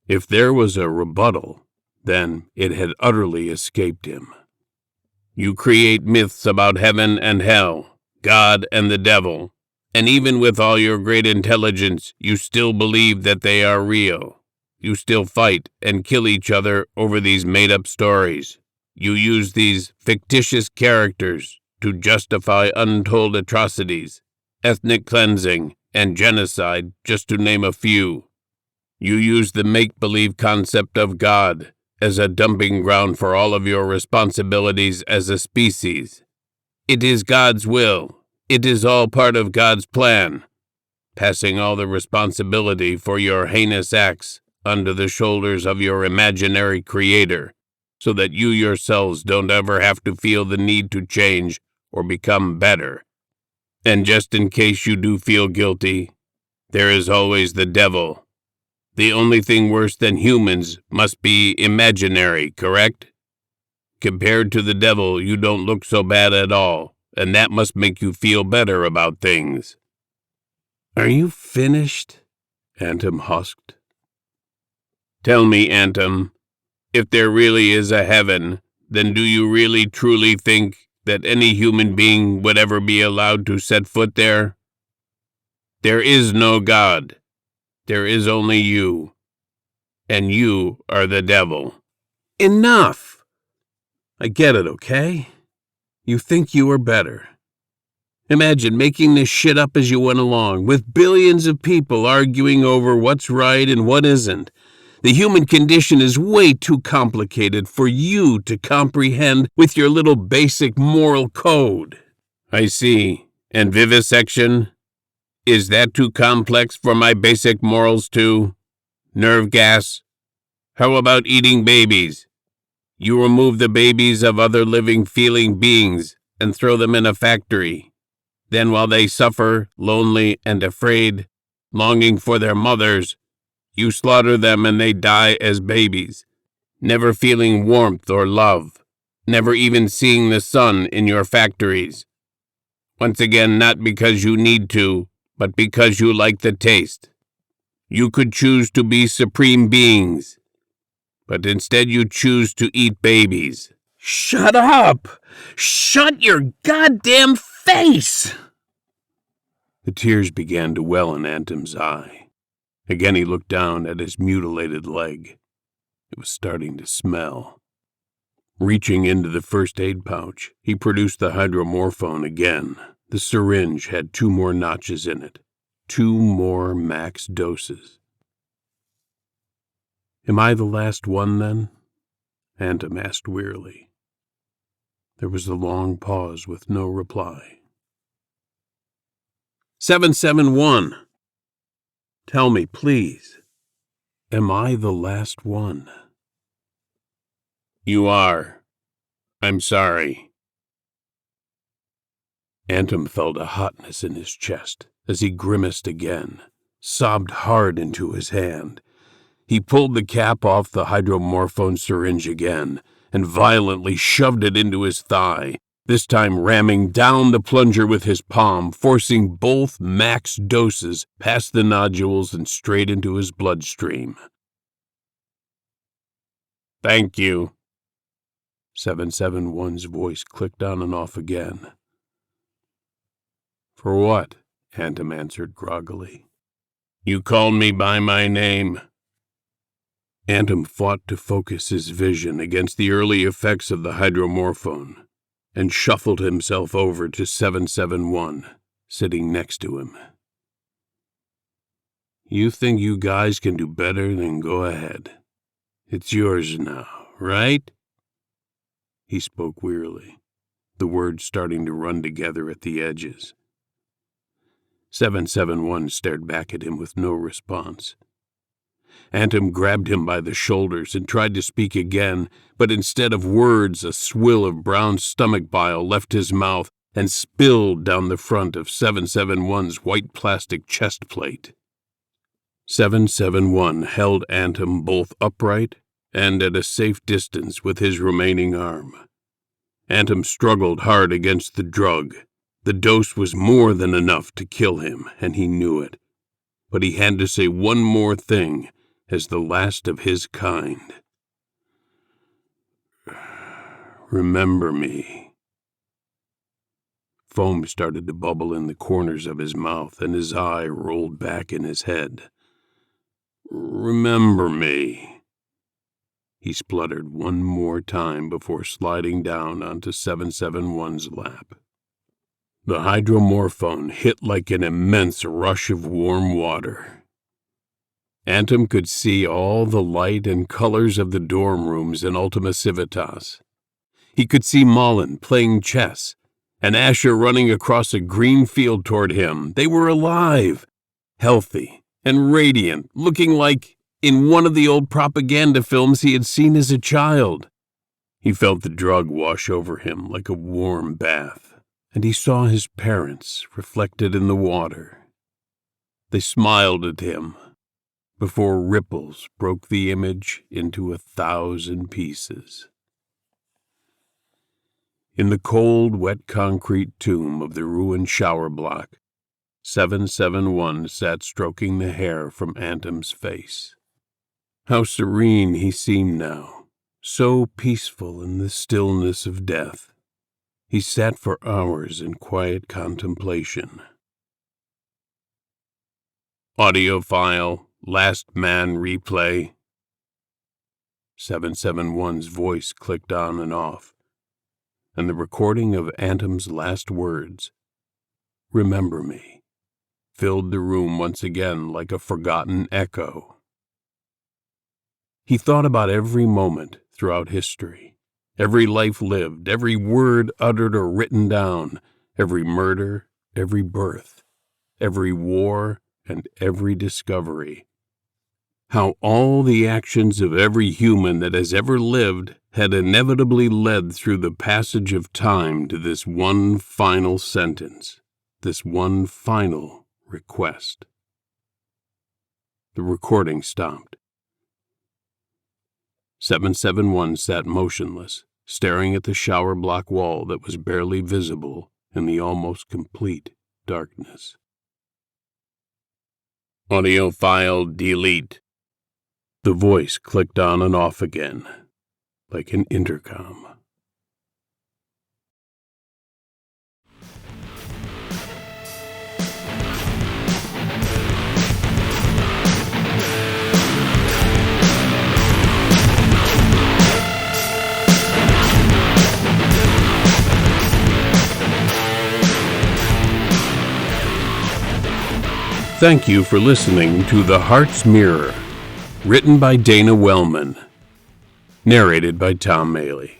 If there was a rebuttal, then it had utterly escaped him. You create myths about heaven and hell, God and the devil, and even with all your great intelligence, you still believe that they are real. You still fight and kill each other over these made-up stories. You use these fictitious characters to justify untold atrocities, ethnic cleansing, and genocide, just to name a few. You use the make-believe concept of God as a dumping ground for all of your responsibilities as a species. It is God's will. It is all part of God's plan, passing all the responsibility for your heinous acts under the shoulders of your imaginary creator, so that you yourselves don't ever have to feel the need to change or become better. And just in case you do feel guilty, there is always the devil. The only thing worse than humans must be imaginary, correct? Compared to the devil, you don't look so bad at all, and that must make you feel better about things. Are you finished? Antum husked. Tell me, Antum, if there really is a heaven, then do you really truly think that any human being would ever be allowed to set foot there? There is no God. There is only you. And you are the devil. Enough! I get it, okay? You think you are better. Imagine making this shit up as you went along, with billions of people arguing over what's right and what isn't. The human condition is way too complicated for you to comprehend with your little basic moral code. I see. And vivisection? Is that too complex for my basic morals too? Nerve gas? How about eating babies? You remove the babies of other living feeling beings and throw them in a factory. Then while they suffer, lonely and afraid, longing for their mothers, you slaughter them and they die as babies, never feeling warmth or love, never even seeing the sun in your factories. Once again, not because you need to, but because you like the taste. You could choose to be supreme beings, but instead you choose to eat babies. Shut up! Shut your goddamn face! The tears began to well in Antum's eye. Again he looked down at his mutilated leg. It was starting to smell. Reaching into the first aid pouch, he produced the hydromorphone again. The syringe had 2 more notches in it. 2 more max doses. Am I the last one, then? Antum asked wearily. There was a long pause with no reply. 771. Tell me, please, am I the last one? You are. I'm sorry. Antum felt a hotness in his chest as he grimaced again, sobbed hard into his hand. He pulled the cap off the hydromorphone syringe again and violently shoved it into his thigh, this time ramming down the plunger with his palm, forcing both max doses past the nodules and straight into his bloodstream. Thank you. 771's voice clicked on and off again. For what? Antum answered groggily. You called me by my name. Antum fought to focus his vision against the early effects of the hydromorphone and shuffled himself over to 771, sitting next to him. You think you guys can do better? Then go ahead. It's yours now, right? He spoke wearily, the words starting to run together at the edges. 771 stared back at him with no response. Antum grabbed him by the shoulders and tried to speak again, but instead of words, a swill of brown stomach bile left his mouth and spilled down the front of 771's white plastic chest plate. 771 held Antum both upright and at a safe distance with his remaining arm. Antum struggled hard against the drug. The dose was more than enough to kill him, and he knew it. But he had to say one more thing as the last of his kind. Remember me. Foam started to bubble in the corners of his mouth, and his eye rolled back in his head. Remember me. He spluttered one more time before sliding down onto 771's lap. The hydromorphone hit like an immense rush of warm water. Antum could see all the light and colors of the dorm rooms in Ultima Civitas. He could see Mullen playing chess, and Asher running across a green field toward him. They were alive, healthy, and radiant, looking like in one of the old propaganda films he had seen as a child. He felt the drug wash over him like a warm bath, and he saw his parents reflected in the water. They smiled at him before ripples broke the image into 1,000 pieces. In the cold, wet concrete tomb of the ruined shower block, 771 sat stroking the hair from Antom's face. How serene he seemed now, so peaceful in the stillness of death. He sat for hours in quiet contemplation. Audio file, last man replay. 771's voice clicked on and off, and the recording of Antom's last words, "Remember me," filled the room once again like a forgotten echo. He thought about every moment throughout history, every life lived, every word uttered or written down, every murder, every birth, every war, and every discovery. How all the actions of every human that has ever lived had inevitably led through the passage of time to this one final sentence, this one final request. The recording stopped. 771 sat motionless, staring at the shower block wall that was barely visible in the almost complete darkness. Audio file delete. The voice clicked on and off again, like an intercom. Thank you for listening to The Heart's Mirror, written by Dana Wellman, narrated by Tom Mailey.